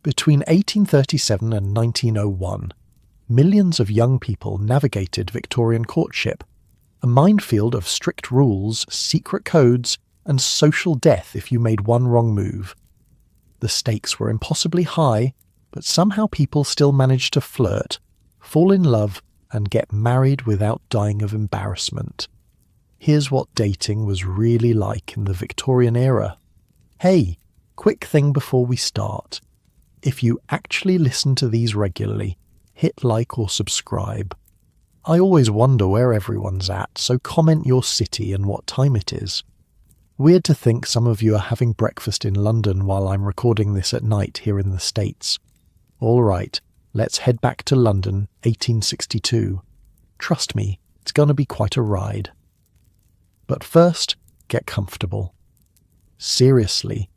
Between 1837 and 1901, millions of young people navigated Victorian courtship, a minefield of strict rules, secret codes, and social death if you made one wrong move. The stakes were impossibly high, but somehow people still managed to flirt, fall in love, and get married without dying of embarrassment. Here's what dating was really like in the Victorian era. Hey, quick thing before we start. If you actually listen to these regularly, hit like or subscribe. I always wonder where everyone's at, so comment your city and what time it is. Weird to think some of you are having breakfast in London while I'm recording this at night here in the States. All right, let's head back to London, 1862. Trust me, it's gonna be quite a ride. But first, get comfortable. Seriously,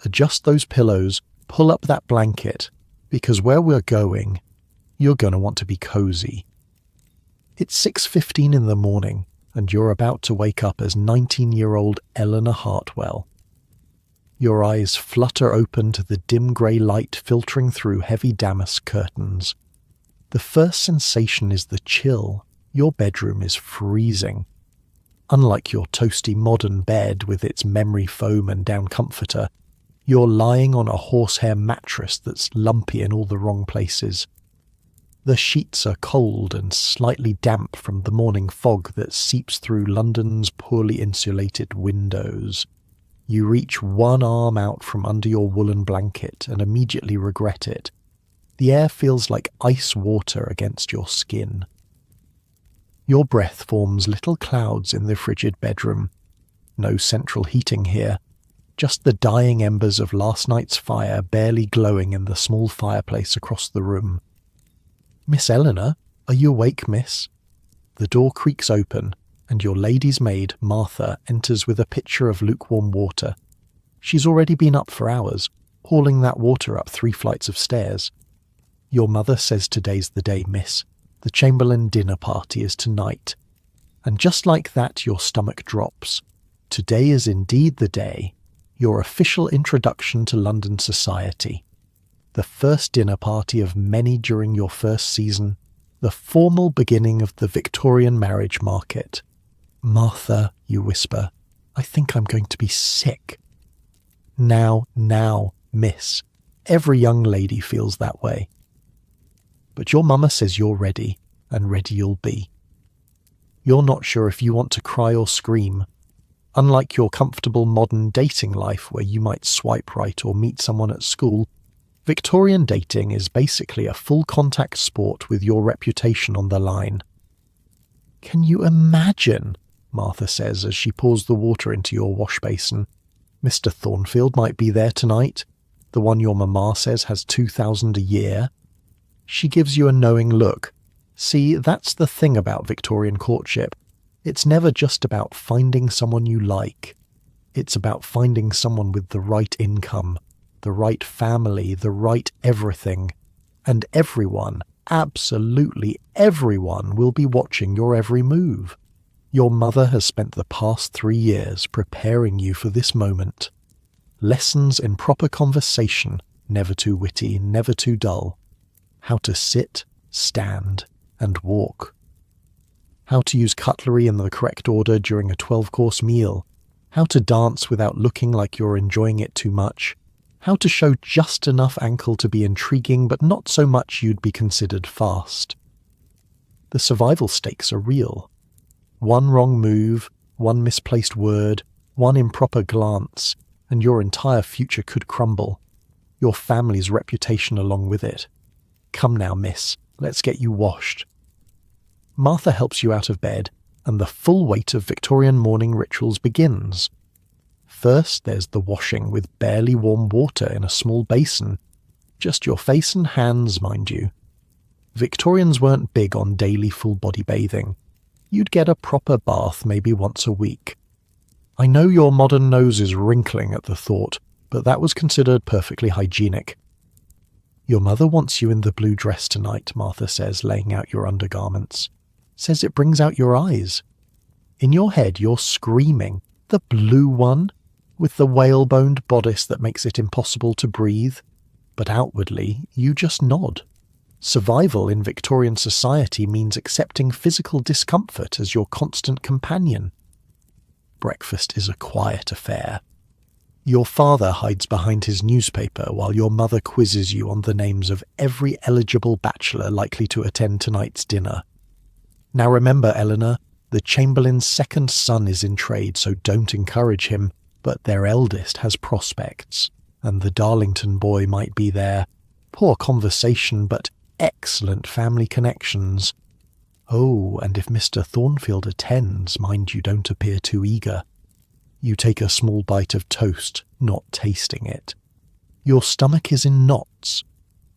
adjust those pillows, pull up that blanket, because where we're going, you're gonna want to be cozy. It's 6:15 in the morning, and you're about to wake up as 19-year-old Eleanor Hartwell. Your eyes flutter open to the dim grey light filtering through heavy damask curtains. The first sensation is the chill. Your bedroom is freezing. Unlike your toasty modern bed with its memory foam and down comforter, you're lying on a horsehair mattress that's lumpy in all the wrong places. The sheets are cold and slightly damp from the morning fog that seeps through London's poorly insulated windows. You reach one arm out from under your woolen blanket and immediately regret it. The air feels like ice water against your skin. Your breath forms little clouds in the frigid bedroom. No central heating here, just the dying embers of last night's fire barely glowing in the small fireplace across the room. "Miss Eleanor, are you awake, miss?" The door creaks open, and your lady's maid, Martha, enters with a pitcher of lukewarm water. She's already been up for hours, hauling that water up 3 flights of stairs. "Your mother says today's the day, miss. The Chamberlain dinner party is tonight." And just like that, your stomach drops. Today is indeed the day, your official introduction to London society. The first dinner party of many during your first season, the formal beginning of the Victorian marriage market. "Martha," you whisper, "I think I'm going to be sick." Now, miss. Every young lady feels that way. But your mama says you're ready, and ready you'll be. You're not sure if you want to cry or scream. Unlike your comfortable modern dating life where you might swipe right or meet someone at school, Victorian dating is basically a full-contact sport with your reputation on the line. "Can you imagine?" Martha says as she pours the water into your wash basin. "Mr. Thornfield might be there tonight, the one your mamma says has 2,000 a year." She gives you a knowing look. See, that's the thing about Victorian courtship. It's never just about finding someone you like. It's about finding someone with the right income, the right family, the right everything. And everyone, absolutely everyone, will be watching your every move. Your mother has spent the past 3 years preparing you for this moment. Lessons in proper conversation, never too witty, never too dull. How to sit, stand, and walk. How to use cutlery in the correct order during a 12-course meal. How to dance without looking like you're enjoying it too much. How to show just enough ankle to be intriguing but not so much you'd be considered fast. The survival stakes are real. One wrong move, one misplaced word, one improper glance, and your entire future could crumble. Your family's reputation along with it. Come now, miss, let's get you washed. Martha helps you out of bed, and the full weight of Victorian morning rituals begins. First, there's the washing with barely warm water in a small basin. Just your face and hands, mind you. Victorians weren't big on daily full-body bathing. You'd get a proper bath maybe once a week. I know your modern nose is wrinkling at the thought, but that was considered perfectly hygienic. Your mother wants you in the blue dress tonight, Martha says, laying out your undergarments. Says it brings out your eyes. In your head, you're screaming, "The blue one? With the whaleboned bodice that makes it impossible to breathe?" but outwardly you just nod. Survival in Victorian society means accepting physical discomfort as your constant companion. Breakfast is a quiet affair. Your father hides behind his newspaper while your mother quizzes you on the names of every eligible bachelor likely to attend tonight's dinner. Now remember, Eleanor, the Chamberlain's second son is in trade, so don't encourage him, but their eldest has prospects, and the Darlington boy might be there. Poor conversation, but excellent family connections. Oh, and if Mr. Thornfield attends, mind you don't appear too eager. You take a small bite of toast, not tasting it. Your stomach is in knots.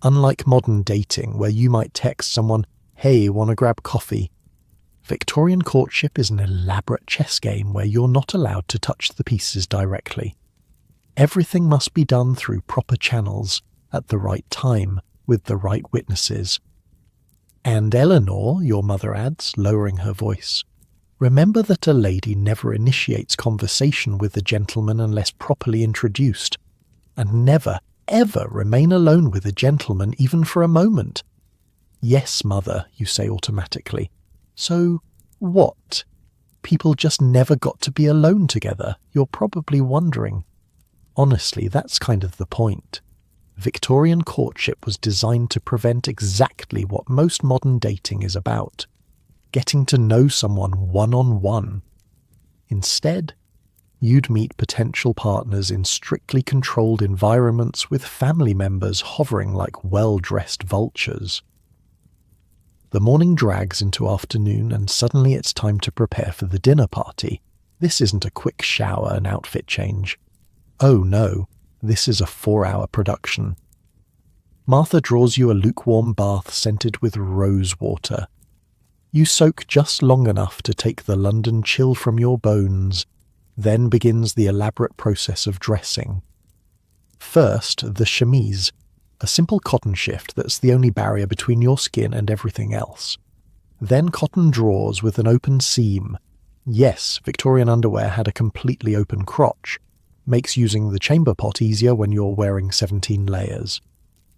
Unlike modern dating, where you might text someone, "Hey, wanna grab coffee?" Victorian courtship is an elaborate chess game where you're not allowed to touch the pieces directly. Everything must be done through proper channels, at the right time, with the right witnesses. And Eleanor, your mother adds, lowering her voice, remember that a lady never initiates conversation with a gentleman unless properly introduced, and never, ever remain alone with a gentleman even for a moment. Yes, mother, you say automatically. So, what? People just never got to be alone together, you're probably wondering. Honestly, that's kind of the point. Victorian courtship was designed to prevent exactly what most modern dating is about, getting to know someone one-on-one. Instead, you'd meet potential partners in strictly controlled environments with family members hovering like well-dressed vultures. The morning drags into afternoon and suddenly it's time to prepare for the dinner party. This isn't a quick shower and outfit change. Oh no, this is a 4-hour production. Martha draws you a lukewarm bath scented with rose water. You soak just long enough to take the London chill from your bones. Then begins the elaborate process of dressing. First, the chemise, a simple cotton shift that's the only barrier between your skin and everything else. Then cotton drawers with an open seam. Yes, Victorian underwear had a completely open crotch. Makes using the chamber pot easier when you're wearing 17 layers.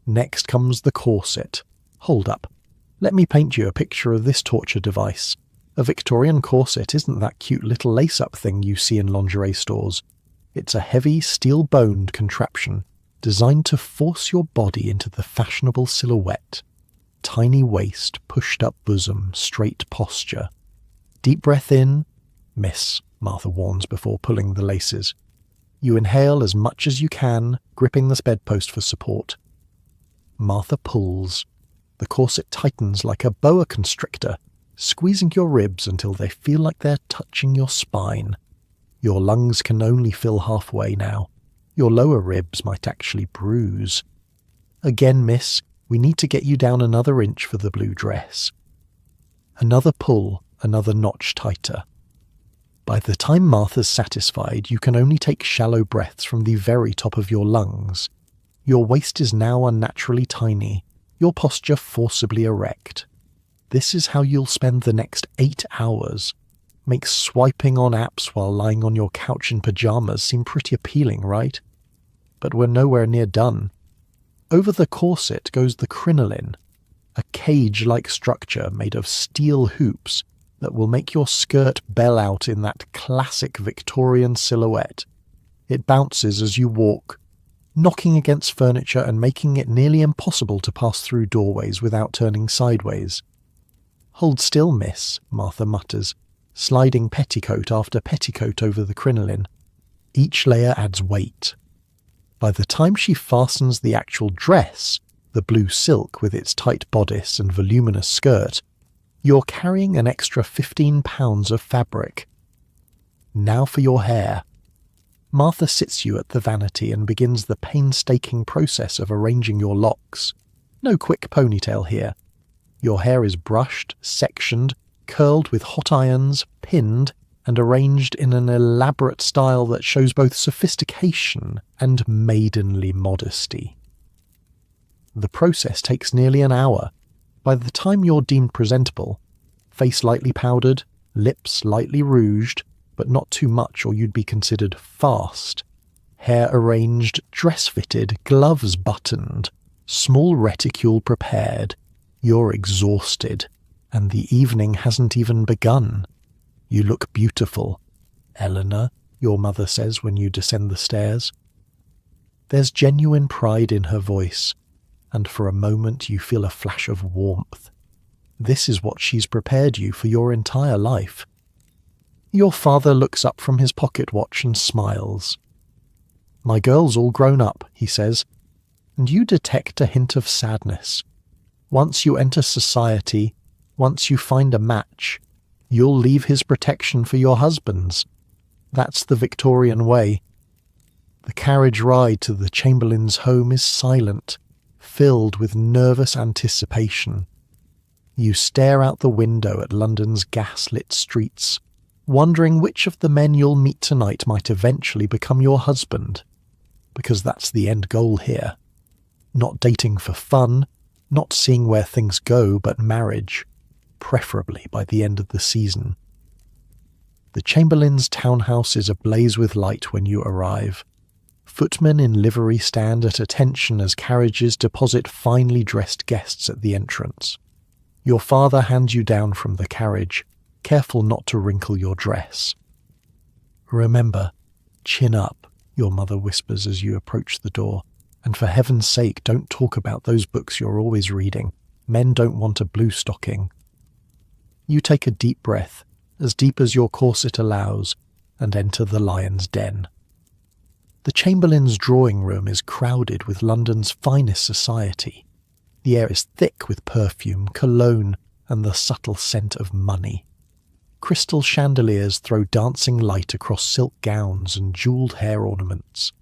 Next comes the corset. Hold up. Let me paint you a picture of this torture device. A Victorian corset isn't that cute little lace-up thing you see in lingerie stores. It's a heavy, steel-boned contraption designed to force your body into the fashionable silhouette. Tiny waist, pushed-up bosom, straight posture. Deep breath in. Miss, Martha warns before pulling the laces. You inhale as much as you can, gripping the bedpost for support. Martha pulls. The corset tightens like a boa constrictor, squeezing your ribs until they feel like they're touching your spine. Your lungs can only fill halfway now. Your lower ribs might actually bruise. Again, miss, we need to get you down another inch for the blue dress. Another pull, another notch tighter. By the time Martha's satisfied, you can only take shallow breaths from the very top of your lungs. Your waist is now unnaturally tiny, your posture forcibly erect. This is how you'll spend the next 8 hours. Makes swiping on apps while lying on your couch in pajamas seem pretty appealing, right? But we're nowhere near done. Over the corset goes the crinoline, a cage-like structure made of steel hoops that will make your skirt bell out in that classic Victorian silhouette. It bounces as you walk, knocking against furniture and making it nearly impossible to pass through doorways without turning sideways. Hold still, miss, Martha mutters, sliding petticoat after petticoat over the crinoline. Each layer adds weight. By the time she fastens the actual dress, the blue silk with its tight bodice and voluminous skirt, you're carrying an extra 15 pounds of fabric. Now for your hair. Martha sits you at the vanity and begins the painstaking process of arranging your locks. No quick ponytail here. Your hair is brushed, sectioned, curled with hot irons, pinned, and arranged in an elaborate style that shows both sophistication and maidenly modesty. The process takes nearly an hour. By the time you're deemed presentable, face lightly powdered, lips lightly rouged, but not too much or you'd be considered fast, hair arranged, dress fitted, gloves buttoned, Small reticule prepared. You're exhausted, and the evening hasn't even begun. You look beautiful, Eleanor, your mother says when you descend the stairs. There's genuine pride in her voice, and for a moment you feel a flash of warmth. This is what she's prepared you for your entire life. Your father looks up from his pocket watch and smiles. My girl's all grown up, he says, and you detect a hint of sadness. Once you enter society, once you find a match, you'll leave his protection for your husband's. That's the Victorian way. The carriage ride to the Chamberlain's home is silent, filled with nervous anticipation. You stare out the window at London's gas-lit streets, wondering which of the men you'll meet tonight might eventually become your husband. Because that's the end goal here. Not dating for fun, not seeing where things go, but marriage, preferably by the end of the season. The Chamberlain's townhouse is ablaze with light when you arrive. Footmen in livery stand at attention as carriages deposit finely dressed guests at the entrance. Your father hands you down from the carriage, careful not to wrinkle your dress. Remember, chin up, your mother whispers as you approach the door, and for heaven's sake don't talk about those books you're always reading. Men don't want a blue stocking. You take a deep breath, as deep as your corset allows, and enter the lion's den. The Chamberlain's drawing room is crowded with London's finest society. The air is thick with perfume, cologne, and the subtle scent of money. Crystal chandeliers throw dancing light across silk gowns and jewelled hair ornaments.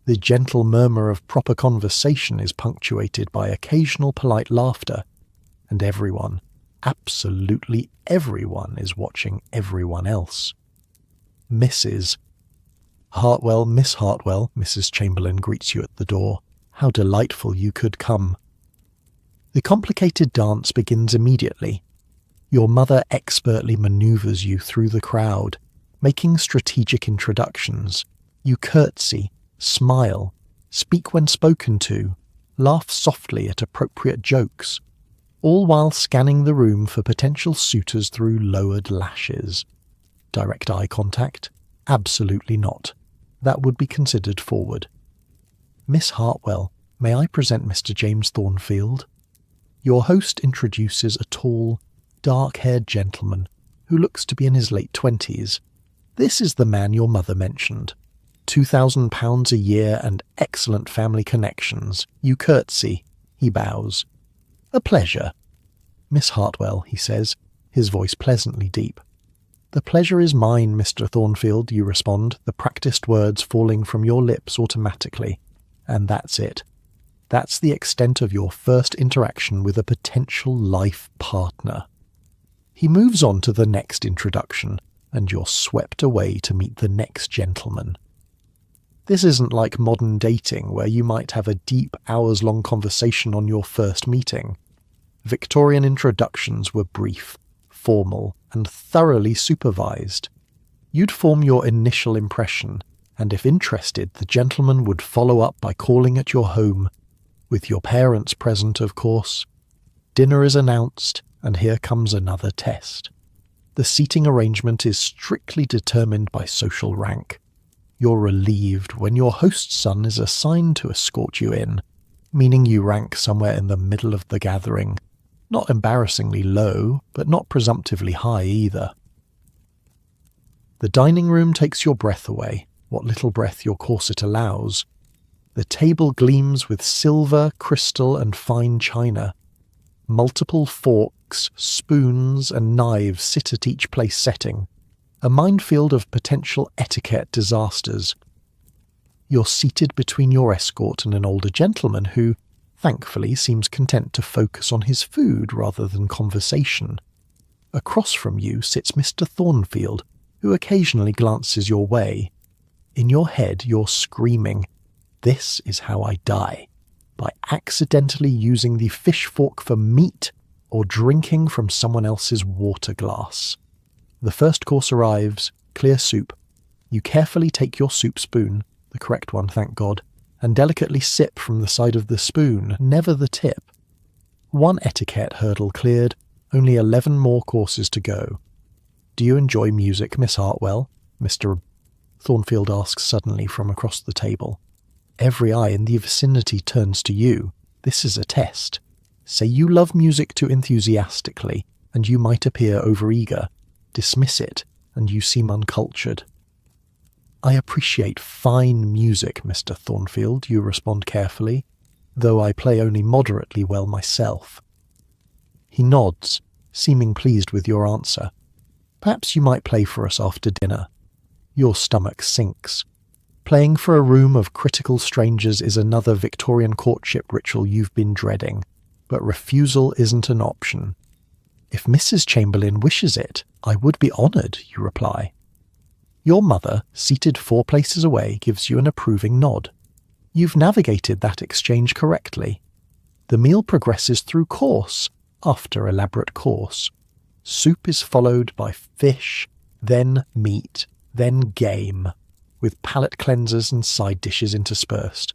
The gentle murmur of proper conversation is punctuated by occasional polite laughter, and everyone, absolutely everyone, is watching everyone else. Miss Hartwell, Mrs. Chamberlain greets you at the door. How delightful you could come. The complicated dance begins immediately. Your mother expertly maneuvers you through the crowd, making strategic introductions. You curtsy, smile, speak when spoken to, laugh softly at appropriate jokes, all while scanning the room for potential suitors through lowered lashes. Direct eye contact? Absolutely not. That would be considered forward. Miss Hartwell, may I present Mr. James Thornfield? Your host introduces a tall, dark-haired gentleman who looks to be in his late 20s. This is the man your mother mentioned. £2,000 a year and excellent family connections. You curtsy. He bows. A pleasure. Miss Hartwell, he says, his voice pleasantly deep. The pleasure is mine, Mr. Thornfield, you respond, the practiced words falling from your lips automatically. And that's it. That's the extent of your first interaction with a potential life partner. He moves on to the next introduction, and you're swept away to meet the next gentleman. This isn't like modern dating, where you might have a deep, hours-long conversation on your first meeting. Victorian introductions were brief, formal, and thoroughly supervised. You'd form your initial impression, and if interested, the gentleman would follow up by calling at your home, with your parents present, of course. Dinner is announced, and here comes another test. The seating arrangement is strictly determined by social rank. You're relieved when your host's son is assigned to escort you in, meaning you rank somewhere in the middle of the gathering. Not embarrassingly low, but not presumptively high either. The dining room takes your breath away, what little breath your corset allows. The table gleams with silver, crystal, and fine china. Multiple forks, spoons, and knives sit at each place setting, a minefield of potential etiquette disasters. You're seated between your escort and an older gentleman who, thankfully, seems content to focus on his food rather than conversation. Across from you sits Mr. Thornfield, who occasionally glances your way. In your head, you're screaming, "This is how I die," by accidentally using the fish fork for meat or drinking from someone else's water glass. The first course arrives, clear soup. You carefully take your soup spoon, the correct one, thank God, and delicately sip from the side of the spoon, never the tip. One etiquette hurdle cleared, only 11 more courses to go. Do you enjoy music, Miss Hartwell? Mr. Thornfield asks suddenly from across the table. Every eye in the vicinity turns to you. This is a test. Say you love music too enthusiastically, and you might appear overeager. Dismiss it, and you seem uncultured. I appreciate fine music, Mr. Thornfield, you respond carefully, though I play only moderately well myself. He nods, seeming pleased with your answer. Perhaps you might play for us after dinner. Your stomach sinks. Playing for a room of critical strangers is another Victorian courtship ritual you've been dreading, but refusal isn't an option. If Mrs. Chamberlain wishes it, I would be honoured, you reply. Your mother, seated 4 places away, gives you an approving nod. You've navigated that exchange correctly. The meal progresses through course after elaborate course. Soup is followed by fish, then meat, then game, with palate cleansers and side dishes interspersed.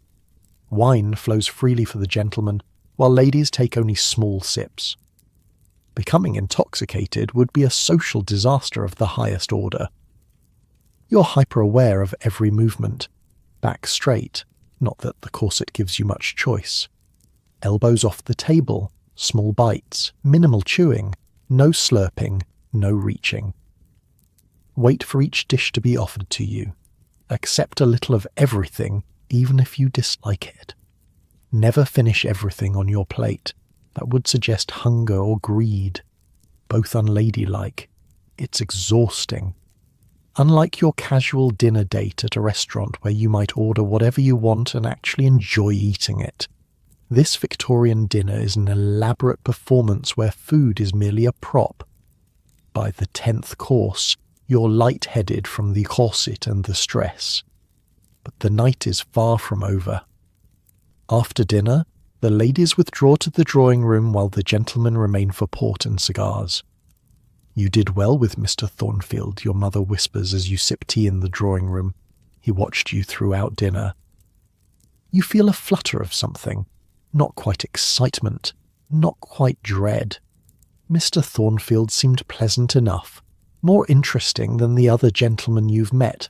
Wine flows freely for the gentlemen, while ladies take only small sips. Becoming intoxicated would be a social disaster of the highest order. You're hyper-aware of every movement. Back straight, not that the corset gives you much choice. Elbows off the table, small bites, minimal chewing, no slurping, no reaching. Wait for each dish to be offered to you. Accept a little of everything, even if you dislike it. Never finish everything on your plate. That would suggest hunger or greed. Both unladylike. It's exhausting. Unlike your casual dinner date at a restaurant where you might order whatever you want and actually enjoy eating it, this Victorian dinner is an elaborate performance where food is merely a prop. By the 10th course, you're light-headed from the corset and the stress. But the night is far from over. After dinner, the ladies withdraw to the drawing room while the gentlemen remain for port and cigars. You did well with Mr. Thornfield, your mother whispers as you sip tea in the drawing room. He watched you throughout dinner. You feel a flutter of something. Not quite excitement, not quite dread. Mr. Thornfield seemed pleasant enough, more interesting than the other gentlemen you've met.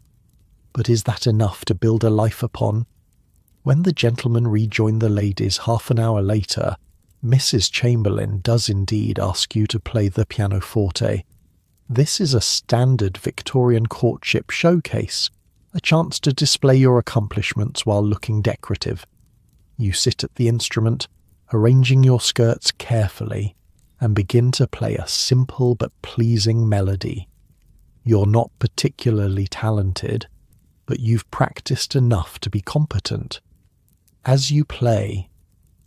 But is that enough to build a life upon? When the gentlemen rejoin the ladies half an hour later, Mrs. Chamberlain does indeed ask you to play the pianoforte. This is a standard Victorian courtship showcase, a chance to display your accomplishments while looking decorative. You sit at the instrument, arranging your skirts carefully, and begin to play a simple but pleasing melody. You're not particularly talented, but you've practiced enough to be competent. As you play,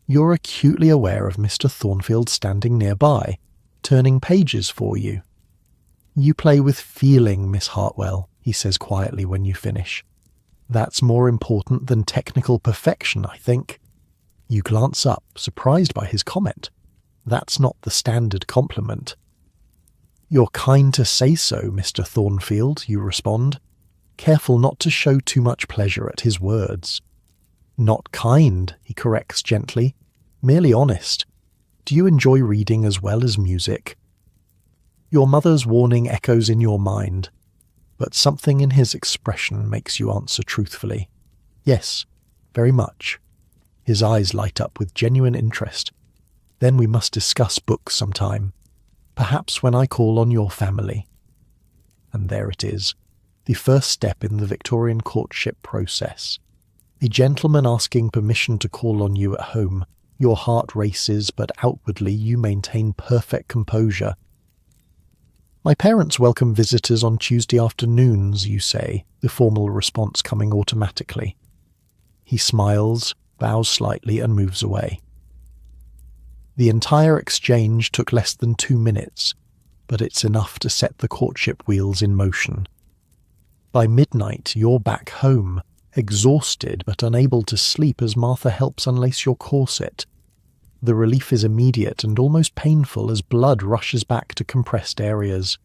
you're acutely aware of Mr. Thornfield standing nearby, turning pages for you. You play with feeling, Miss Hartwell, he says quietly when you finish. That's more important than technical perfection, I think. You glance up, surprised by his comment. That's not the standard compliment. You're kind to say so, Mr. Thornfield, you respond, careful not to show too much pleasure at his words. Not kind, he corrects gently, merely honest. Do you enjoy reading as well as music? Your mother's warning echoes in your mind, but something in his expression makes you answer truthfully. Yes, very much. His eyes light up with genuine interest. Then we must discuss books sometime, perhaps when I call on your family. And there it is, the first step in the Victorian courtship process. A gentleman asking permission to call on you at home. Your heart races, but outwardly you maintain perfect composure. My parents welcome visitors on Tuesday afternoons, you say, the formal response coming automatically. He smiles, bows slightly, and moves away. The entire exchange took less than 2 minutes, but it's enough to set the courtship wheels in motion. By midnight, you're back home, exhausted but unable to sleep as Martha helps unlace your corset. The relief is immediate and almost painful as blood rushes back to compressed areas.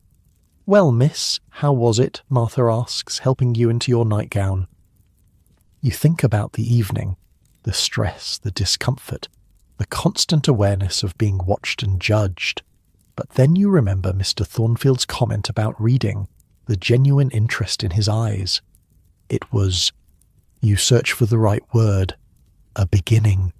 "Well, miss, how was it?" Martha asks, helping you into your nightgown. You think about the evening, the stress, the discomfort, the constant awareness of being watched and judged. But then you remember Mr. Thornfield's comment about reading, the genuine interest in his eyes. It was, you search for the right word, a beginning.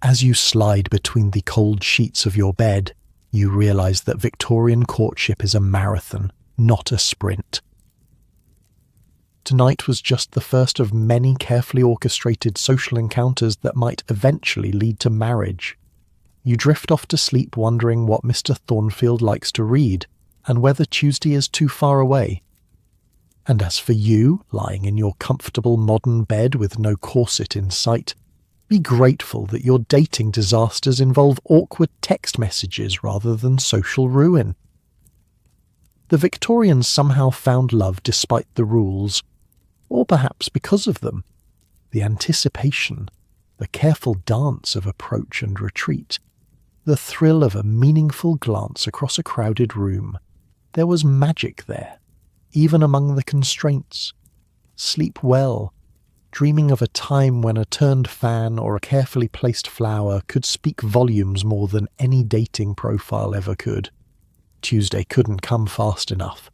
As you slide between the cold sheets of your bed, you realize that Victorian courtship is a marathon, not a sprint. Tonight was just the first of many carefully orchestrated social encounters that might eventually lead to marriage. You drift off to sleep wondering what Mr. Thornfield likes to read, and whether Tuesday is too far away. And as for you, lying in your comfortable modern bed with no corset in sight, be grateful that your dating disasters involve awkward text messages rather than social ruin. The Victorians somehow found love despite the rules, or perhaps because of them. The anticipation, the careful dance of approach and retreat, the thrill of a meaningful glance across a crowded room. There was magic there, even among the constraints. Sleep well, dreaming of a time when a turned fan or a carefully placed flower could speak volumes more than any dating profile ever could. Tuesday couldn't come fast enough.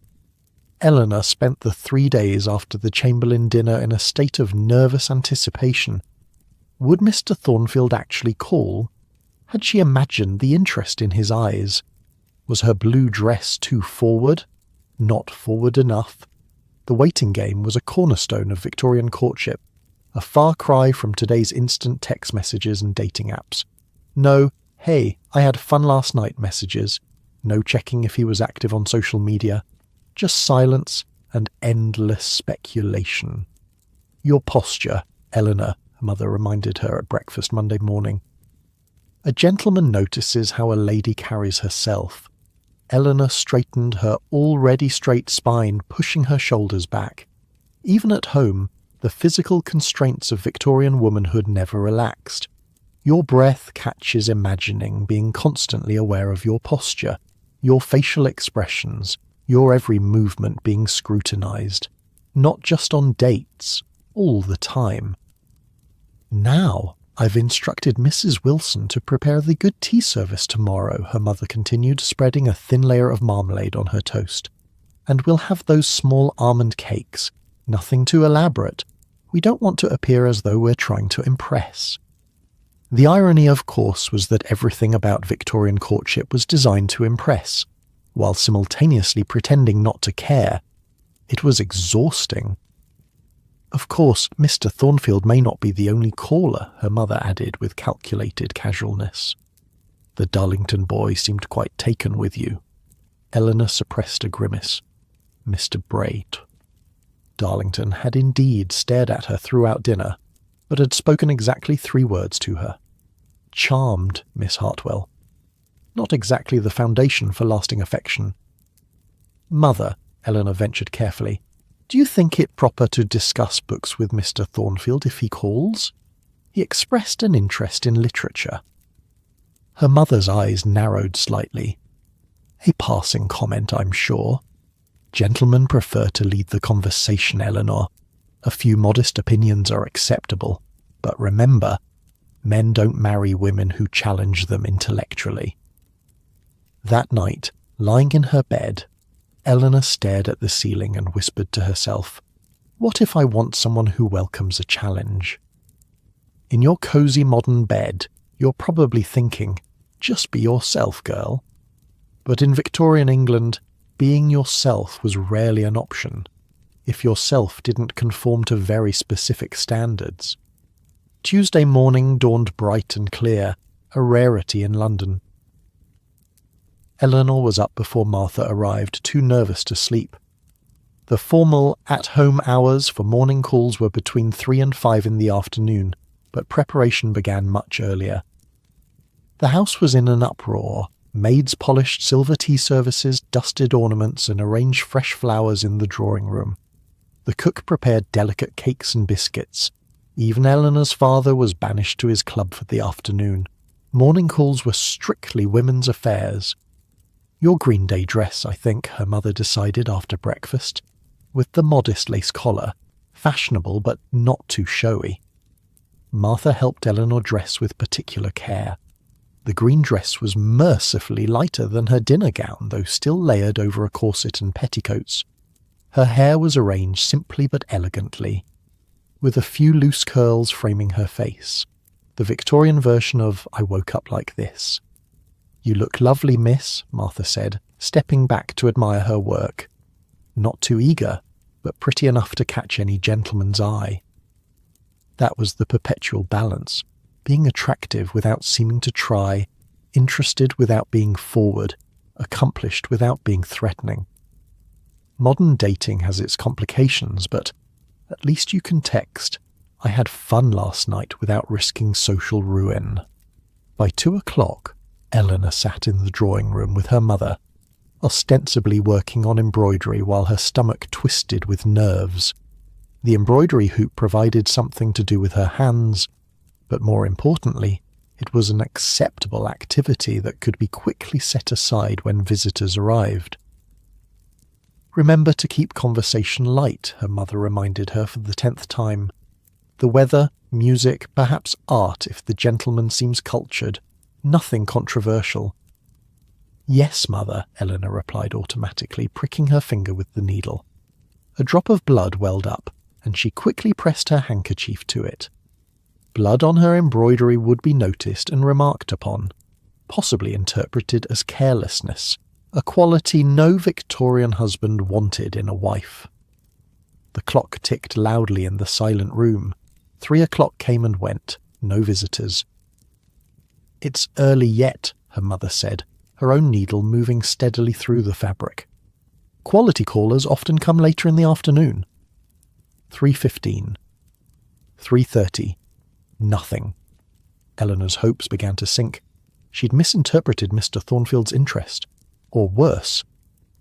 Eleanor spent the 3 days after the Chamberlain dinner in a state of nervous anticipation. Would Mr. Thornfield actually call? Had she imagined the interest in his eyes? Was her blue dress too forward? Not forward enough? The waiting game was a cornerstone of Victorian courtship, a far cry from today's instant text messages and dating apps. No, hey, I had fun last night messages. No checking if he was active on social media. Just silence and endless speculation. Your posture, Eleanor, her mother reminded her at breakfast Monday morning. A gentleman notices how a lady carries herself. Eleanor straightened her already straight spine, pushing her shoulders back. Even at home, the physical constraints of Victorian womanhood never relaxed. Your breath catches imagining being constantly aware of your posture, your facial expressions, your every movement being scrutinized, not just on dates, all the time. Now, I've instructed Mrs. Wilson to prepare the good tea service tomorrow, her mother continued, spreading a thin layer of marmalade on her toast. And we'll have those small almond cakes, nothing too elaborate. We don't want to appear as though we're trying to impress. The irony, of course, was that everything about Victorian courtship was designed to impress, while simultaneously pretending not to care. It was exhausting. Of course, Mr. Thornfield may not be the only caller, her mother added with calculated casualness. The Darlington boy seemed quite taken with you. Eleanor suppressed a grimace. Mr. Braid. Darlington had indeed stared at her throughout dinner, but had spoken exactly 3 words to her. Charmed, Miss Hartwell. Not exactly the foundation for lasting affection. Mother, Eleanor ventured carefully, do you think it proper to discuss books with Mr. Thornfield if he calls? He expressed an interest in literature. Her mother's eyes narrowed slightly. A passing comment, I'm sure. Gentlemen prefer to lead the conversation, Eleanor. A few modest opinions are acceptable, but remember, men don't marry women who challenge them intellectually. That night, lying in her bed, Eleanor stared at the ceiling and whispered to herself, what if I want someone who welcomes a challenge? In your cozy modern bed, you're probably thinking, just be yourself, girl. But in Victorian England, being yourself was rarely an option, if yourself didn't conform to very specific standards. Tuesday morning dawned bright and clear, a rarity in London. Eleanor was up before Martha arrived, too nervous to sleep. The formal at-home hours for morning calls were between 3 and 5 in the afternoon, but preparation began much earlier. The house was in an uproar. Maids polished silver tea services, dusted ornaments, and arranged fresh flowers in the drawing room. The cook prepared delicate cakes and biscuits. Even Eleanor's father was banished to his club for the afternoon. Morning calls were strictly women's affairs. Your Green Day dress, I think, her mother decided after breakfast, with the modest lace collar, fashionable but not too showy. Martha helped Eleanor dress with particular care. The green dress was mercifully lighter than her dinner gown, though still layered over a corset and petticoats. Her hair was arranged simply but elegantly, with a few loose curls framing her face, the Victorian version of "I woke up like this." "You look lovely, miss," Martha said, stepping back to admire her work. Not too eager, but pretty enough to catch any gentleman's eye. That was the perpetual balance, being attractive without seeming to try, interested without being forward, accomplished without being threatening. Modern dating has its complications, but at least you can text, "I had fun last night," without risking social ruin. By 2 o'clock, Eleanor sat in the drawing room with her mother, ostensibly working on embroidery while her stomach twisted with nerves. The embroidery hoop provided something to do with her hands, but more importantly, it was an acceptable activity that could be quickly set aside when visitors arrived. "Remember to keep conversation light," her mother reminded her for the 10th time. "The weather, music, perhaps art if the gentleman seems cultured. Nothing controversial." "Yes, mother," Eleanor replied automatically, pricking her finger with the needle. A drop of blood welled up, and she quickly pressed her handkerchief to it. Blood on her embroidery would be noticed and remarked upon, possibly interpreted as carelessness, a quality no Victorian husband wanted in a wife. The clock ticked loudly in the silent room. 3 o'clock came and went, no visitors. "It's early yet," her mother said, her own needle moving steadily through the fabric. "Quality callers often come later in the afternoon." 3:15. 3:30. Nothing. Eleanor's hopes began to sink. She'd misinterpreted Mr. Thornfield's interest. Or worse,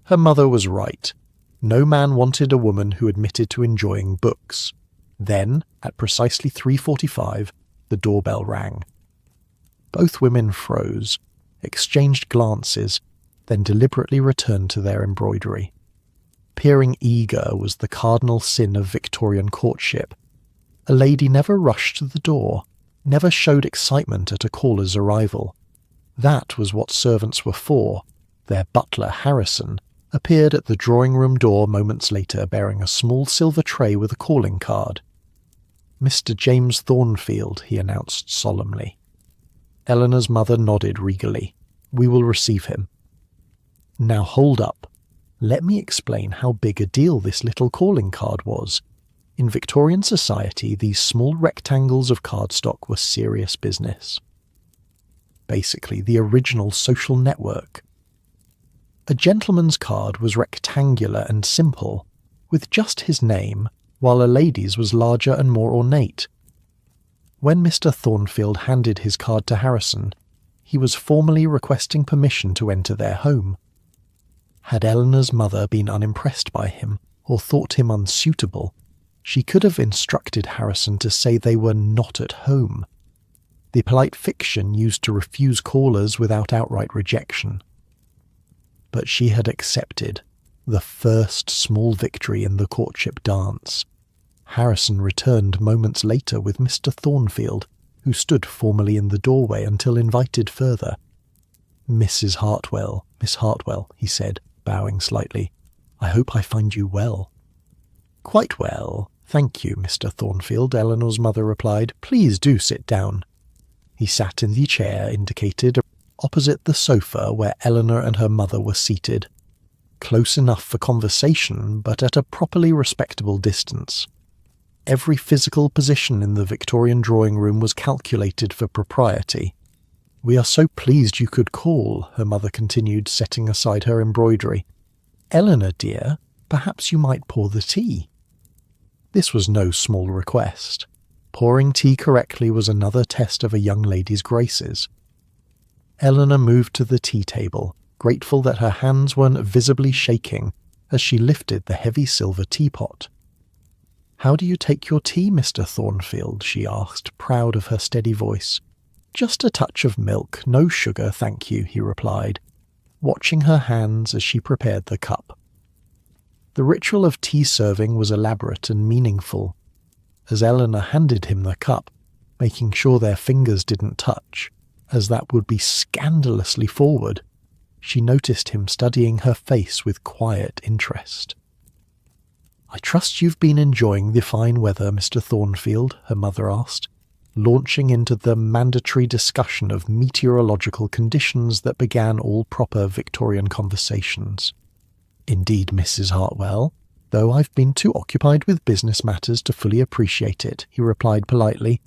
her mother was right. No man wanted a woman who admitted to enjoying books. Then, at precisely 3:45, the doorbell rang. Both women froze, exchanged glances, then deliberately returned to their embroidery. Appearing eager was the cardinal sin of Victorian courtship. A lady never rushed to the door, never showed excitement at a caller's arrival. That was what servants were for. Their butler, Harrison, appeared at the drawing-room door moments later bearing a small silver tray with a calling card. "Mr. James Thornfield," he announced solemnly. Eleanor's mother nodded regally. "We will receive him." "Now hold up. Let me explain how big a deal this little calling card was. In Victorian society, these small rectangles of cardstock were serious business. Basically, the original social network. A gentleman's card was rectangular and simple, with just his name, while a lady's was larger and more ornate. When Mr. Thornfield handed his card to Harrison, he was formally requesting permission to enter their home. Had Eleanor's mother been unimpressed by him, or thought him unsuitable, she could have instructed Harrison to say they were not at home, the polite fiction used to refuse callers without outright rejection. But she had accepted, the first small victory in the courtship dance. Harrison returned moments later with Mr. Thornfield, who stood formally in the doorway until invited further. Miss Hartwell," he said, bowing slightly. "I hope I find you well." "Quite well, thank you, Mr. Thornfield," Eleanor's mother replied. "Please do sit down." He sat in the chair indicated, opposite the sofa where Eleanor and her mother were seated, close enough for conversation but at a properly respectable distance. Every physical position in the Victorian drawing room was calculated for propriety. "We are so pleased you could call," her mother continued, setting aside her embroidery. "Eleanor, dear, perhaps you might pour the tea." This was no small request. Pouring tea correctly was another test of a young lady's graces. Eleanor moved to the tea table, grateful that her hands weren't visibly shaking as she lifted the heavy silver teapot. "How do you take your tea, Mr. Thornfield?" she asked, proud of her steady voice. "Just a touch of milk, no sugar, thank you," he replied, watching her hands as she prepared the cup. The ritual of tea serving was elaborate and meaningful. As Eleanor handed him the cup, making sure their fingers didn't touch, as that would be scandalously forward, she noticed him studying her face with quiet interest. "I trust you've been enjoying the fine weather, Mr. Thornfield," her mother asked, launching into the mandatory discussion of meteorological conditions that began all proper Victorian conversations. "Indeed, Mrs. Hartwell, though I've been too occupied with business matters to fully appreciate it," he replied politely.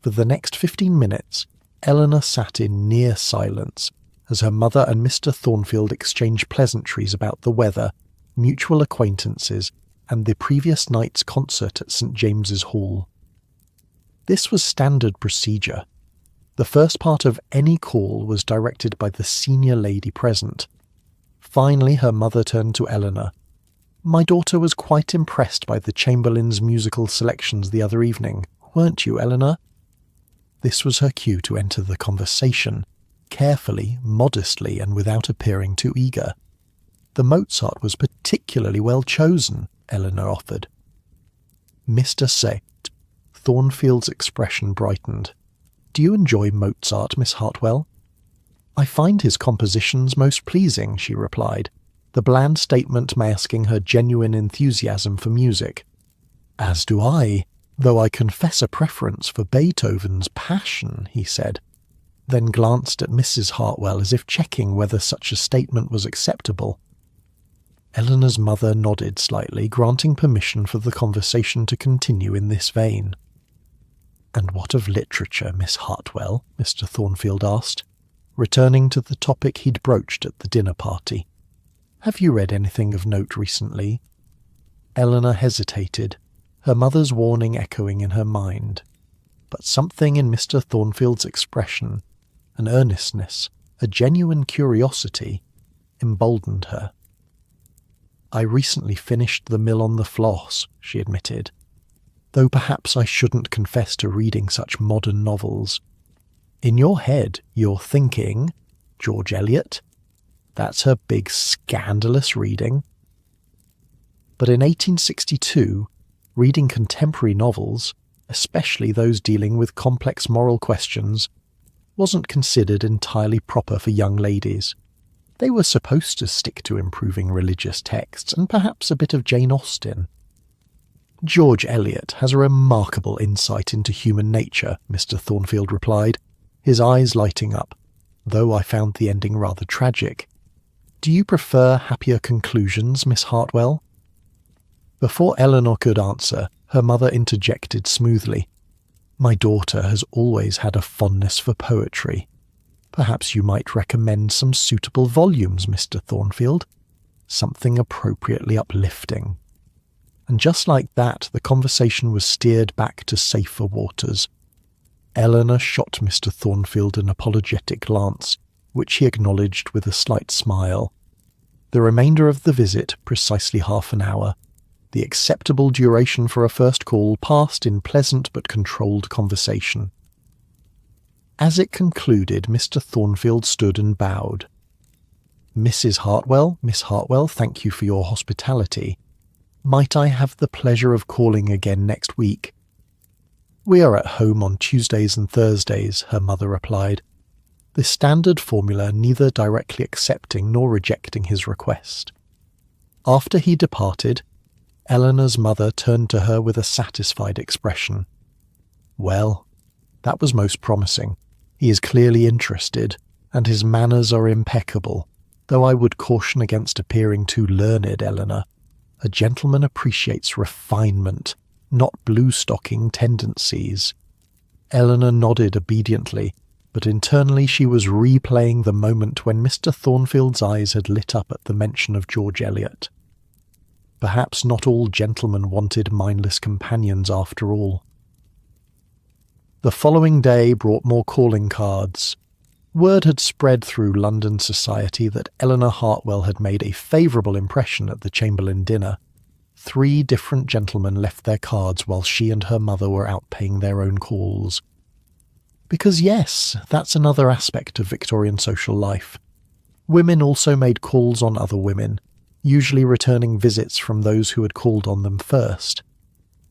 For the next 15 minutes, Eleanor sat in near silence as her mother and Mr. Thornfield exchanged pleasantries about the weather, mutual acquaintances, and the previous night's concert at St. James's Hall. This was standard procedure. The first part of any call was directed by the senior lady present. Finally, her mother turned to Eleanor. "My daughter was quite impressed by the Chamberlain's musical selections the other evening, weren't you, Eleanor?" This was her cue to enter the conversation, carefully, modestly, and without appearing too eager. "The Mozart was particularly well chosen," Eleanor offered. "Mr. Sect." Thornfield's expression brightened. "Do you enjoy Mozart, Miss Hartwell?" "I find his compositions most pleasing," she replied, the bland statement masking her genuine enthusiasm for music. "As do I, though I confess a preference for Beethoven's Passion," he said, then glanced at Mrs. Hartwell as if checking whether such a statement was acceptable. Eleanor's mother nodded slightly, granting permission for the conversation to continue in this vein. "And what of literature, Miss Hartwell?" Mr. Thornfield asked, returning to the topic he'd broached at the dinner party. "Have you read anything of note recently?" Eleanor hesitated, her mother's warning echoing in her mind. But something in Mr. Thornfield's expression, an earnestness, a genuine curiosity, emboldened her. "I recently finished The Mill on the Floss," she admitted, "though perhaps I shouldn't confess to reading such modern novels. In your head, you're thinking, George Eliot? That's her big scandalous reading." But in 1862, reading contemporary novels, especially those dealing with complex moral questions, wasn't considered entirely proper for young ladies. They were supposed to stick to improving religious texts and perhaps a bit of Jane Austen. "George Eliot has a remarkable insight into human nature," Mr. Thornfield replied, his eyes lighting up, though I found the ending rather tragic. "Do you prefer happier conclusions, Miss Hartwell?" Before Eleanor could answer, her mother interjected smoothly. "My daughter has always had a fondness for poetry. Perhaps you might recommend some suitable volumes, Mr. Thornfield. Something appropriately uplifting." And just like that, the conversation was steered back to safer waters. Eleanor shot Mr. Thornfield an apologetic glance, which he acknowledged with a slight smile. The remainder of the visit, precisely half an hour, the acceptable duration for a first call, passed in pleasant but controlled conversation. As it concluded, Mr. Thornfield stood and bowed. "Mrs. Hartwell, Miss Hartwell, thank you for your hospitality. Might I have the pleasure of calling again next week?" "We are at home on Tuesdays and Thursdays," her mother replied, the standard formula neither directly accepting nor rejecting his request. After he departed, Eleanor's mother turned to her with a satisfied expression. "Well, that was most promising. He is clearly interested, and his manners are impeccable, though I would caution against appearing too learned, Eleanor. A gentleman appreciates refinement, not blue-stocking tendencies." Eleanor nodded obediently, but internally she was replaying the moment when Mr. Thornfield's eyes had lit up at the mention of George Eliot. Perhaps not all gentlemen wanted mindless companions after all. The following day brought more calling cards. Word had spread through London society that Eleanor Hartwell had made a favourable impression at the Chamberlain dinner. 3 different gentlemen left their cards while she and her mother were out paying their own calls. Because yes, that's another aspect of Victorian social life. Women also made calls on other women, usually returning visits from those who had called on them first.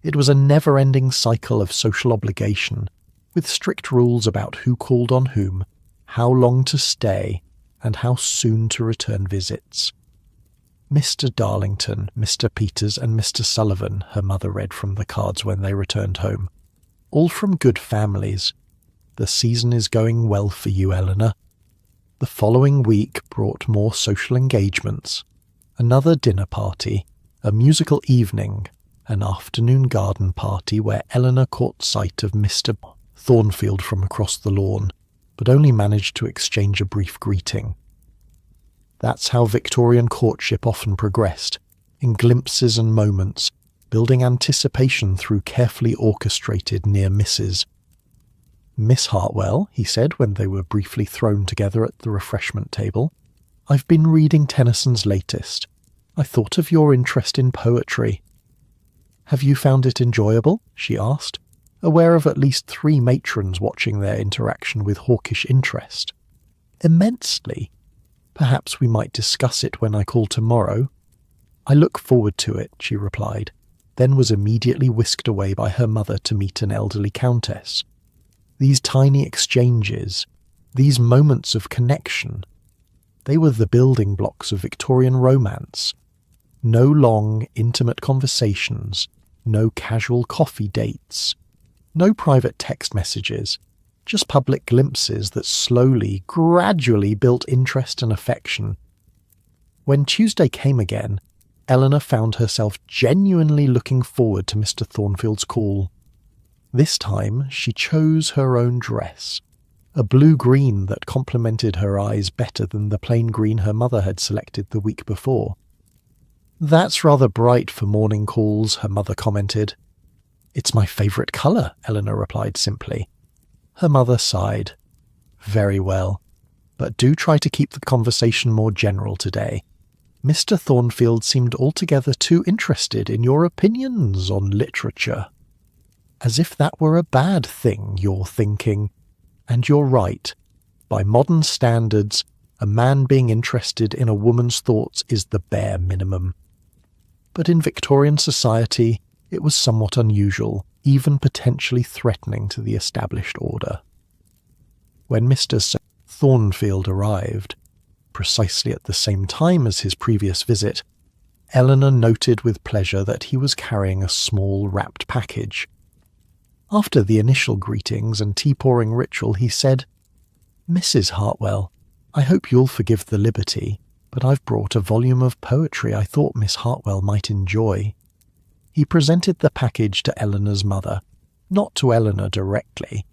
It was a never-ending cycle of social obligation, with strict rules about who called on whom, how long to stay, and how soon to return visits. Mr. Darlington, Mr. Peters, and Mr. Sullivan, her mother read from the cards when they returned home. All from good families. The season is going well for you, Eleanor. The following week brought more social engagements. Another dinner party, a musical evening, an afternoon garden party where Eleanor caught sight of Mr. Thornfield from across the lawn, but only managed to exchange a brief greeting. That's how Victorian courtship often progressed, in glimpses and moments, building anticipation through carefully orchestrated near misses. "Miss Hartwell," he said when they were briefly thrown together at the refreshment table, "I've been reading Tennyson's latest. I thought of your interest in poetry." "Have you found it enjoyable?" she asked, aware of at least 3 matrons watching their interaction with hawkish interest. "Immensely. Perhaps we might discuss it when I call tomorrow." "I look forward to it," she replied, then was immediately whisked away by her mother to meet an elderly countess. These tiny exchanges, these moments of connection, they were the building blocks of Victorian romance. No long, intimate conversations, no casual coffee dates, no private text messages, just public glimpses that slowly, gradually built interest and affection. When Tuesday came again, Eleanor found herself genuinely looking forward to Mr. Thornfield's call. This time she chose her own dress, a blue-green that complemented her eyes better than the plain green her mother had selected the week before. "That's rather bright for morning calls," her mother commented. "It's my favourite colour," Eleanor replied simply. Her mother sighed. "Very well, but do try to keep the conversation more general today. Mr. Thornfield seemed altogether too interested in your opinions on literature." "As if that were a bad thing, you're thinking. And you're right. By modern standards, a man being interested in a woman's thoughts is the bare minimum. But in Victorian society, it was somewhat unusual, even potentially threatening to the established order." When Mr. Thornfield arrived, precisely at the same time as his previous visit, Eleanor noted with pleasure that he was carrying a small wrapped package. After the initial greetings and tea-pouring ritual, he said, "Mrs. Hartwell, I hope you'll forgive the liberty, but I've brought a volume of poetry I thought Miss Hartwell might enjoy." He presented the package to Eleanor's mother, not to Eleanor directly.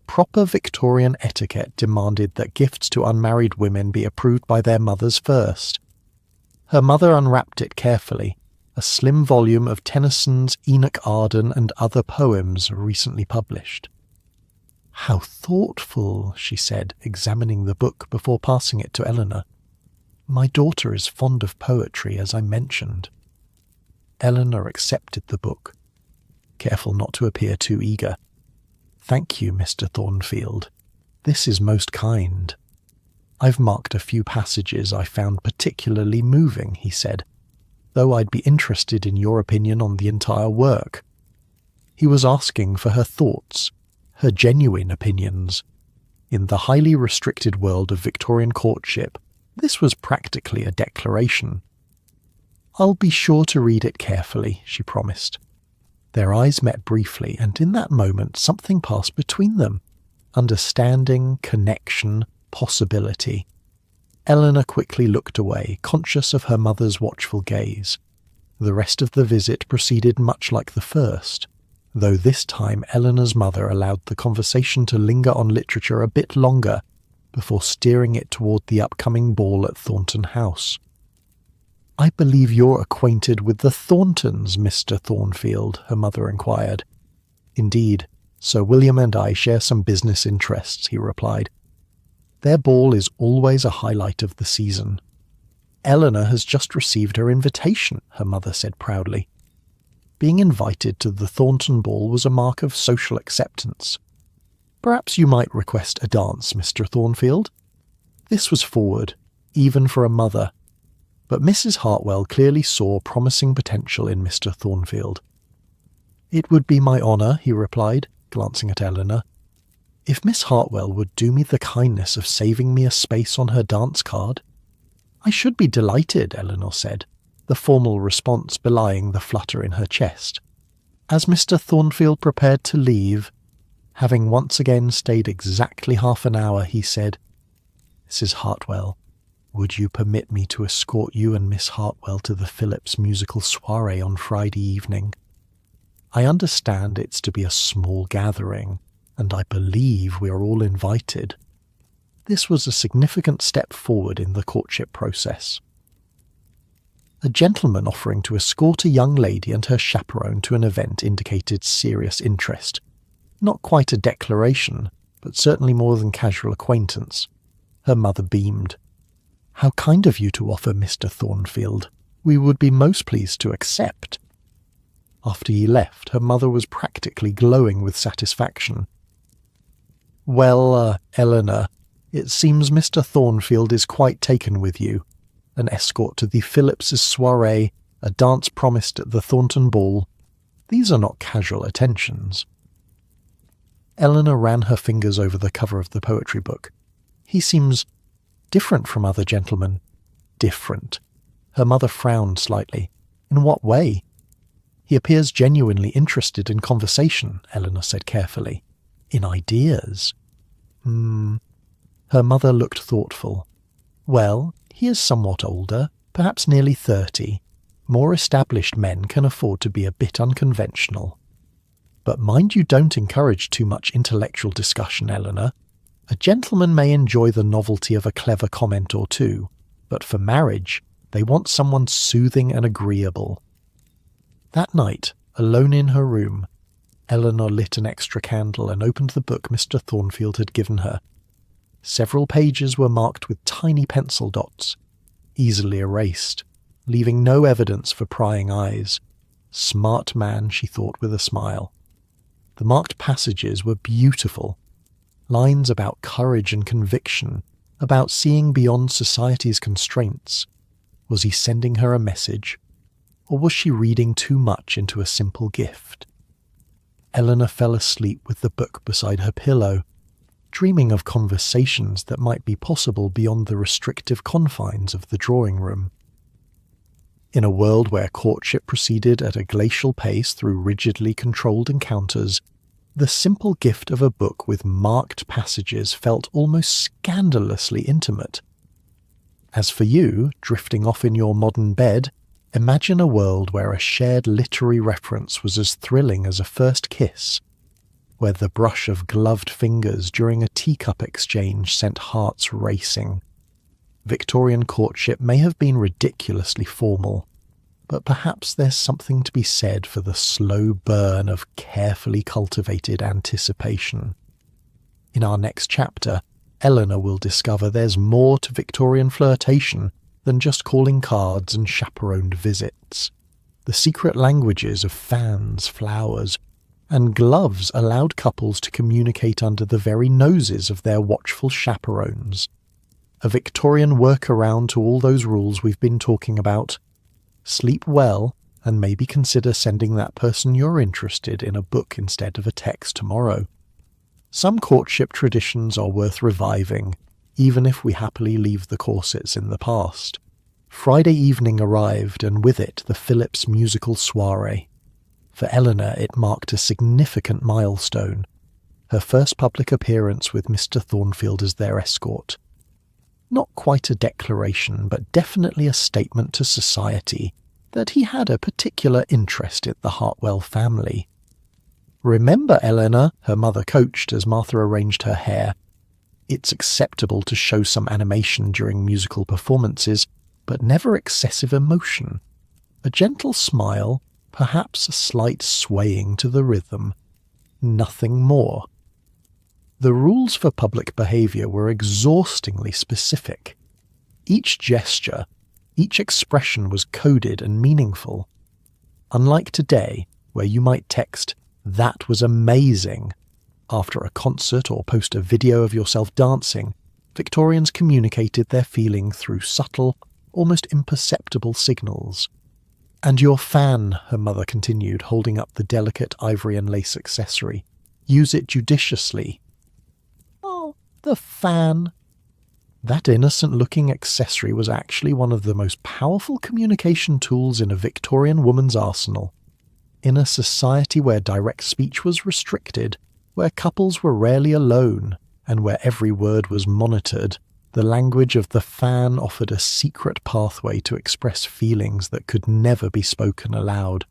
Proper Victorian etiquette demanded that gifts to unmarried women be approved by their mothers first. Her mother unwrapped it carefully, a slim volume of Tennyson's Enoch Arden and other poems recently published. "How thoughtful," she said, examining the book before passing it to Eleanor. "My daughter is fond of poetry, as I mentioned." Eleanor accepted the book, careful not to appear too eager. "Thank you, Mr. Thornfield. This is most kind. I've marked a few passages I found particularly moving," he said, "though I'd be interested in your opinion on the entire work." He was asking for her thoughts, her genuine opinions. In the highly restricted world of Victorian courtship, this was practically a declaration. "I'll be sure to read it carefully," she promised. Their eyes met briefly, and in that moment something passed between them. Understanding, connection, possibility. Eleanor quickly looked away, conscious of her mother's watchful gaze. The rest of the visit proceeded much like the first, though this time Eleanor's mother allowed the conversation to linger on literature a bit longer before steering it toward the upcoming ball at Thornton House. "I believe you're acquainted with the Thorntons, Mr. Thornfield," her mother inquired. "Indeed, Sir William and I share some business interests," he replied. "Their ball is always a highlight of the season." "Eleanor has just received her invitation," her mother said proudly. Being invited to the Thornton ball was a mark of social acceptance. "Perhaps you might request a dance, Mr. Thornfield?" This was forward, even for a mother. but Mrs. Hartwell clearly saw promising potential in Mr. Thornfield. "It would be my honour," he replied, glancing at Eleanor. "If Miss Hartwell would do me the kindness of saving me a space on her dance card." "I should be delighted," Eleanor said, the formal response belying the flutter in her chest. As Mr. Thornfield prepared to leave, having once again stayed exactly half an hour, he said, "Mrs. Hartwell, would you permit me to escort you and Miss Hartwell to the Phillips musical soiree on Friday evening? I understand it's to be a small gathering, and I believe we are all invited." This was a significant step forward in the courtship process. A gentleman offering to escort a young lady and her chaperone to an event indicated serious interest. Not quite a declaration, but certainly more than casual acquaintance. Her mother beamed. "How kind of you to offer, Mr. Thornfield. We would be most pleased to accept." After he left, her mother was practically glowing with satisfaction. "Well, Eleanor, it seems Mr. Thornfield is quite taken with you. An escort to the Phillipses' soiree, a dance promised at the Thornton ball. These are not casual attentions." Eleanor ran her fingers over the cover of the poetry book. "He seems different from other gentlemen." "Different?" Her mother frowned slightly. "In what way?" "He appears genuinely interested in conversation," Eleanor said carefully. "In ideas?" Her mother looked thoughtful. "Well, he is somewhat older, perhaps nearly 30. More established men can afford to be a bit unconventional. But mind you don't encourage too much intellectual discussion, Eleanor. A gentleman may enjoy the novelty of a clever comment or two, but for marriage, they want someone soothing and agreeable." That night, alone in her room, Eleanor lit an extra candle and opened the book Mr. Thornfield had given her. Several pages were marked with tiny pencil dots, easily erased, leaving no evidence for prying eyes. Smart man, she thought with a smile. The marked passages were beautiful. Lines about courage and conviction, about seeing beyond society's constraints. Was he sending her a message? Or was she reading too much into a simple gift? Eleanor fell asleep with the book beside her pillow, dreaming of conversations that might be possible beyond the restrictive confines of the drawing room. In a world where courtship proceeded at a glacial pace through rigidly controlled encounters, the simple gift of a book with marked passages felt almost scandalously intimate. As for you, drifting off in your modern bed, imagine a world where a shared literary reference was as thrilling as a first kiss, where the brush of gloved fingers during a teacup exchange sent hearts racing. Victorian courtship may have been ridiculously formal, but perhaps there's something to be said for the slow burn of carefully cultivated anticipation. In our next chapter, Eleanor will discover there's more to Victorian flirtation than just calling cards and chaperoned visits. The secret languages of fans, flowers, and gloves allowed couples to communicate under the very noses of their watchful chaperones. A Victorian workaround to all those rules we've been talking about. Sleep well, and maybe consider sending that person you're interested in a book instead of a text tomorrow. Some courtship traditions are worth reviving, even if we happily leave the corsets in the past. Friday evening arrived, and with it the Phillips musical soiree. For Eleanor it marked a significant milestone, her first public appearance with Mr. Thornfield as their escort. Not quite a declaration, but definitely a statement to society that he had a particular interest in the Hartwell family. "Remember, Eleanor," her mother coached as Martha arranged her hair, "it's acceptable to show some animation during musical performances, but never excessive emotion. A gentle smile, perhaps a slight swaying to the rhythm. Nothing more." The rules for public behaviour were exhaustingly specific. Each gesture, each expression was coded and meaningful. Unlike today, where you might text, "That was amazing," after a concert or post a video of yourself dancing, Victorians communicated their feeling through subtle, almost imperceptible signals. "And your fan," her mother continued, holding up the delicate ivory and lace accessory. "Use it judiciously." "Oh, the fan." That innocent-looking accessory was actually one of the most powerful communication tools in a Victorian woman's arsenal. In a society where direct speech was restricted, where couples were rarely alone, and where every word was monitored, the language of the fan offered a secret pathway to express feelings that could never be spoken aloud.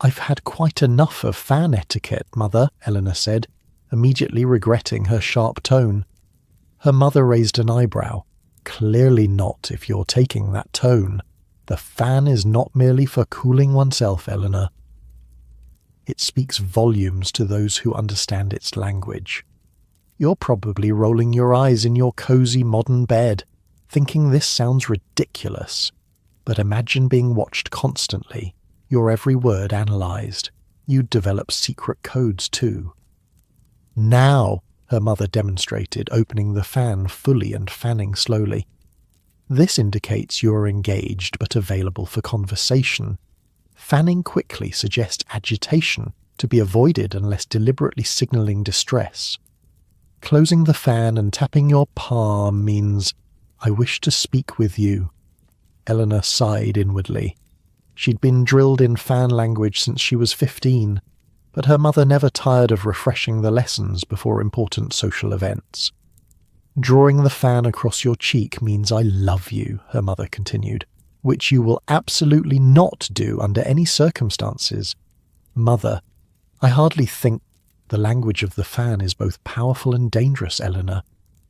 "I've had quite enough of fan etiquette, Mother," Eleanor said, immediately regretting her sharp tone. Her mother raised an eyebrow. "Clearly not, if you're taking that tone. The fan is not merely for cooling oneself, Eleanor. It speaks volumes to those who understand its language. You're probably rolling your eyes in your cozy modern bed, thinking this sounds ridiculous. But imagine being watched constantly, your every word analysed. You'd develop secret codes too." "Now," her mother demonstrated, opening the fan fully and fanning slowly. "This indicates you're engaged but available for conversation. Fanning quickly suggests agitation, to be avoided unless deliberately signalling distress. Closing the fan and tapping your palm means, 'I wish to speak with you.'" Eleanor sighed inwardly. She'd been drilled in fan language since she was 15, but her mother never tired of refreshing the lessons before important social events. "Drawing the fan across your cheek means 'I love you,'" her mother continued, "which you will absolutely not do under any circumstances. Mother, I hardly think the language of the fan is both powerful and dangerous, Eleanor.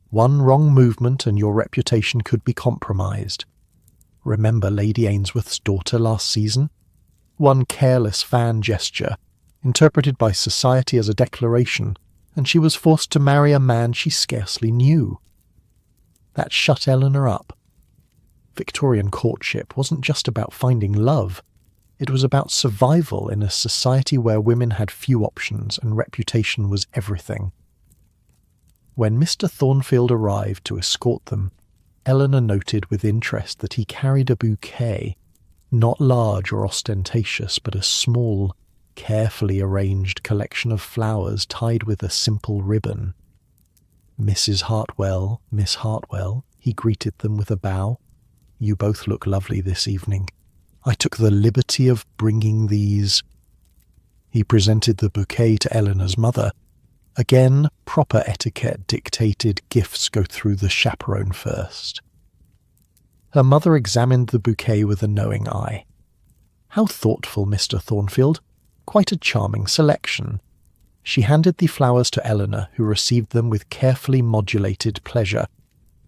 One wrong movement and your reputation could be compromised. Remember Lady Ainsworth's daughter last season? One careless fan gesture, interpreted by society as a declaration, and she was forced to marry a man she scarcely knew. That shut Eleanor up. Victorian courtship wasn't just about finding love. It was about survival in a society where women had few options and reputation was everything. When Mr. Thornfield arrived to escort them, Eleanor noted with interest that he carried a bouquet, not large or ostentatious, but a small, carefully arranged collection of flowers tied with a simple ribbon. "Mrs. Hartwell, Miss Hartwell," he greeted them with a bow. "You both look lovely this evening. I took the liberty of bringing these." He presented the bouquet to Eleanor's mother. Again, proper etiquette dictated gifts go through the chaperone first. Her mother examined the bouquet with a knowing eye. "How thoughtful, Mr. Thornfield. Quite a charming selection." She handed the flowers to Eleanor, who received them with carefully modulated pleasure.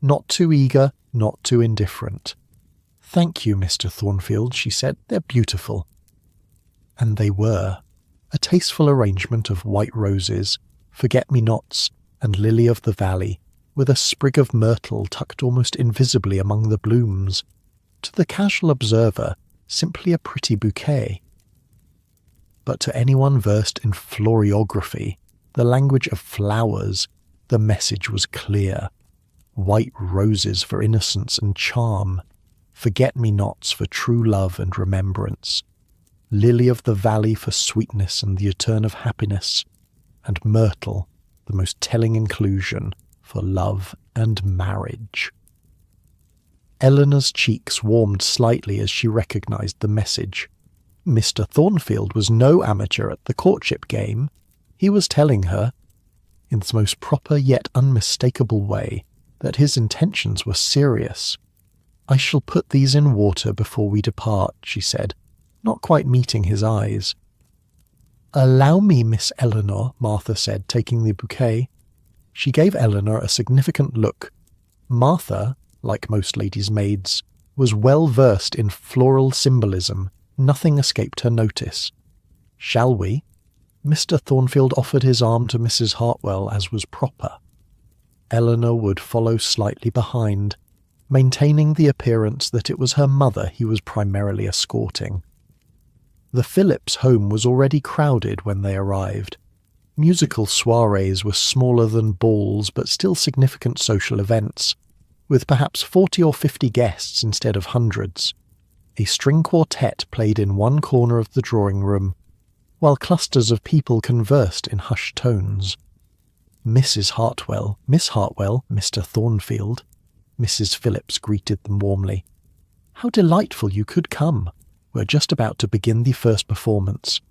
Not too eager, not too indifferent. "Thank you, Mr. Thornfield," she said. "They're beautiful." And they were. A tasteful arrangement of white roses, forget-me-nots, and lily of the valley, with a sprig of myrtle tucked almost invisibly among the blooms. To the casual observer, simply a pretty bouquet. But to anyone versed in floriography, the language of flowers, the message was clear. White roses for innocence and charm, forget-me-nots for true love and remembrance, lily of the valley for sweetness and the return of happiness, and myrtle, the most telling inclusion, for love and marriage. Eleanor's cheeks warmed slightly as she recognized the message. Mr. Thornfield was no amateur at the courtship game. He was telling her, in the most proper yet unmistakable way, that his intentions were serious. "I shall put these in water before we depart," she said, not quite meeting his eyes. "Allow me, Miss Eleanor," Martha said, taking the bouquet. She gave Eleanor a significant look. Martha, like most ladies' maids, was well versed in floral symbolism. Nothing escaped her notice. "Shall we?" Mr. Thornfield offered his arm to Mrs. Hartwell as was proper. Eleanor would follow slightly behind, maintaining the appearance that it was her mother he was primarily escorting. The Phillips home was already crowded when they arrived. Musical soirees were smaller than balls but still significant social events. with perhaps 40 or 50 guests instead of hundreds. A string quartet played in one corner of the drawing room, while clusters of people conversed in hushed tones. Mrs. Hartwell, Miss Hartwell, Mr. Thornfield. Mrs. Phillips greeted them warmly. How delightful you could come. We're just about to begin the first performance.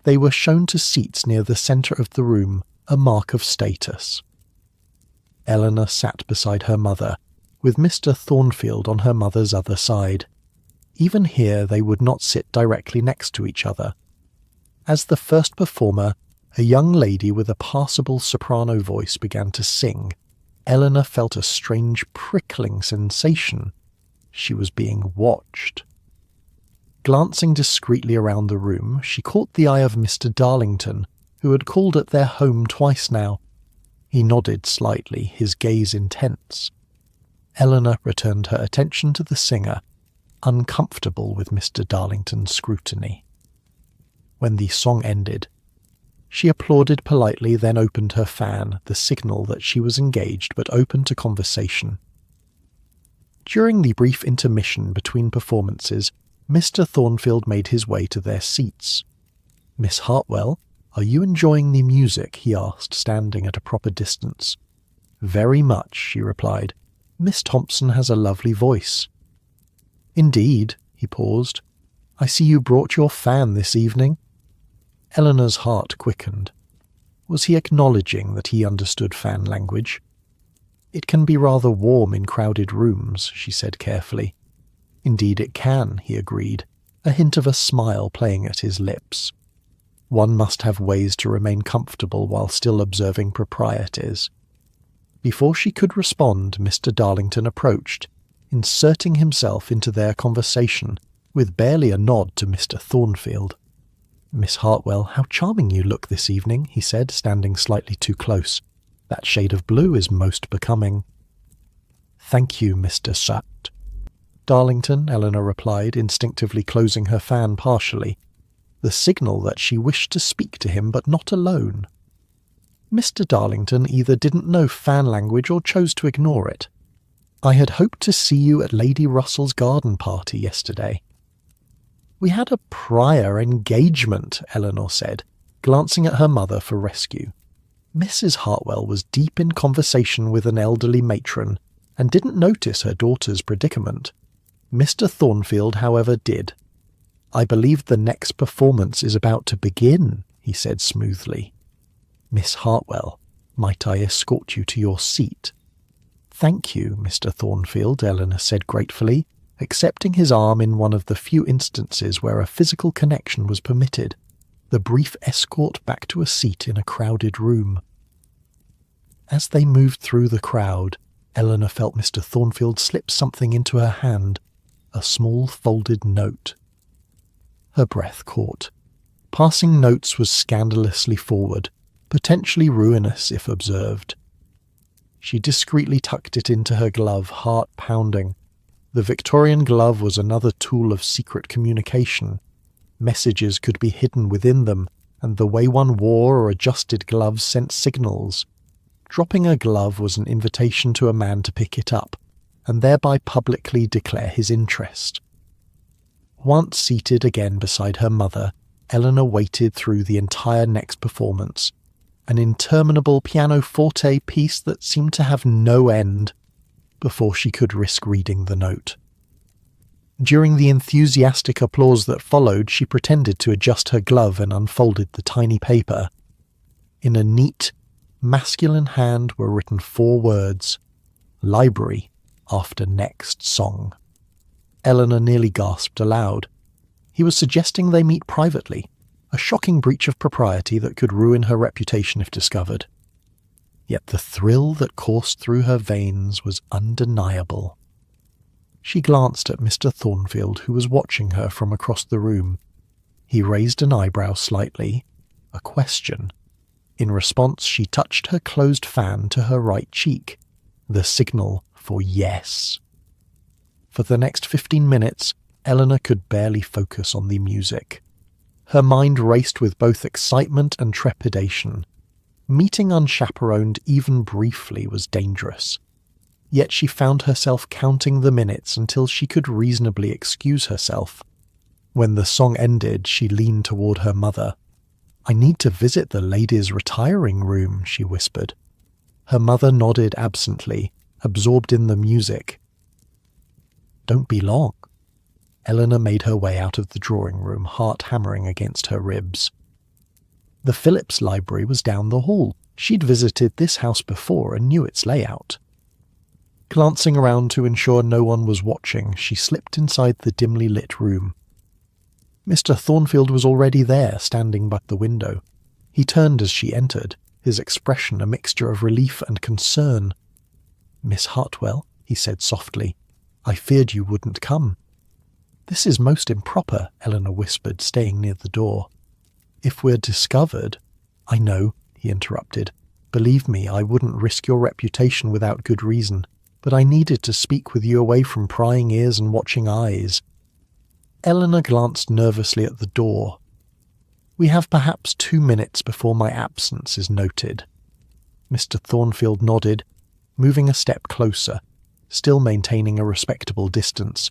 They were shown to seats near the centre of the room, a mark of status. Eleanor sat beside her mother, with Mr. Thornfield on her mother's other side. Even here they would not sit directly next to each other. As the first performer, a young lady with a passable soprano voice began to sing, Eleanor felt a strange prickling sensation. She was being watched. Glancing discreetly around the room, she caught the eye of Mr. Darlington, who had called at their home twice now. He nodded slightly, his gaze intense. Eleanor returned her attention to the singer, uncomfortable with Mr. Darlington's scrutiny. When the song ended, she applauded politely, then opened her fan, the signal that she was engaged but open to conversation. During the brief intermission between performances, Mr. Thornfield made his way to their seats. Miss Hartwell, are you enjoying the music? He asked, standing at a proper distance. Very much, she replied. Miss Thompson has a lovely voice. Indeed, he paused. I see you brought your fan this evening. Eleanor's heart quickened. Was he acknowledging that he understood fan language? It can be rather warm in crowded rooms, she said carefully. Indeed it can, he agreed, a hint of a smile playing at his lips. One must have ways to remain comfortable while still observing proprieties. Before she could respond, Mr. Darlington approached, inserting himself into their conversation, with barely a nod to Mr. Thornfield. Miss Hartwell, how charming you look this evening, he said, standing slightly too close. That shade of blue is most becoming. Thank you, Mr. Sut. Darlington, Eleanor replied, instinctively closing her fan partially, the signal that she wished to speak to him but not alone. Mr. Darlington either didn't know fan language or chose to ignore it. I had hoped to see you at Lady Russell's garden party yesterday. We had a prior engagement, Eleanor said, glancing at her mother for rescue. Mrs. Hartwell was deep in conversation with an elderly matron and didn't notice her daughter's predicament. Mr. Thornfield, however, did. I believe the next performance is about to begin, he said smoothly. Miss Hartwell, might I escort you to your seat? Thank you, Mr. Thornfield, Eleanor said gratefully, accepting his arm in one of the few instances where a physical connection was permitted, the brief escort back to a seat in a crowded room. As they moved through the crowd, Eleanor felt Mr. Thornfield slip something into her hand, a small folded note. Her breath caught. Passing notes was scandalously forward, potentially ruinous if observed. She discreetly tucked it into her glove, heart pounding. The Victorian glove was another tool of secret communication. Messages could be hidden within them, and the way one wore or adjusted gloves sent signals. Dropping a glove was an invitation to a man to pick it up, and thereby publicly declare his interest. Once seated again beside her mother, Eleanor waited through the entire next performance, an interminable pianoforte piece that seemed to have no end, before she could risk reading the note. During the enthusiastic applause that followed, she pretended to adjust her glove and unfolded the tiny paper. In a neat, masculine hand were written 4 words, Library, after next song. Eleanor nearly gasped aloud. He was suggesting they meet privately, a shocking breach of propriety that could ruin her reputation if discovered. Yet the thrill that coursed through her veins was undeniable. She glanced at Mr. Thornfield, who was watching her from across the room. He raised an eyebrow slightly, a question. In response, she touched her closed fan to her right cheek, the signal for yes. For the next 15 minutes, Eleanor could barely focus on the music. Her mind raced with both excitement and trepidation. Meeting unchaperoned even briefly was dangerous. Yet she found herself counting the minutes until she could reasonably excuse herself. When the song ended, she leaned toward her mother. "I need to visit the ladies' retiring room," she whispered. Her mother nodded absently, absorbed in the music. "Don't be long." Eleanor made her way out of the drawing room, heart hammering against her ribs. The Phillips Library was down the hall. She'd visited this house before and knew its layout. Glancing around to ensure no one was watching, she slipped inside the dimly lit room. Mr. Thornfield was already there, standing by the window. He turned as she entered, his expression a mixture of relief and concern. "Miss Hartwell," he said softly, "I feared you wouldn't come." "This is most improper," Eleanor whispered, staying near the door. "If we're discovered—" "I know," he interrupted. "Believe me, I wouldn't risk your reputation without good reason, but I needed to speak with you away from prying ears and watching eyes." Eleanor glanced nervously at the door. "We have perhaps 2 minutes before my absence is noted." Mr. Thornfield nodded, moving a step closer, still maintaining a respectable distance,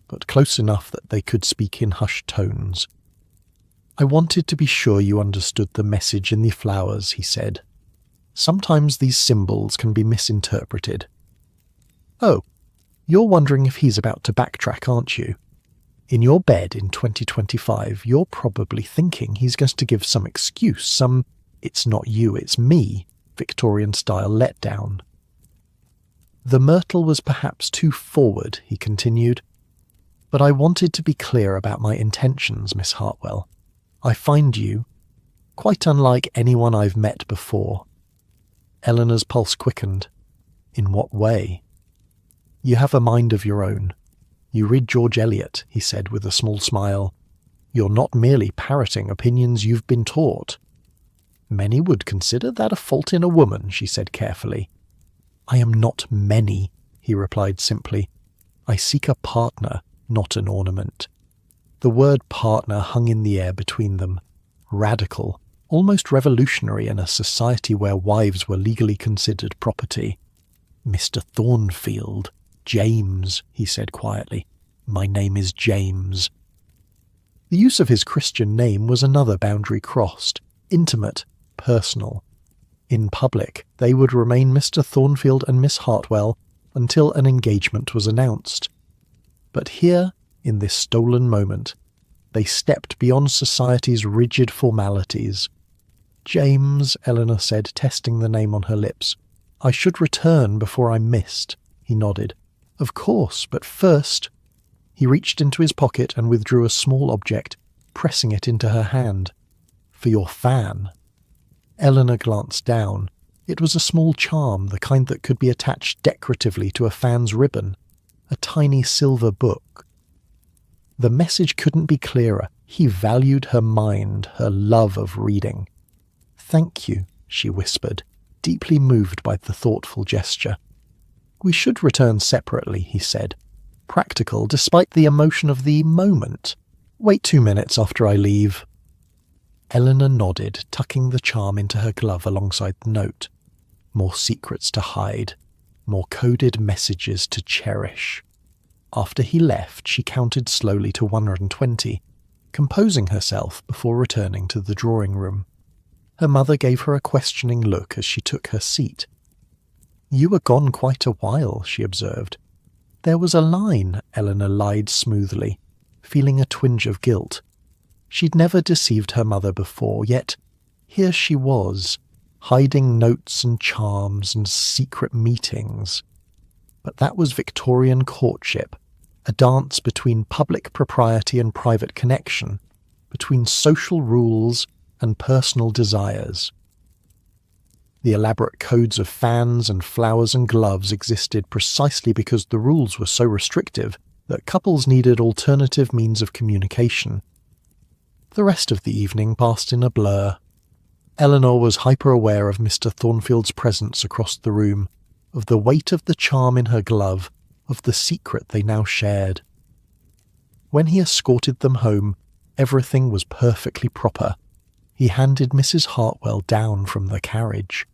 but close enough that they could speak in hushed tones. "I wanted to be sure you understood the message in the flowers," he said. "Sometimes these symbols can be misinterpreted." "Oh, you're wondering if he's about to backtrack, aren't you? In your bed in 2025, you're probably thinking he's going to give some excuse, some 'it's not you, it's me' Victorian-style letdown." "The myrtle was perhaps too forward," he continued. "But I wanted to be clear about my intentions, Miss Hartwell. I find you quite unlike anyone I've met before." Eleanor's pulse quickened. "In what way?" "You have a mind of your own. You read George Eliot," he said with a small smile. "You're not merely parroting opinions you've been taught." "Many would consider that a fault in a woman," she said carefully. "I am not many," he replied simply. "I seek a partner, not an ornament." The word partner hung in the air between them, radical, almost revolutionary in a society where wives were legally considered property. "Mr. Thornfield, James," he said quietly. "My name is James." The use of his Christian name was another boundary crossed, intimate, personal. In public, they would remain Mr. Thornfield and Miss Hartwell until an engagement was announced. But here, in this stolen moment, they stepped beyond society's rigid formalities. "James," Eleanor said, testing the name on her lips. "I should return before I'm missed." He nodded. "Of course, but first—" He reached into his pocket and withdrew a small object, pressing it into her hand. "For your fan." Eleanor glanced down. It was a small charm, the kind that could be attached decoratively to a fan's ribbon. A tiny silver book. The message couldn't be clearer. He valued her mind, her love of reading. "Thank you," she whispered, deeply moved by the thoughtful gesture. "We should return separately," he said, practical despite the emotion of the moment. "Wait 2 minutes after I leave." Eleanor nodded, tucking the charm into her glove alongside the note. More secrets to hide, more coded messages to cherish. After he left, she counted slowly to 120, composing herself before returning to the drawing room. Her mother gave her a questioning look as she took her seat. "You were gone quite a while," she observed. "There was a line," Eleanor lied smoothly, feeling a twinge of guilt. She'd never deceived her mother before, yet here she was, hiding notes and charms and secret meetings. But that was Victorian courtship, a dance between public propriety and private connection, between social rules and personal desires. The elaborate codes of fans and flowers and gloves existed precisely because the rules were so restrictive that couples needed alternative means of communication. The rest of the evening passed in a blur. Eleanor was hyper-aware of Mr. Thornfield's presence across the room, of the weight of the charm in her glove, of the secret they now shared. When he escorted them home, everything was perfectly proper. He handed Mrs. Hartwell down from the carriage,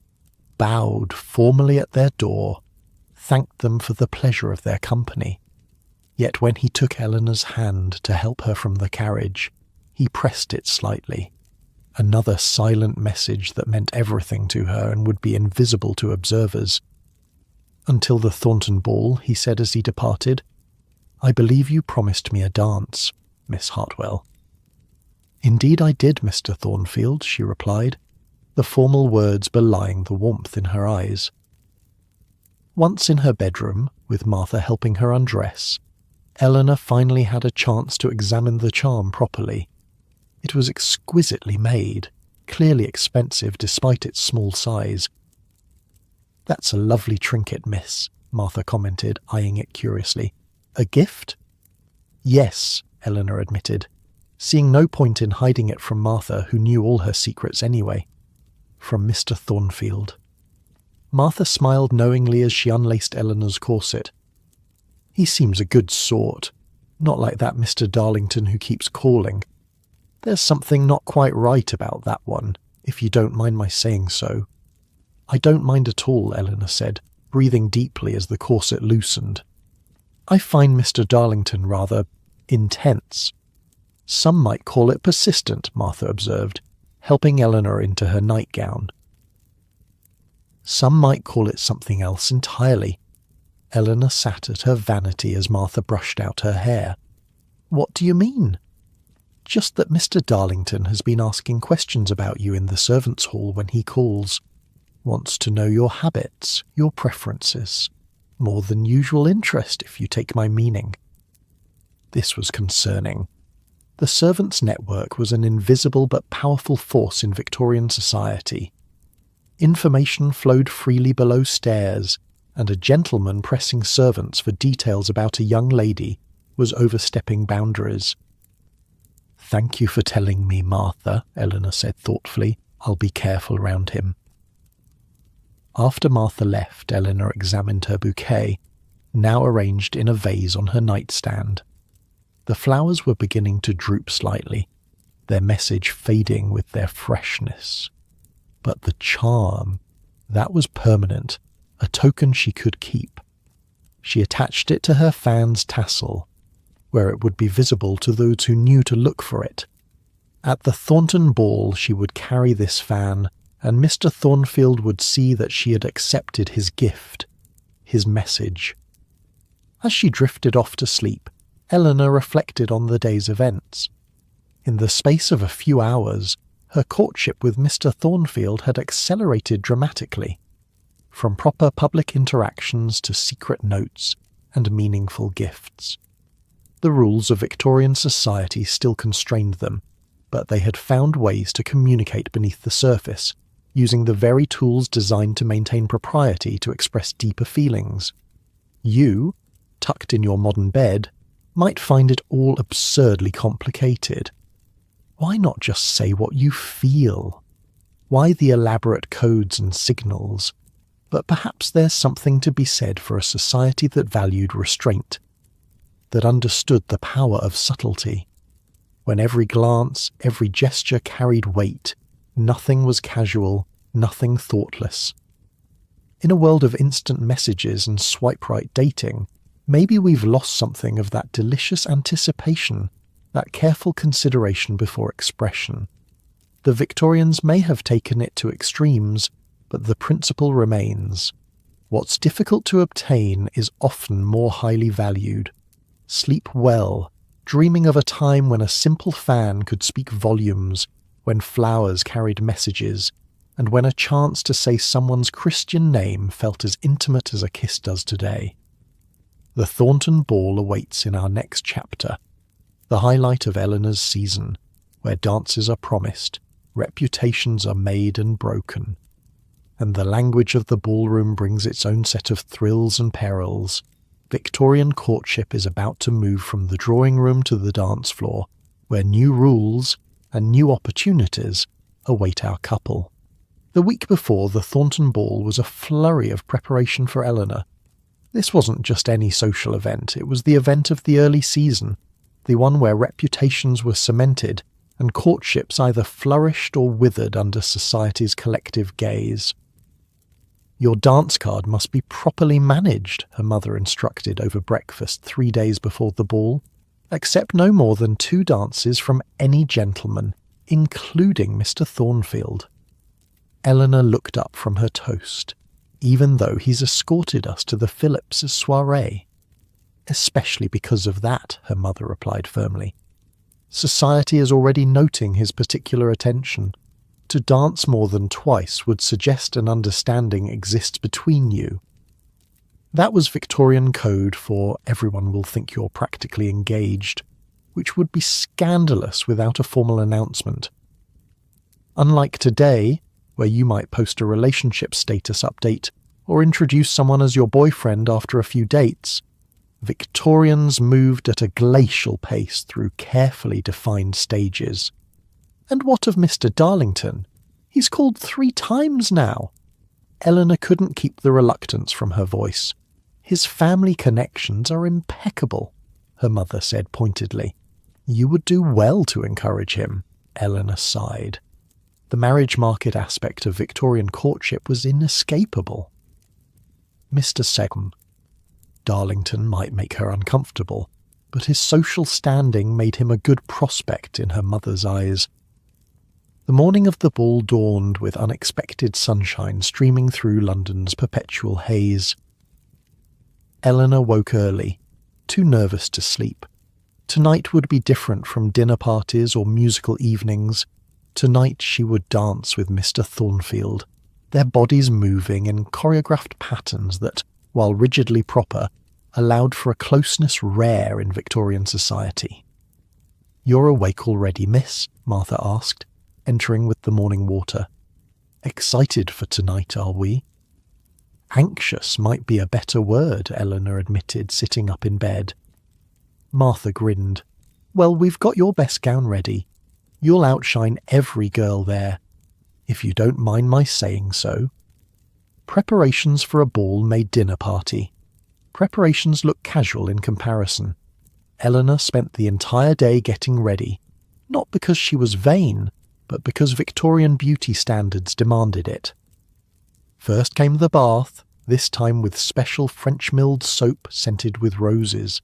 bowed formally at their door, thanked them for the pleasure of their company. Yet when he took Eleanor's hand to help her from the carriage, he pressed it slightly. Another silent message that meant everything to her and would be invisible to observers. "Until the Thornton ball," he said as he departed. "I believe you promised me a dance, Miss Hartwell." "Indeed I did, Mr. Thornfield," she replied, the formal words belying the warmth in her eyes. Once in her bedroom, with Martha helping her undress, Eleanor finally had a chance to examine the charm properly. It was exquisitely made, clearly expensive despite its small size. "That's a lovely trinket, miss," Martha commented, eyeing it curiously. "A gift?" "Yes," Eleanor admitted, seeing no point in hiding it from Martha, who knew all her secrets anyway. "From Mr. Thornfield." Martha smiled knowingly as she unlaced Eleanor's corset. "He seems a good sort, not like that Mr. Darlington who keeps calling. There's something not quite right about that one, if you don't mind my saying so." "I don't mind at all," Eleanor said, breathing deeply as the corset loosened. "I find Mr. Darlington rather intense." "Some might call it persistent," Martha observed, helping Eleanor into her nightgown. "Some might call it something else entirely." Eleanor sat at her vanity as Martha brushed out her hair. "What do you mean?" "Just that Mr. Darlington has been asking questions about you in the servants' hall when he calls. Wants to know your habits, your preferences. More than usual interest, if you take my meaning." This was concerning. The servants' network was an invisible but powerful force in Victorian society. Information flowed freely below stairs, and a gentleman pressing servants for details about a young lady was overstepping boundaries. "Thank you for telling me, Martha," Eleanor said thoughtfully. "I'll be careful around him." After Martha left, Eleanor examined her bouquet, now arranged in a vase on her nightstand. The flowers were beginning to droop slightly, their message fading with their freshness. But the charm, that was permanent, a token she could keep. She attached it to her fan's tassel, where it would be visible to those who knew to look for it. At the Thornton ball she would carry this fan, and Mr. Thornfield would see that she had accepted his gift, his message. As she drifted off to sleep, Eleanor reflected on the day's events. In the space of a few hours, her courtship with Mr. Thornfield had accelerated dramatically, from proper public interactions to secret notes and meaningful gifts. The rules of Victorian society still constrained them, but they had found ways to communicate beneath the surface, using the very tools designed to maintain propriety to express deeper feelings. You, tucked in your modern bed, might find it all absurdly complicated. Why not just say what you feel? Why the elaborate codes and signals? But perhaps there's something to be said for a society that valued restraint, that understood the power of subtlety. When every glance, every gesture carried weight, nothing was casual, nothing thoughtless. In a world of instant messages and swipe-right dating, maybe we've lost something of that delicious anticipation, that careful consideration before expression. The Victorians may have taken it to extremes, but the principle remains. What's difficult to obtain is often more highly valued. Sleep well, dreaming of a time when a simple fan could speak volumes, when flowers carried messages, and when a chance to say someone's Christian name felt as intimate as a kiss does today. The Thornton ball awaits in our next chapter, the highlight of Eleanor's season, where dances are promised, reputations are made and broken, and the language of the ballroom brings its own set of thrills and perils. Victorian courtship is about to move from the drawing room to the dance floor, where new rules and new opportunities await our couple. The week before the Thornton ball was a flurry of preparation for Eleanor. This wasn't just any social event, it was the event of the early season, the one where reputations were cemented and courtships either flourished or withered under society's collective gaze. Your dance card must be properly managed, her mother instructed over breakfast 3 days before the ball. Accept no more than 2 dances from any gentleman, including Mr. Thornfield. Eleanor looked up from her toast. Even though he's escorted us to the Phillips' soiree. Especially because of that, her mother replied firmly. Society is already noting his particular attention. To dance more than twice would suggest an understanding exists between you. That was Victorian code for everyone will think you're practically engaged, which would be scandalous without a formal announcement. Unlike today, where you might post a relationship status update or introduce someone as your boyfriend after a few dates, Victorians moved at a glacial pace through carefully defined stages. And what of Mr. Darlington? He's called 3 times now. Eleanor couldn't keep the reluctance from her voice. His family connections are impeccable, her mother said pointedly. You would do well to encourage him, Eleanor sighed. The marriage market aspect of Victorian courtship was inescapable. Mr. Segham. Darlington might make her uncomfortable, but his social standing made him a good prospect in her mother's eyes. The morning of the ball dawned with unexpected sunshine streaming through London's perpetual haze. Eleanor woke early, too nervous to sleep. Tonight would be different from dinner parties or musical evenings. Tonight she would dance with Mr. Thornfield, their bodies moving in choreographed patterns that, while rigidly proper, allowed for a closeness rare in Victorian society. "You're awake already, miss?" Martha asked, entering with the morning water. "Excited for tonight, are we?" "Anxious might be a better word," Eleanor admitted, sitting up in bed. Martha grinned. "Well, we've got your best gown ready. You'll outshine every girl there, if you don't mind my saying so." Preparations for a ball made dinner party. Preparations looked casual in comparison. Eleanor spent the entire day getting ready, not because she was vain, but because Victorian beauty standards demanded it. First came the bath, this time with special French-milled soap scented with roses.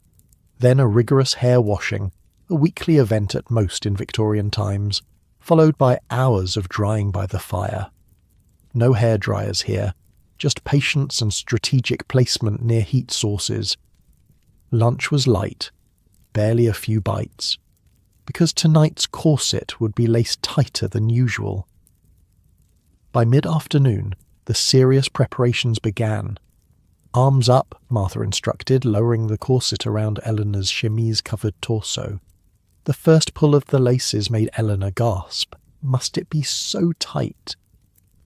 Then a rigorous hair washing, a weekly event at most in Victorian times, followed by hours of drying by the fire. No hairdryers here, just patience and strategic placement near heat sources. Lunch was light, barely a few bites, because tonight's corset would be laced tighter than usual. By mid-afternoon, the serious preparations began. "Arms up," Martha instructed, lowering the corset around Eleanor's chemise-covered torso. The first pull of the laces made Eleanor gasp. Must it be so tight?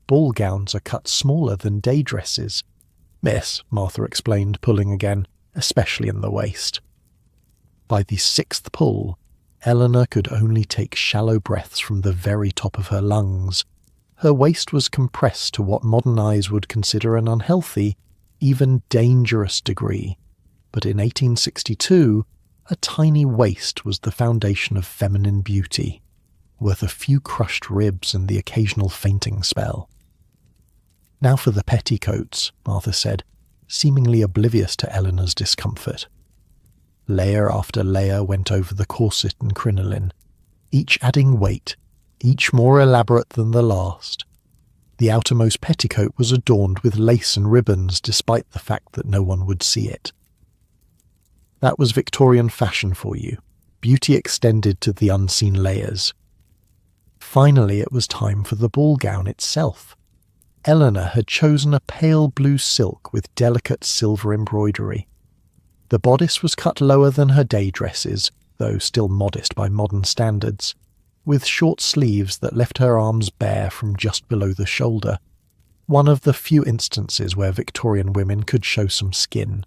Ball gowns are cut smaller than day dresses. "Miss," Martha explained, pulling again, especially in the waist. By the 6th pull, Eleanor could only take shallow breaths from the very top of her lungs. Her waist was compressed to what modern eyes would consider an unhealthy, even dangerous degree. But in 1862, a tiny waist was the foundation of feminine beauty, worth a few crushed ribs and the occasional fainting spell. "Now for the petticoats," Martha said, seemingly oblivious to Eleanor's discomfort. Layer after layer went over the corset and crinoline, each adding weight, each more elaborate than the last. The outermost petticoat was adorned with lace and ribbons despite the fact that no one would see it. That was Victorian fashion for you, beauty extended to the unseen layers. Finally it was time for the ball gown itself. Eleanor had chosen a pale blue silk with delicate silver embroidery. The bodice was cut lower than her day dresses, though still modest by modern standards, with short sleeves that left her arms bare from just below the shoulder, one of the few instances where Victorian women could show some skin.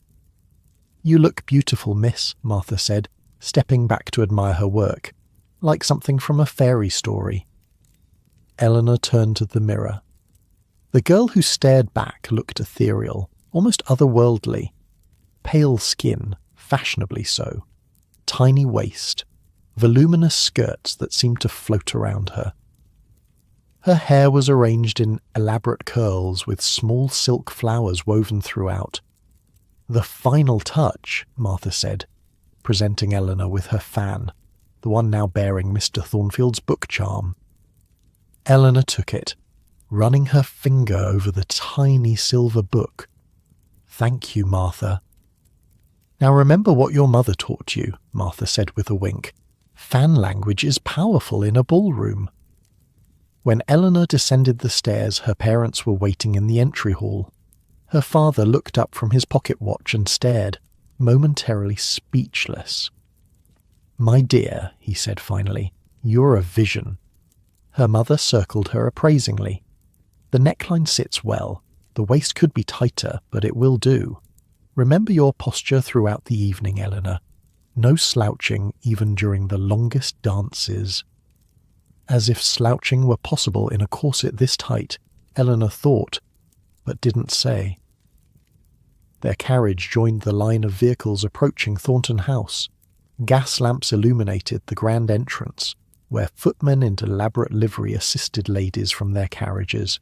"You look beautiful, miss," Martha said, stepping back to admire her work, like something from a fairy story. Eleanor turned to the mirror. The girl who stared back looked ethereal, almost otherworldly. Pale skin, fashionably so, tiny waist, voluminous skirts that seemed to float around her. Her hair was arranged in elaborate curls with small silk flowers woven throughout. "The final touch," Martha said, presenting Eleanor with her fan, the one now bearing Mr. Thornfield's book charm. Eleanor took it, running her finger over the tiny silver book. "Thank you, Martha." "Now remember what your mother taught you," Martha said with a wink. "Fan language is powerful in a ballroom." When Eleanor descended the stairs, her parents were waiting in the entry hall. Her father looked up from his pocket watch and stared, momentarily speechless. "My dear," he said finally, "you're a vision." Her mother circled her appraisingly. "The neckline sits well. The waist could be tighter, but it will do. Remember your posture throughout the evening, Eleanor. No slouching even during the longest dances." As if slouching were possible in a corset this tight, Eleanor thought, but didn't say. Their carriage joined the line of vehicles approaching Thornton House. Gas lamps illuminated the grand entrance, where footmen in elaborate livery assisted ladies from their carriages.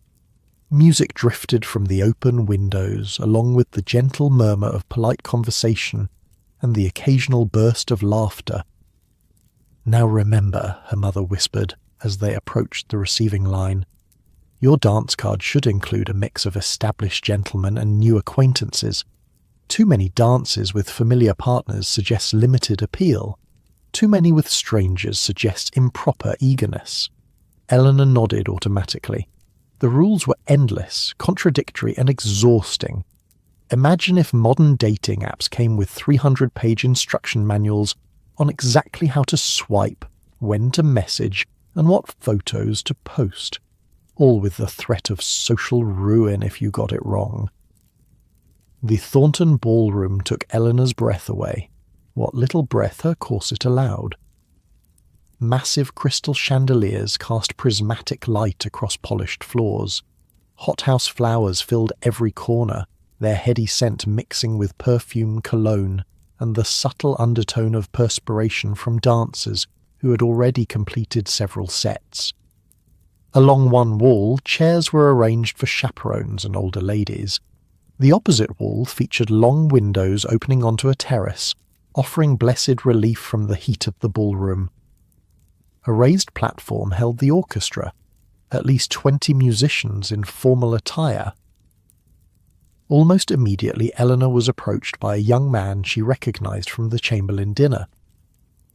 Music drifted from the open windows, along with the gentle murmur of polite conversation and the occasional burst of laughter. "Now remember," her mother whispered as they approached the receiving line, "your dance card should include a mix of established gentlemen and new acquaintances. Too many dances with familiar partners suggests limited appeal. Too many with strangers suggests improper eagerness." Eleanor nodded automatically. The rules were endless, contradictory, and exhausting. Imagine if modern dating apps came with 300-page instruction manuals on exactly how to swipe, when to message, and what photos to post, all with the threat of social ruin if you got it wrong. The Thornton ballroom took Eleanor's breath away, what little breath her corset allowed. Massive crystal chandeliers cast prismatic light across polished floors. Hothouse flowers filled every corner, their heady scent mixing with perfume, cologne, and the subtle undertone of perspiration from dancers who had already completed several sets. Along one wall, chairs were arranged for chaperones and older ladies. The opposite wall featured long windows opening onto a terrace, offering blessed relief from the heat of the ballroom. A raised platform held the orchestra, at least 20 musicians in formal attire. Almost immediately, Eleanor was approached by a young man she recognized from the Chamberlain dinner.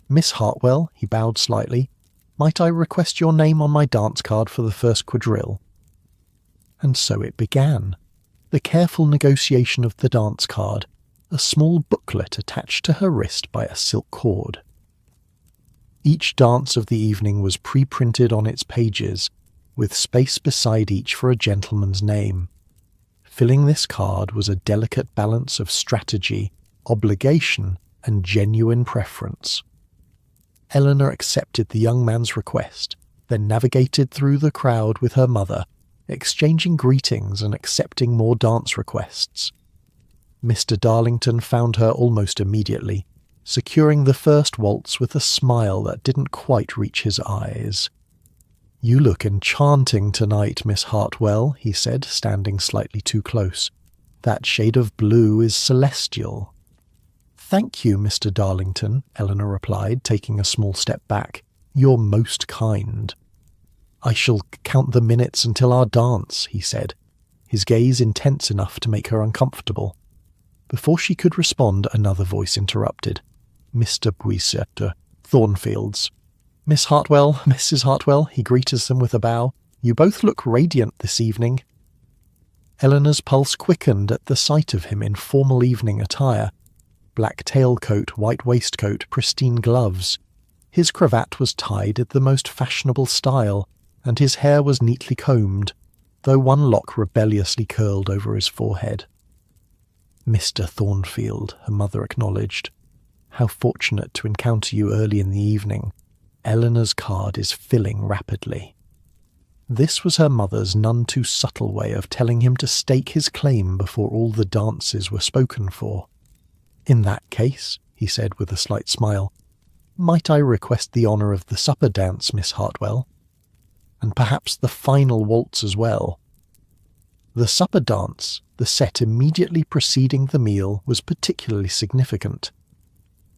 "Miss Hartwell," he bowed slightly, "might I request your name on my dance card for the first quadrille?" And so it began. The careful negotiation of the dance card, a small booklet attached to her wrist by a silk cord. Each dance of the evening was pre-printed on its pages, with space beside each for a gentleman's name. Filling this card was a delicate balance of strategy, obligation, and genuine preference. Eleanor accepted the young man's request, then navigated through the crowd with her mother, exchanging greetings and accepting more dance requests. Mr. Darlington found her almost immediately, securing the first waltz with a smile that didn't quite reach his eyes. "You look enchanting tonight, Miss Hartwell," he said, standing slightly too close. "That shade of blue is celestial." "Thank you, Mr. Darlington," Eleanor replied, taking a small step back. "You're most kind." "I shall count the minutes until our dance," he said, his gaze intense enough to make her uncomfortable. Before she could respond, another voice interrupted. Mr. Buisette, Thornfield's. "Miss Hartwell, Mrs. Hartwell," he greeted them with a bow. "You both look radiant this evening." Eleanor's pulse quickened at the sight of him in formal evening attire. Black tailcoat, white waistcoat, pristine gloves. His cravat was tied in the most fashionable style, and his hair was neatly combed, though one lock rebelliously curled over his forehead. "Mr. Thornfield," her mother acknowledged. "How fortunate to encounter you early in the evening. Eleanor's card is filling rapidly." This was her mother's none too subtle way of telling him to stake his claim before all the dances were spoken for. "In that case," he said with a slight smile, "might I request the honour of the supper dance, Miss Hartwell?" and perhaps the final waltz as well. The supper dance, the set immediately preceding the meal, was particularly significant.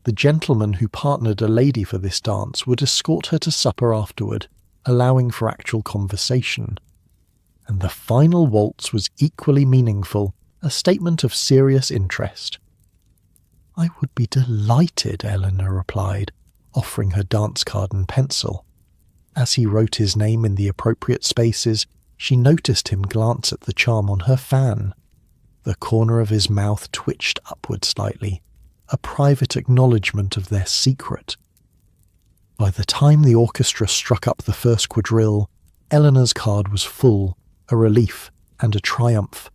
The gentleman who partnered a lady for this dance would escort her to supper afterward, allowing for actual conversation. And the final waltz was equally meaningful, a statement of serious interest. "I would be delighted," Eleanor replied, offering her dance card and pencil. As he wrote his name in the appropriate spaces, she noticed him glance at the charm on her fan. The corner of his mouth twitched upward slightly, a private acknowledgement of their secret. By the time the orchestra struck up the first quadrille, Eleanor's card was full, a relief and a triumph.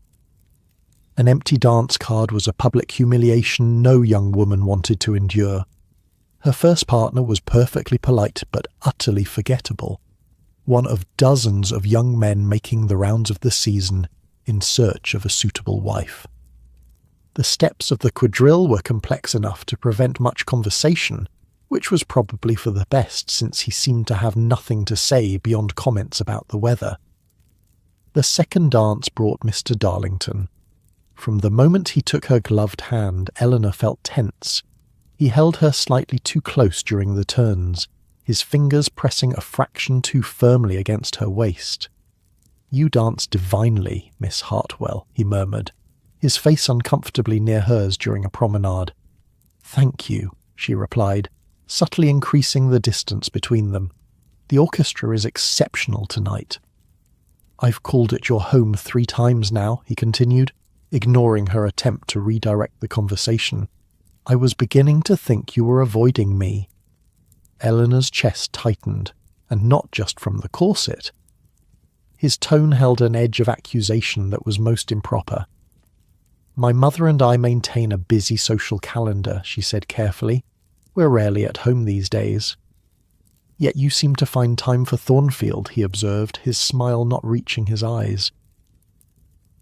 An empty dance card was a public humiliation no young woman wanted to endure. Her first partner was perfectly polite but utterly forgettable, one of dozens of young men making the rounds of the season in search of a suitable wife. The steps of the quadrille were complex enough to prevent much conversation, which was probably for the best since he seemed to have nothing to say beyond comments about the weather. The second dance brought Mr. Darlington. From the moment he took her gloved hand, Eleanor felt tense. He held her slightly too close during the turns, his fingers pressing a fraction too firmly against her waist. "You dance divinely, Miss Hartwell," he murmured, his face uncomfortably near hers during a promenade. "Thank you," she replied, subtly increasing the distance between them. "The orchestra is exceptional tonight." "I've called it your home 3 times now," he continued, ignoring her attempt to redirect the conversation. "I was beginning to think you were avoiding me." Eleanor's chest tightened, and not just from the corset. His tone held an edge of accusation that was most improper. "My mother and I maintain a busy social calendar," she said carefully. "We're rarely at home these days." "Yet you seem to find time for Thornfield," he observed, his smile not reaching his eyes.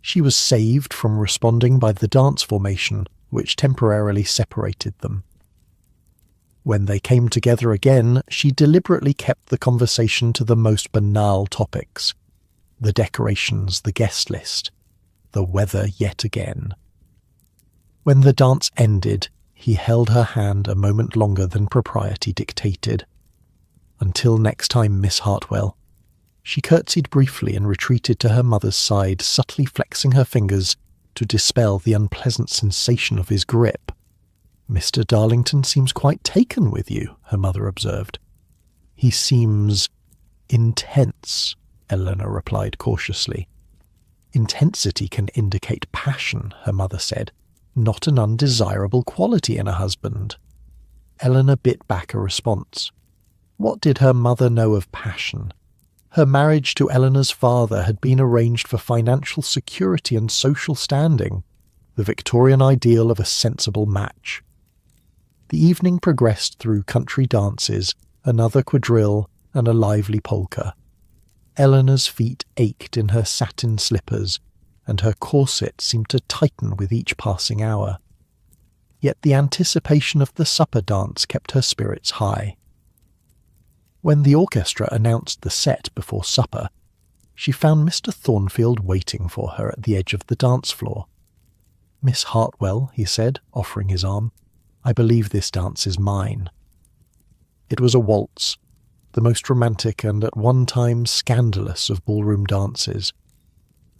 She was saved from responding by the dance formation, which temporarily separated them. When they came together again, she deliberately kept the conversation to the most banal topics. The decorations, the guest list, the weather yet again. When the dance ended, he held her hand a moment longer than propriety dictated. "Until next time, Miss Hartwell." She curtsied briefly and retreated to her mother's side, subtly flexing her fingers to dispel the unpleasant sensation of his grip. "Mr. Darlington seems quite taken with you," her mother observed. "He seems intense," Eleanor replied cautiously. "Intensity can indicate passion," her mother said, "not an undesirable quality in a husband." Eleanor bit back a response. What did her mother know of passion? Her marriage to Eleanor's father had been arranged for financial security and social standing, the Victorian ideal of a sensible match. The evening progressed through country dances, another quadrille, and a lively polka. Eleanor's feet ached in her satin slippers, and her corset seemed to tighten with each passing hour. Yet the anticipation of the supper dance kept her spirits high. When the orchestra announced the set before supper, she found Mr. Thornfield waiting for her at the edge of the dance floor. "Miss Hartwell," he said, offering his arm, "I believe this dance is mine." It was a waltz, the most romantic and at one time scandalous of ballroom dances.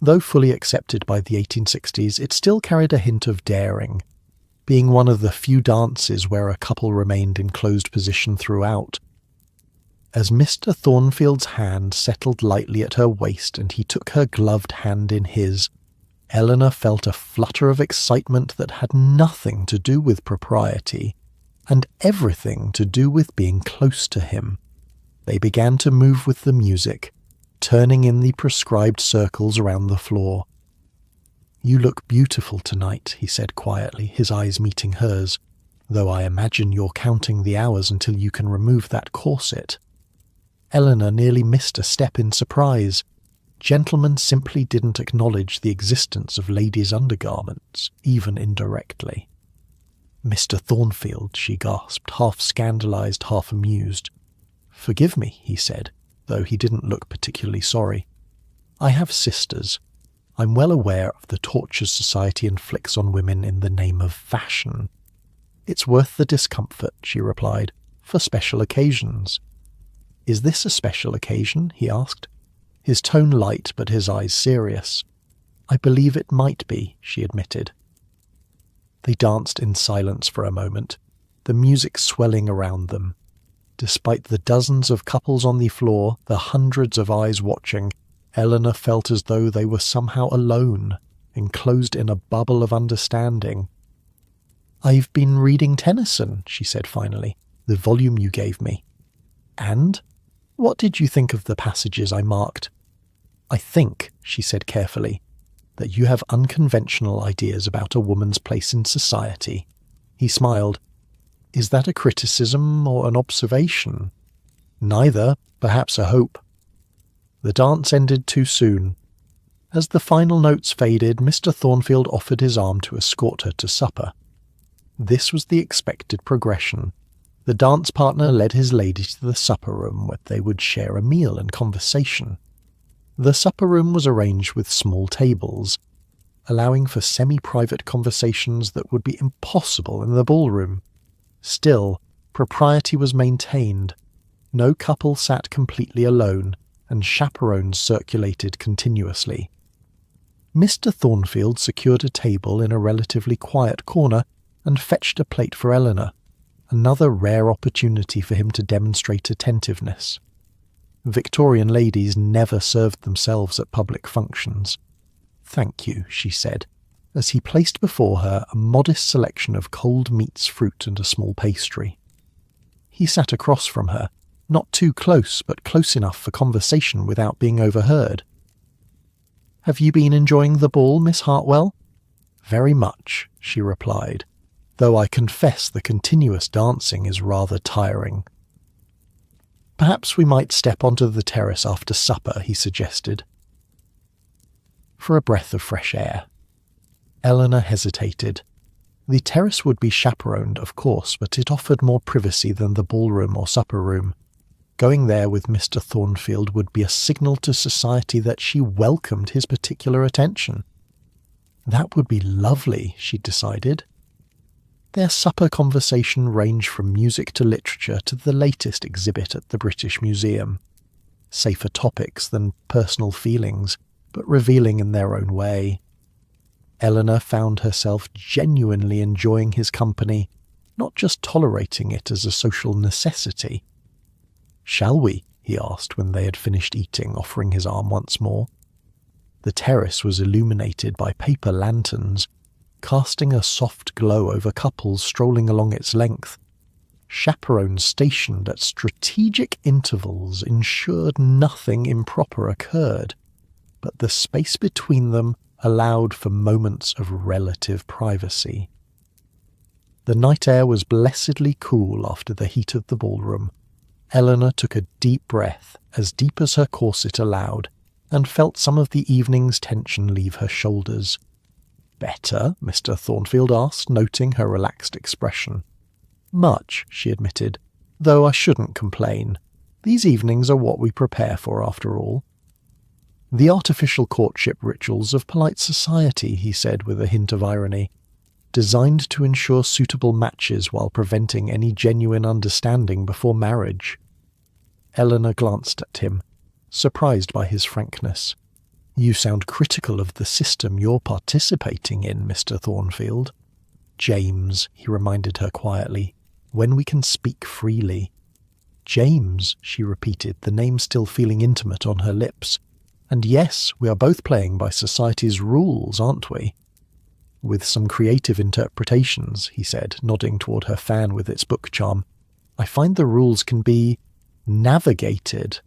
Though fully accepted by the 1860s, it still carried a hint of daring, being one of the few dances where a couple remained in closed position throughout. As Mr. Thornfield's hand settled lightly at her waist and he took her gloved hand in his, Eleanor felt a flutter of excitement that had nothing to do with propriety, and everything to do with being close to him. They began to move with the music, turning in the prescribed circles around the floor. "You look beautiful tonight," he said quietly, his eyes meeting hers, "though I imagine you're counting the hours until you can remove that corset." Eleanor nearly missed a step in surprise. Gentlemen simply didn't acknowledge the existence of ladies' undergarments, even indirectly. "Mr. Thornfield," she gasped, half scandalized, half amused. "Forgive me," he said, though he didn't look particularly sorry. "I have sisters. I'm well aware of the tortures society inflicts on women in the name of fashion." "It's worth the discomfort," she replied, "for special occasions." "Is this a special occasion?" he asked, his tone light but his eyes serious. "I believe it might be," she admitted. They danced in silence for a moment, the music swelling around them. Despite the dozens of couples on the floor, the hundreds of eyes watching, Eleanor felt as though they were somehow alone, enclosed in a bubble of understanding. "I've been reading Tennyson," she said finally, "the volume you gave me." "And? What did you think of the passages I marked?" "I think," she said carefully, "that you have unconventional ideas about a woman's place in society." He smiled. "Is that a criticism or an observation?" "Neither, perhaps a hope." The dance ended too soon. As the final notes faded, Mr. Thornfield offered his arm to escort her to supper. This was the expected progression. The dance partner led his lady to the supper room where they would share a meal and conversation. The supper room was arranged with small tables, allowing for semi-private conversations that would be impossible in the ballroom. Still, propriety was maintained. No couple sat completely alone, and chaperones circulated continuously. Mr. Thornfield secured a table in a relatively quiet corner and fetched a plate for Eleanor, another rare opportunity for him to demonstrate attentiveness. Victorian ladies never served themselves at public functions. "Thank you," she said, as he placed before her a modest selection of cold meats, fruit, and a small pastry. He sat across from her, not too close, but close enough for conversation without being overheard. "Have you been enjoying the ball, Miss Hartwell?" "Very much," she replied, "though I confess the continuous dancing is rather tiring." "Perhaps we might step onto the terrace after supper," he suggested. "For a breath of fresh air." Eleanor hesitated. The terrace would be chaperoned, of course, but it offered more privacy than the ballroom or supper room. Going there with Mr. Thornfield would be a signal to society that she welcomed his particular attention. That would be lovely, she decided. Their supper conversation ranged from music to literature to the latest exhibit at the British Museum. Safer topics than personal feelings, but revealing in their own way. Eleanor found herself genuinely enjoying his company, not just tolerating it as a social necessity. "Shall we?" he asked when they had finished eating, offering his arm once more. The terrace was illuminated by paper lanterns, casting a soft glow over couples strolling along its length. Chaperones stationed at strategic intervals ensured nothing improper occurred, but the space between them allowed for moments of relative privacy. The night air was blessedly cool after the heat of the ballroom. Eleanor took a deep breath, as deep as her corset allowed, and felt some of the evening's tension leave her shoulders. "Better?" Mr. Thornfield asked, noting her relaxed expression. "Much," she admitted, "though I shouldn't complain. These evenings are what we prepare for, after all." "The artificial courtship rituals of polite society," he said with a hint of irony, "designed to ensure suitable matches while preventing any genuine understanding before marriage." Eleanor glanced at him, surprised by his frankness. "You sound critical of the system you're participating in, Mr. Thornfield." "James," he reminded her quietly, "when we can speak freely." "James," she repeated, the name still feeling intimate on her lips. "And yes, we are both playing by society's rules, aren't we?" "With some creative interpretations," he said, nodding toward her fan with its book charm. "I find the rules can be navigated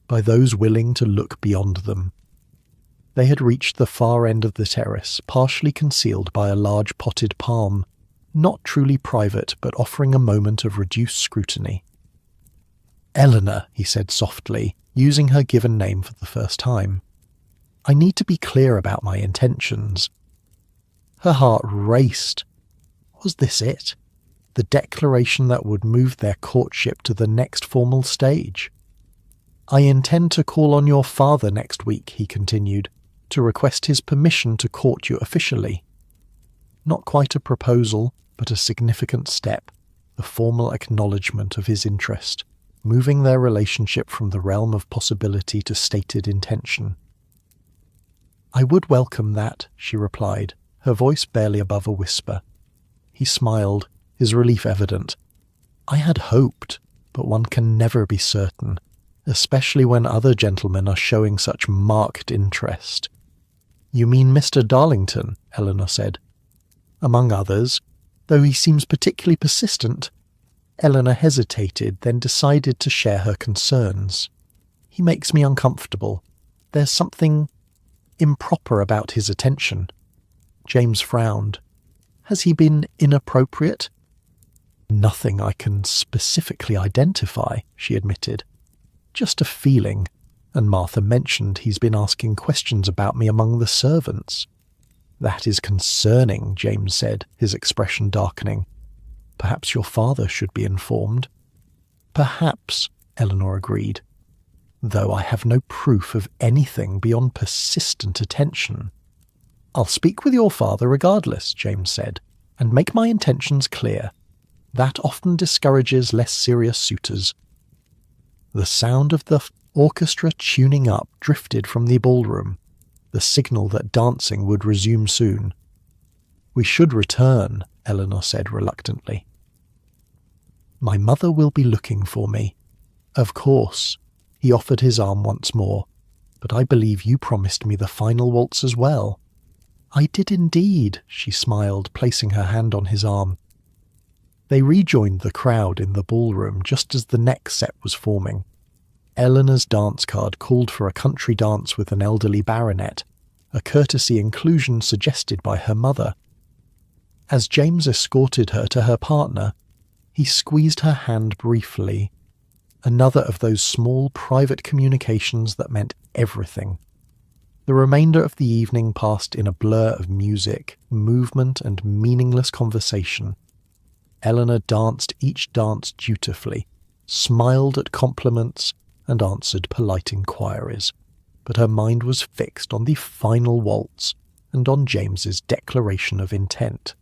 by those willing to look beyond them." They had reached the far end of the terrace, partially concealed by a large potted palm, not truly private, but offering a moment of reduced scrutiny. "Eleanor," he said softly, using her given name for the first time, "I need to be clear about my intentions." Her heart raced. Was this it? The declaration that would move their courtship to the next formal stage? I intend to call on your father next week, he continued, to request his permission to court you officially. Not quite a proposal, but a significant step, the formal acknowledgement of his interest, moving their relationship from the realm of possibility to stated intention. I would welcome that, she replied, her voice barely above a whisper. He smiled, his relief evident. I had hoped, but one can never be certain, especially when other gentlemen are showing such marked interest. You mean Mr. Darlington, Eleanor said. Among others, though he seems particularly persistent. Eleanor hesitated, then decided to share her concerns. He makes me uncomfortable. There's something improper about his attention. James frowned. Has he been inappropriate? Nothing I can specifically identify, she admitted. Just a feeling, and Martha mentioned he's been asking questions about me among the servants. That is concerning, James said, his expression darkening. Perhaps your father should be informed. Perhaps, Eleanor agreed, though I have no proof of anything beyond persistent attention. I'll speak with your father regardless, James said, and make my intentions clear. That often discourages less serious suitors. The sound of the orchestra tuning up drifted from the ballroom, the signal that dancing would resume soon. We should return, Eleanor said reluctantly. My mother will be looking for me. Of course. He offered his arm once more. But I believe you promised me the final waltz as well. I did indeed, she smiled, placing her hand on his arm. They rejoined the crowd in the ballroom just as the next set was forming. Eleanor's dance card called for a country dance with an elderly baronet, a courtesy inclusion suggested by her mother. As James escorted her to her partner, he squeezed her hand briefly, another of those small private communications that meant everything. The remainder of the evening passed in a blur of music, movement, and meaningless conversation. Eleanor danced each dance dutifully, smiled at compliments, and answered polite inquiries, but her mind was fixed on the final waltz and on James's declaration of intent.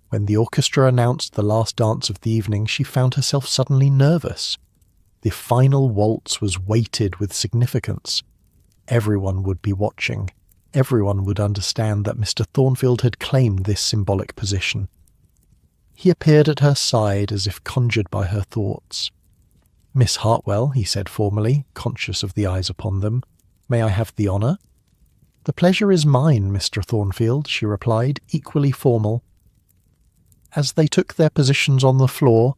When the orchestra announced the last dance of the evening, she found herself suddenly nervous. The final waltz was weighted with significance. Everyone would be watching. Everyone would understand that Mr. Thornfield had claimed this symbolic position. He appeared at her side as if conjured by her thoughts. Miss Hartwell, he said formally, conscious of the eyes upon them. May I have the honour? The pleasure is mine, Mr. Thornfield, she replied, equally formal. As they took their positions on the floor,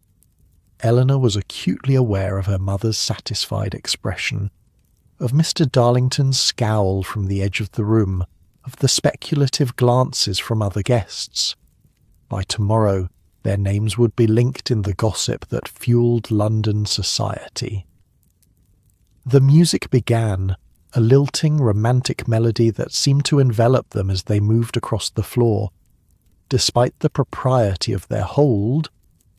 Eleanor was acutely aware of her mother's satisfied expression, of Mr. Darlington's scowl from the edge of the room, of the speculative glances from other guests. By tomorrow, their names would be linked in the gossip that fueled London society. The music began, a lilting, romantic melody that seemed to envelop them as they moved across the floor. Despite the propriety of their hold,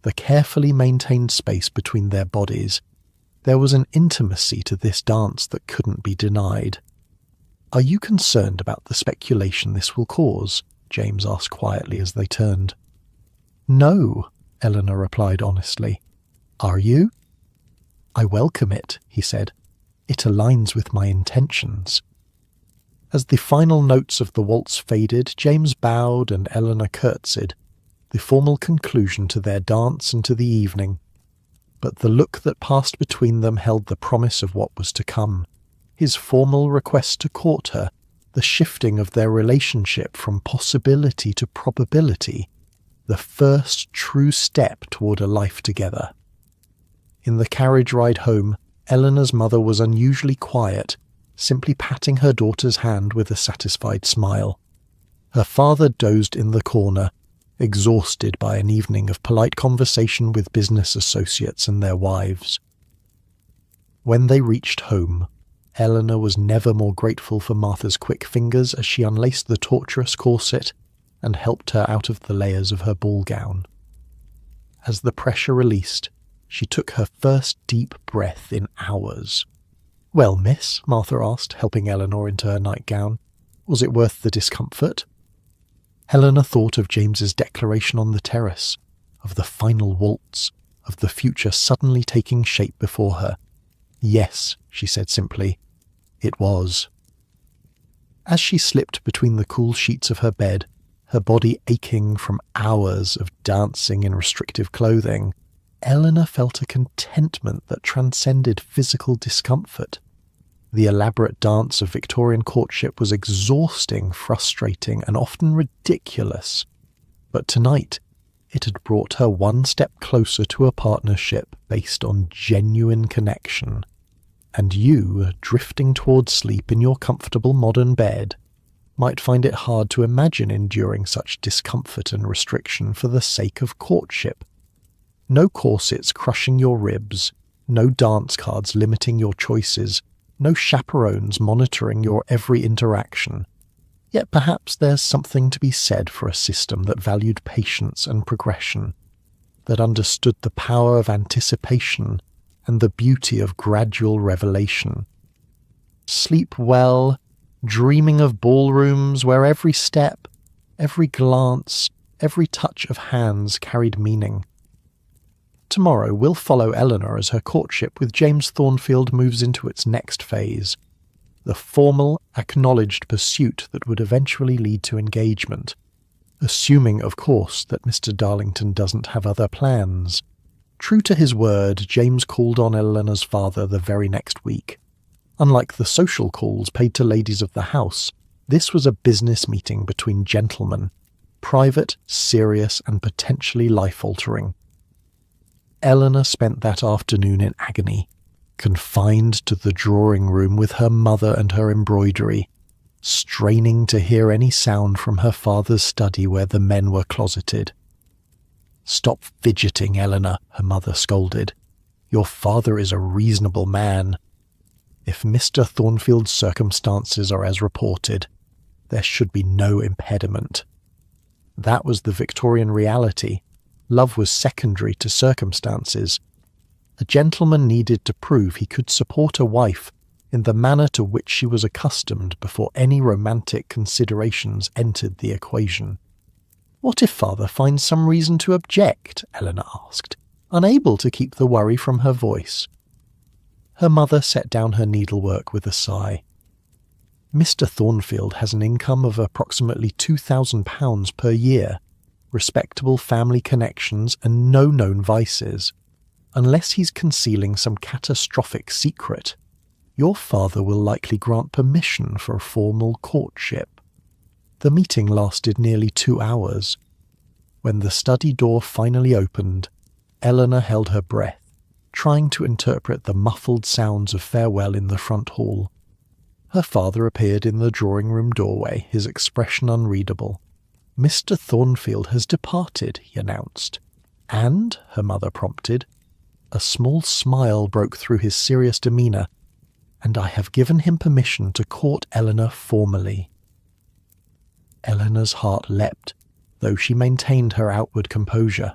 the carefully maintained space between their bodies, there was an intimacy to this dance that couldn't be denied. Are you concerned about the speculation this will cause? James asked quietly as they turned. No, Eleanor replied honestly. Are you? I welcome it, he said. It aligns with my intentions. As the final notes of the waltz faded, James bowed and Eleanor curtsied, the formal conclusion to their dance and to the evening. But the look that passed between them held the promise of what was to come, his formal request to court her, the shifting of their relationship from possibility to probability, the first true step toward a life together. In the carriage ride home, Eleanor's mother was unusually quiet, simply patting her daughter's hand with a satisfied smile. Her father dozed in the corner, exhausted by an evening of polite conversation with business associates and their wives. When they reached home, Eleanor was never more grateful for Martha's quick fingers as she unlaced the tortuous corset and helped her out of the layers of her ball gown. As the pressure released, She took her first deep breath in hours. "Well, miss," Martha asked, helping Eleanor into her nightgown, "was it worth the discomfort?" Helena thought of James's declaration on the terrace, of the final waltz, of the future suddenly taking shape before her. "Yes," she said simply, "it was." As she slipped between the cool sheets of her bed, her body aching from hours of dancing in restrictive clothing, Eleanor felt a contentment that transcended physical discomfort. The elaborate dance of Victorian courtship was exhausting, frustrating, and often ridiculous. But tonight, it had brought her one step closer to a partnership based on genuine connection. And you, drifting towards sleep in your comfortable modern bed, might find it hard to imagine enduring such discomfort and restriction for the sake of courtship. No corsets crushing your ribs, no dance cards limiting your choices, no chaperones monitoring your every interaction. Yet perhaps there's something to be said for a system that valued patience and progression, that understood the power of anticipation and the beauty of gradual revelation. Sleep well, dreaming of ballrooms where every step, every glance, every touch of hands carried meaning. Tomorrow we'll follow Eleanor as her courtship with James Thornfield moves into its next phase, the formal, acknowledged pursuit that would eventually lead to engagement, assuming, of course, that Mr. Darlington doesn't have other plans. True to his word, James called on Eleanor's father the very next week. Unlike the social calls paid to ladies of the house, this was a business meeting between gentlemen, private, serious, and potentially life-altering. Eleanor spent that afternoon in agony, confined to the drawing room with her mother and her embroidery, straining to hear any sound from her father's study where the men were closeted. "Stop fidgeting, Eleanor," her mother scolded. "Your father is a reasonable man. If Mr. Thornfield's circumstances are as reported, there should be no impediment." That was the Victorian reality. Love was secondary to circumstances. A gentleman needed to prove he could support a wife in the manner to which she was accustomed before any romantic considerations entered the equation. "What if father finds some reason to object?" Eleanor asked, unable to keep the worry from her voice. Her mother set down her needlework with a sigh. "Mr. Thornfield has an income of approximately £2,000 per year, respectable family connections and no known vices. Unless he's concealing some catastrophic secret, your father will likely grant permission for a formal courtship." The meeting lasted nearly 2 hours. When the study door finally opened, Eleanor held her breath, trying to interpret the muffled sounds of farewell in the front hall. Her father appeared in the drawing-room doorway, his expression unreadable. "Mr. Thornfield has departed," he announced. "And?" her mother prompted. A small smile broke through his serious demeanour. "And I have given him permission to court Eleanor formally." Eleanor's heart leapt, though she maintained her outward composure.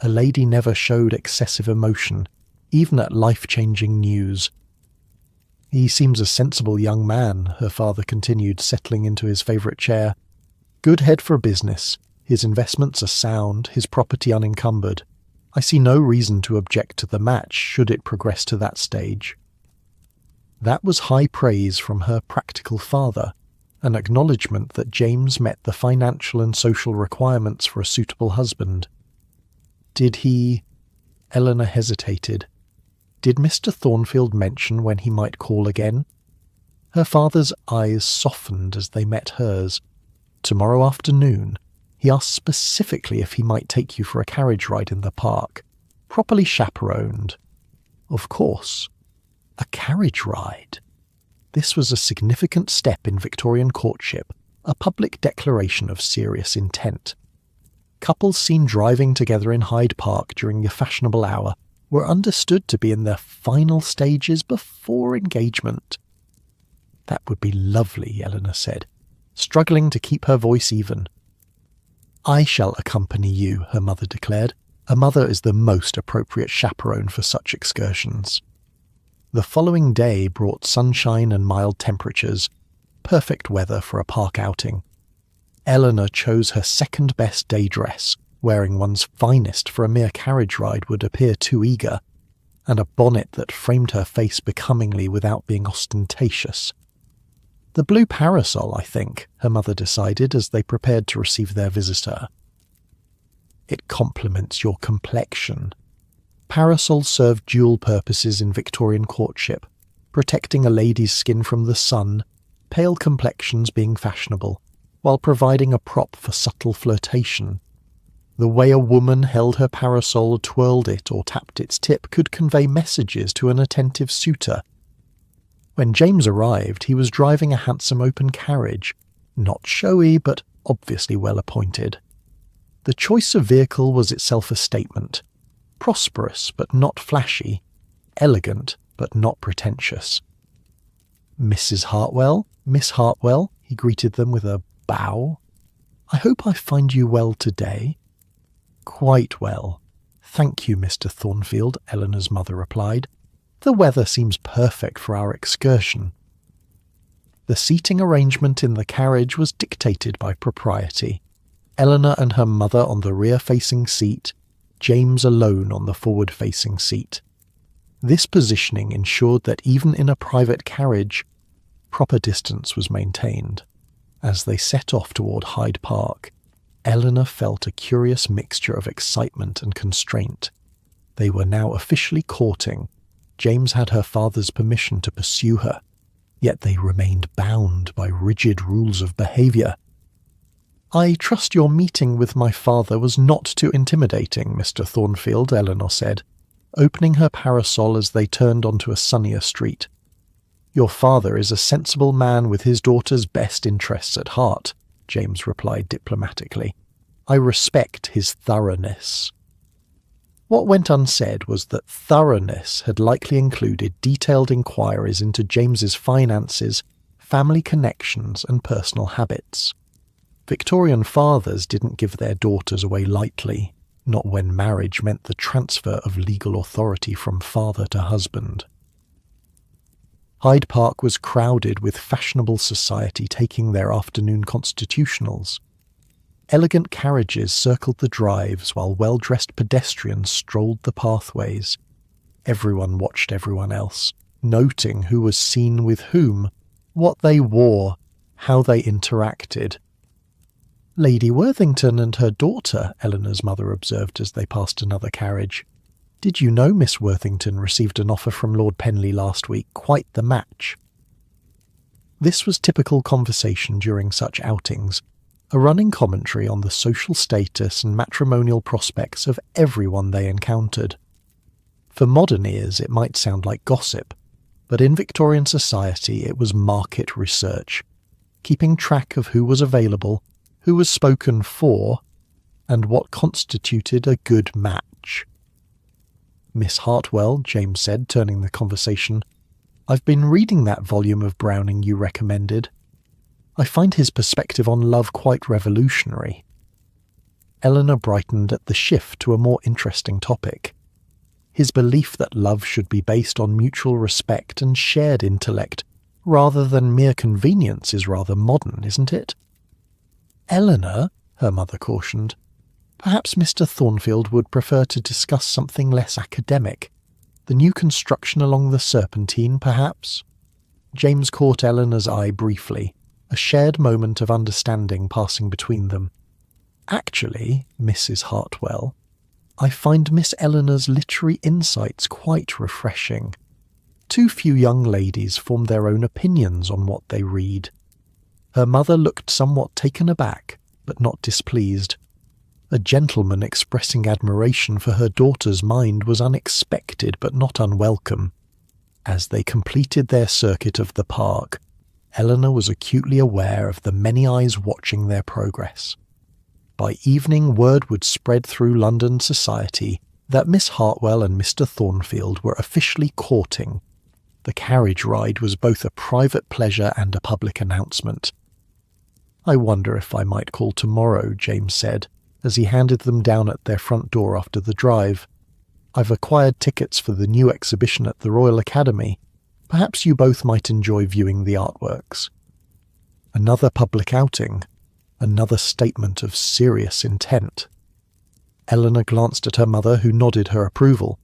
A lady never showed excessive emotion, even at life-changing news. "He seems a sensible young man," her father continued, settling into his favourite chair. "Good head for business. His investments are sound, his property unencumbered. I see no reason to object to the match should it progress to that stage." That was high praise from her practical father, an acknowledgement that James met the financial and social requirements for a suitable husband. "Did he—" Eleanor hesitated. "Did Mr. Thornfield mention when he might call again?" Her father's eyes softened as they met hers. "Tomorrow afternoon. He asked specifically if he might take you for a carriage ride in the park, properly chaperoned." Of course. A carriage ride. This was a significant step in Victorian courtship, a public declaration of serious intent. Couples seen driving together in Hyde Park during the fashionable hour were understood to be in their final stages before engagement. "That would be lovely," Eleanor said, struggling to keep her voice even. "I shall accompany you," her mother declared. A mother is the most appropriate chaperone for such excursions. The following day brought sunshine and mild temperatures, perfect weather for a park outing. Eleanor chose her second-best day dress, wearing one's finest for a mere carriage ride would appear too eager, and a bonnet that framed her face becomingly without being ostentatious. The blue parasol, I think, her mother decided as they prepared to receive their visitor. It complements your complexion. Parasols serve dual purposes in Victorian courtship, protecting a lady's skin from the sun, pale complexions being fashionable, while providing a prop for subtle flirtation. The way a woman held her parasol, twirled it, or tapped its tip could convey messages to an attentive suitor. When James arrived, he was driving a handsome open carriage, not showy, but obviously well appointed. The choice of vehicle was itself a statement. Prosperous, but not flashy. Elegant, but not pretentious. "Mrs. Hartwell, Miss Hartwell," he greeted them with a bow. "I hope I find you well today." "Quite well. Thank you, Mr. Thornfield," Eleanor's mother replied. "The weather seems perfect for our excursion." The seating arrangement in the carriage was dictated by propriety. Eleanor and her mother on the rear-facing seat, James alone on the forward-facing seat. This positioning ensured that even in a private carriage, proper distance was maintained. As they set off toward Hyde Park, Eleanor felt a curious mixture of excitement and constraint. They were now officially courting. James had her father's permission to pursue her, yet they remained bound by rigid rules of behaviour. "I trust your meeting with my father was not too intimidating, Mr. Thornfield," Eleanor said, opening her parasol as they turned onto a sunnier street. "Your father is a sensible man with his daughter's best interests at heart," James replied diplomatically. "I respect his thoroughness." What went unsaid was that thoroughness had likely included detailed inquiries into James's finances, family connections, and personal habits. Victorian fathers didn't give their daughters away lightly, not when marriage meant the transfer of legal authority from father to husband. Hyde Park was crowded with fashionable society taking their afternoon constitutionals. Elegant carriages circled the drives while well-dressed pedestrians strolled the pathways. Everyone watched everyone else, noting who was seen with whom, what they wore, how they interacted. "Lady Worthington and her daughter," Eleanor's mother observed as they passed another carriage. "Did you know Miss Worthington received an offer from Lord Penley last week? Quite the match." This was typical conversation during such outings, a running commentary on the social status and matrimonial prospects of everyone they encountered. For modern ears it might sound like gossip, but in Victorian society it was market research, keeping track of who was available, who was spoken for, and what constituted a good match. "Miss Hartwell," James said, turning the conversation, "I've been reading that volume of Browning you recommended. I find his perspective on love quite revolutionary." Eleanor brightened at the shift to a more interesting topic. His belief that love should be based on mutual respect and shared intellect, rather than mere convenience, is rather modern, isn't it? "Eleanor," her mother cautioned, "perhaps Mr. Thornfield would prefer to discuss something less academic. The new construction along the Serpentine, perhaps?" James caught Eleanor's eye briefly, a shared moment of understanding passing between them. "Actually, Mrs. Hartwell, I find Miss Eleanor's literary insights quite refreshing. Too few young ladies form their own opinions on what they read." Her mother looked somewhat taken aback, but not displeased. A gentleman expressing admiration for her daughter's mind was unexpected but not unwelcome. As they completed their circuit of the park, Eleanor was acutely aware of the many eyes watching their progress. By evening word would spread through London society that Miss Hartwell and Mr. Thornfield were officially courting. The carriage ride was both a private pleasure and a public announcement. "I wonder if I might call tomorrow," James said, as he handed them down at their front door after the drive. "I've acquired tickets for the new exhibition at the Royal Academy. Perhaps you both might enjoy viewing the artworks." Another public outing, another statement of serious intent. Eleanor glanced at her mother, who nodded her approval.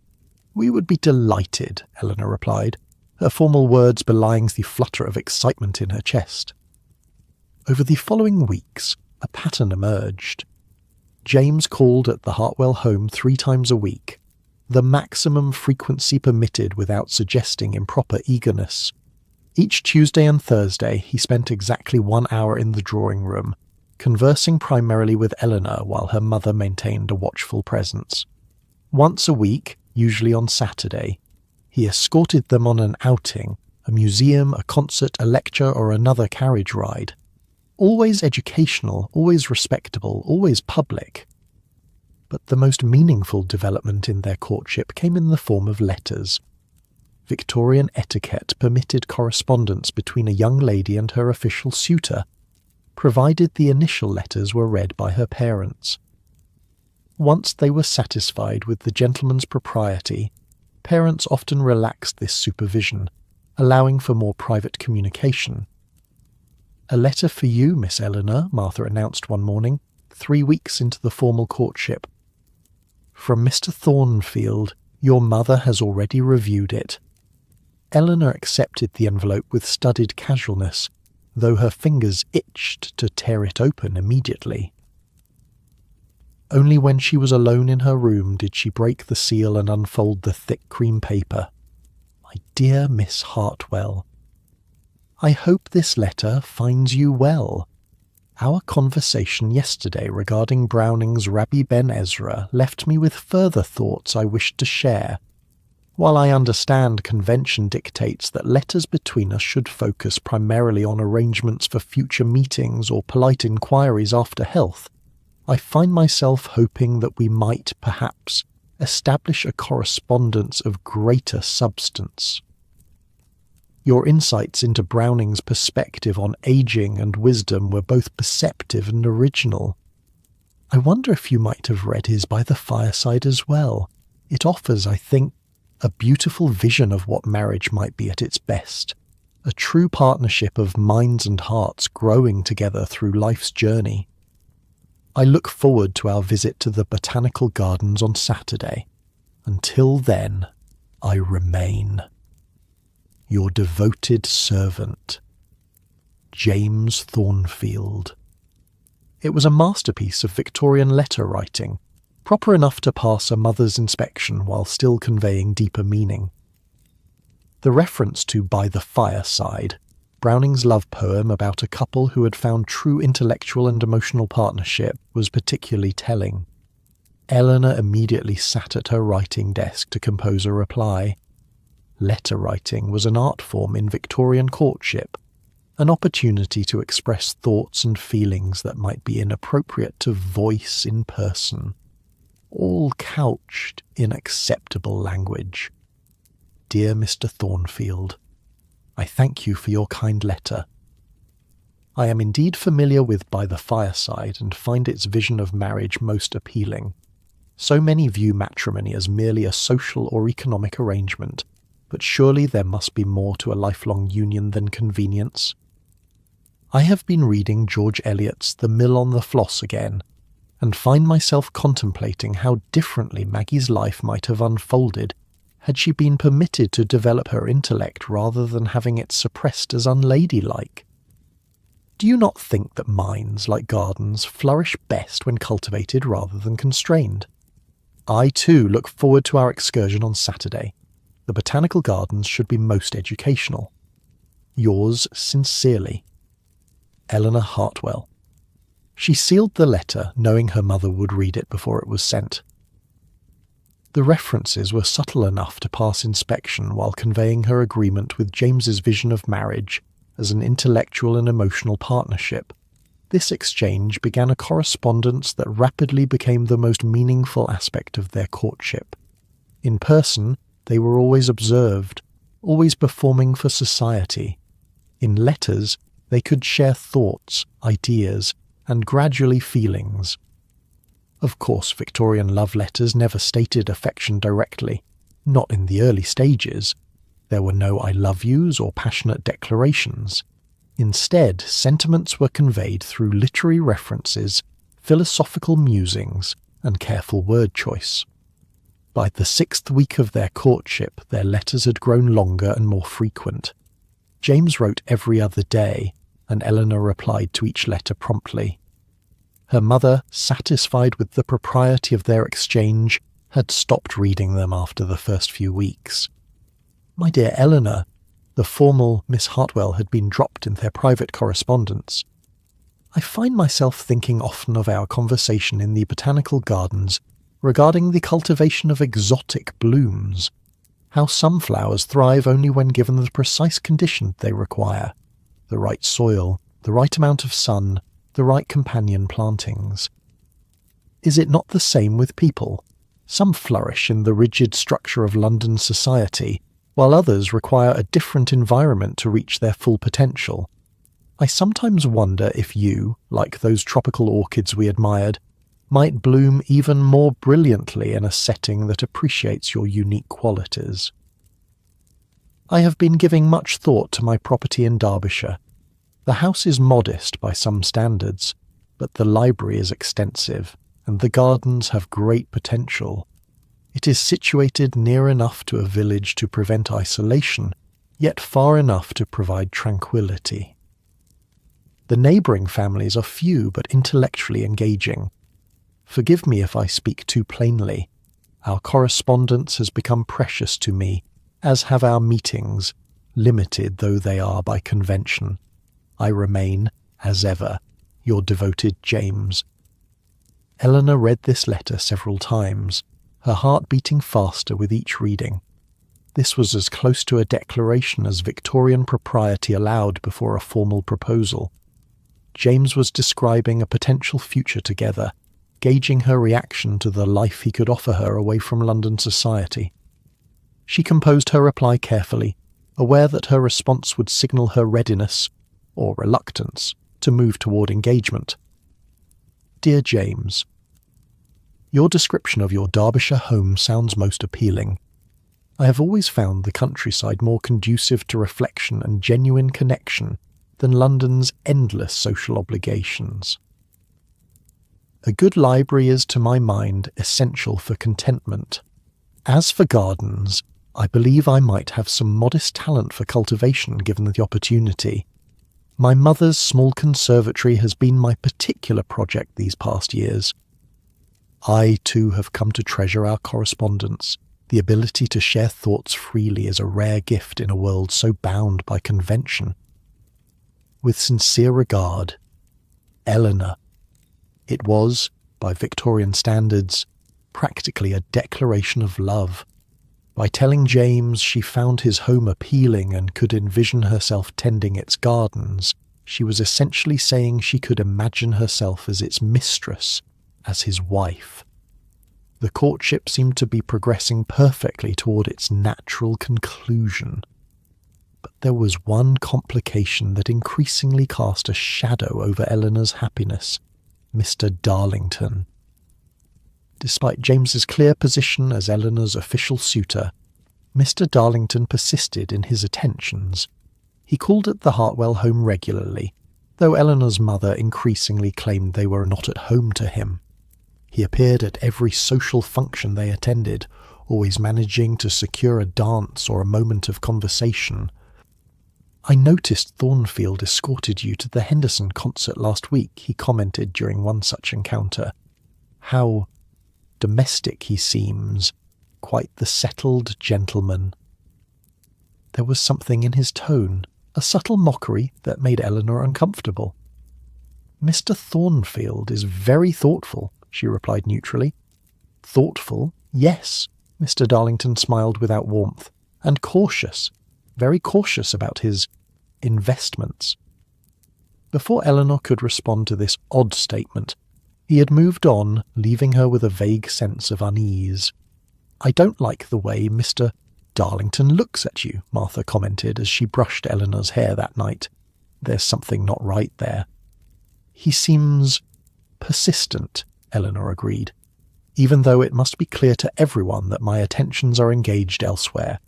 "We would be delighted," Eleanor replied, her formal words belying the flutter of excitement in her chest. Over the following weeks, a pattern emerged. James called at the Hartwell home 3 times a week, the maximum frequency permitted without suggesting improper eagerness. Each Tuesday and Thursday he spent exactly 1 hour in the drawing room, conversing primarily with Eleanor while her mother maintained a watchful presence. Once a week, usually on Saturday, he escorted them on an outing, a museum, a concert, a lecture, or another carriage ride. Always educational, always respectable, always public. But the most meaningful development in their courtship came in the form of letters. Victorian etiquette permitted correspondence between a young lady and her official suitor, provided the initial letters were read by her parents. Once they were satisfied with the gentleman's propriety, parents often relaxed this supervision, allowing for more private communication. "A letter for you, Miss Eleanor," Martha announced one morning, 3 weeks into the formal courtship. "From Mr. Thornfield. Your mother has already reviewed it." Eleanor accepted the envelope with studied casualness, though her fingers itched to tear it open immediately. Only when she was alone in her room did she break the seal and unfold the thick cream paper. "My dear Miss Hartwell, I hope this letter finds you well. Our conversation yesterday regarding Browning's Rabbi Ben Ezra left me with further thoughts I wished to share. While I understand convention dictates that letters between us should focus primarily on arrangements for future meetings or polite inquiries after health, I find myself hoping that we might, perhaps, establish a correspondence of greater substance. Your insights into Browning's perspective on aging and wisdom were both perceptive and original. I wonder if you might have read his By the Fireside as well. It offers, I think, a beautiful vision of what marriage might be at its best, a true partnership of minds and hearts growing together through life's journey. I look forward to our visit to the Botanical Gardens on Saturday. Until then, I remain your devoted servant, James Thornfield. It was a masterpiece of Victorian letter writing, proper enough to pass a mother's inspection while still conveying deeper meaning. The reference to By the Fireside, Browning's love poem about a couple who had found true intellectual and emotional partnership, was particularly telling. Eleanor immediately sat at her writing desk to compose a reply. Letter writing was an art form in Victorian courtship, an opportunity to express thoughts and feelings that might be inappropriate to voice in person, all couched in acceptable language. Dear Mr. Thornfield, I thank you for your kind letter. I am indeed familiar with By the Fireside and find its vision of marriage most appealing. So many view matrimony as merely a social or economic arrangement, but surely there must be more to a lifelong union than convenience. I have been reading George Eliot's The Mill on the Floss again, and find myself contemplating how differently Maggie's life might have unfolded had she been permitted to develop her intellect rather than having it suppressed as unladylike. Do you not think that minds, like gardens, flourish best when cultivated rather than constrained? I too look forward to our excursion on Saturday. The Botanical Gardens should be most educational. Yours sincerely, Eleanor Hartwell. She sealed the letter, knowing her mother would read it before it was sent. The references were subtle enough to pass inspection while conveying her agreement with James's vision of marriage as an intellectual and emotional partnership. This exchange began a correspondence that rapidly became the most meaningful aspect of their courtship. In person, they were always observed, always performing for society. In letters, they could share thoughts, ideas, and gradually feelings. Of course, Victorian love letters never stated affection directly, not in the early stages. There were no I love yous or passionate declarations. Instead, sentiments were conveyed through literary references, philosophical musings, and careful word choice. By the 6th week of their courtship, their letters had grown longer and more frequent. James wrote every other day, and Eleanor replied to each letter promptly. Her mother, satisfied with the propriety of their exchange, had stopped reading them after the first few weeks. My dear Eleanor, the formal Miss Hartwell had been dropped in their private correspondence. I find myself thinking often of our conversation in the botanical gardens regarding the cultivation of exotic blooms, how some flowers thrive only when given the precise conditions they require, the right soil, the right amount of sun, the right companion plantings. Is it not the same with people? Some flourish in the rigid structure of London society, while others require a different environment to reach their full potential. I sometimes wonder if you, like those tropical orchids we admired, might bloom even more brilliantly in a setting that appreciates your unique qualities. I have been giving much thought to my property in Derbyshire. The house is modest by some standards, but the library is extensive, and the gardens have great potential. It is situated near enough to a village to prevent isolation, yet far enough to provide tranquility. The neighbouring families are few but intellectually engaging. Forgive me if I speak too plainly. Our correspondence has become precious to me, as have our meetings, limited though they are by convention. I remain, as ever, your devoted James. Eleanor read this letter several times, her heart beating faster with each reading. This was as close to a declaration as Victorian propriety allowed before a formal proposal. James was describing a potential future together, gauging her reaction to the life he could offer her away from London society. She composed her reply carefully, aware that her response would signal her readiness, or reluctance, to move toward engagement. Dear James, your description of your Derbyshire home sounds most appealing. I have always found the countryside more conducive to reflection and genuine connection than London's endless social obligations. A good library is, to my mind, essential for contentment. As for gardens, I believe I might have some modest talent for cultivation given the opportunity. My mother's small conservatory has been my particular project these past years. I, too, have come to treasure our correspondence. The ability to share thoughts freely is a rare gift in a world so bound by convention. With sincere regard, Eleanor. It was, by Victorian standards, practically a declaration of love. By telling James she found his home appealing and could envision herself tending its gardens, she was essentially saying she could imagine herself as its mistress, as his wife. The courtship seemed to be progressing perfectly toward its natural conclusion. But there was one complication that increasingly cast a shadow over Eleanor's happiness: Mr. Darlington. Despite James's clear position as Eleanor's official suitor, Mr. Darlington persisted in his attentions. He called at the Hartwell home regularly, though Eleanor's mother increasingly claimed they were not at home to him. He appeared at every social function they attended, always managing to secure a dance or a moment of conversation. I noticed Thornfield escorted you to the Henderson concert last week, he commented during one such encounter. How domestic he seems, quite the settled gentleman. There was something in his tone, a subtle mockery that made Eleanor uncomfortable. Mr. Thornfield is very thoughtful, she replied neutrally. Thoughtful? Yes, Mr. Darlington smiled without warmth. And cautious, very cautious about his investments. Before Eleanor could respond to this odd statement, he had moved on, leaving her with a vague sense of unease. I don't like the way Mr. Darlington looks at you, Martha commented as she brushed Eleanor's hair that night. There's something not right there. He seems persistent, Eleanor agreed, even though it must be clear to everyone that my attentions are engaged elsewhere.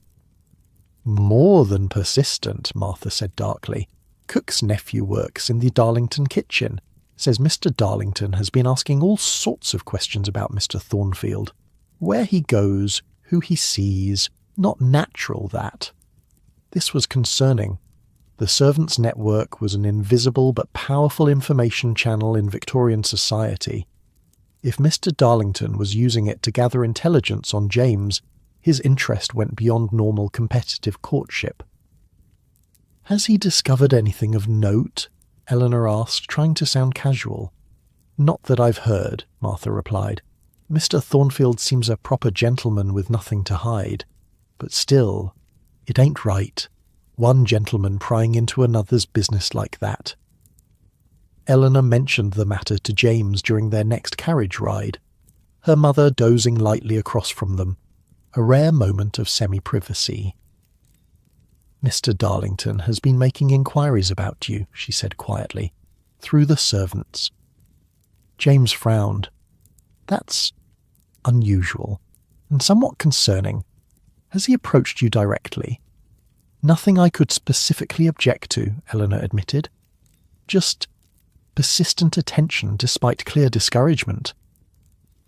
More than persistent, Martha said darkly. Cook's nephew works in the Darlington kitchen. Says Mr. Darlington has been asking all sorts of questions about Mr. Thornfield. Where he goes, who he sees, not natural, that. This was concerning. The servants' network was an invisible but powerful information channel in Victorian society. If Mr. Darlington was using it to gather intelligence on James, his interest went beyond normal competitive courtship. "Has he discovered anything of note?" Eleanor asked, trying to sound casual. "Not that I've heard," Martha replied. "Mr. Thornfield seems a proper gentleman with nothing to hide. But still, it ain't right. One gentleman prying into another's business like that." Eleanor mentioned the matter to James during their next carriage ride, her mother dozing lightly across from them, a rare moment of semi-privacy. "Mr. Darlington has been making inquiries about you," she said quietly, "through the servants." James frowned. "That's unusual, and somewhat concerning. Has he approached you directly?" "Nothing I could specifically object to," Eleanor admitted. "Just persistent attention despite clear discouragement."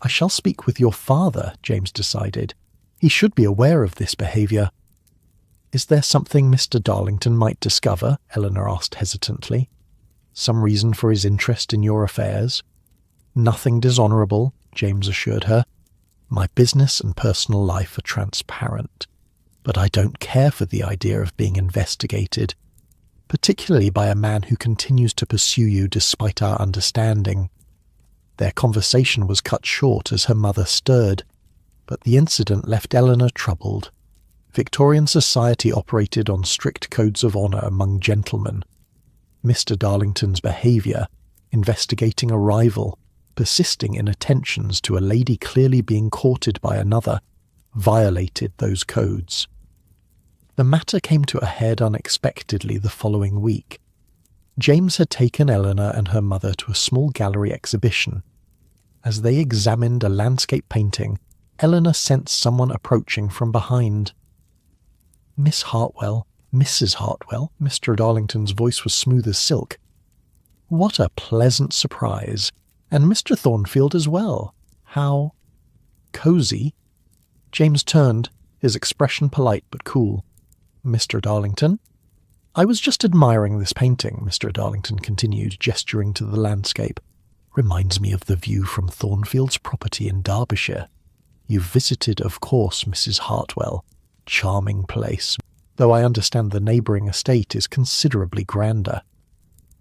"I shall speak with your father," James decided. "He should be aware of this behaviour." "Is there something Mr. Darlington might discover?" Eleanor asked hesitantly. "Some reason for his interest in your affairs?" "Nothing dishonourable," James assured her. "My business and personal life are transparent, but I don't care for the idea of being investigated, particularly by a man who continues to pursue you despite our understanding." Their conversation was cut short as her mother stirred, but the incident left Eleanor troubled. Victorian society operated on strict codes of honour among gentlemen. Mr. Darlington's behaviour, investigating a rival, persisting in attentions to a lady clearly being courted by another, violated those codes. The matter came to a head unexpectedly the following week. James had taken Eleanor and her mother to a small gallery exhibition. As they examined a landscape painting, Eleanor sensed someone approaching from behind. "Miss Hartwell, Mrs. Hartwell," Mr. Darlington's voice was smooth as silk. "What a pleasant surprise! And Mr. Thornfield as well. How cosy." James turned, his expression polite but cool. "Mr. Darlington?" "I was just admiring this painting," Mr. Darlington continued, gesturing to the landscape. "Reminds me of the view from Thornfield's property in Derbyshire. You've visited, of course, Mrs. Hartwell. Charming place, though I understand the neighbouring estate is considerably grander."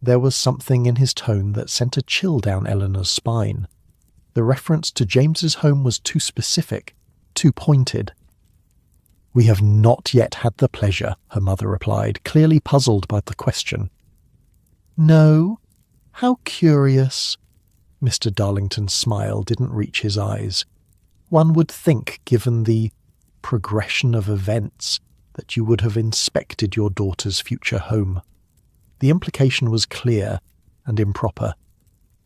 There was something in his tone that sent a chill down Eleanor's spine. The reference to James's home was too specific, too pointed. "We have not yet had the pleasure," her mother replied, clearly puzzled by the question. "No? How curious." Mr. Darlington's smile didn't reach his eyes. "One would think, given the progression of events, that you would have inspected your daughter's future home." The implication was clear and improper.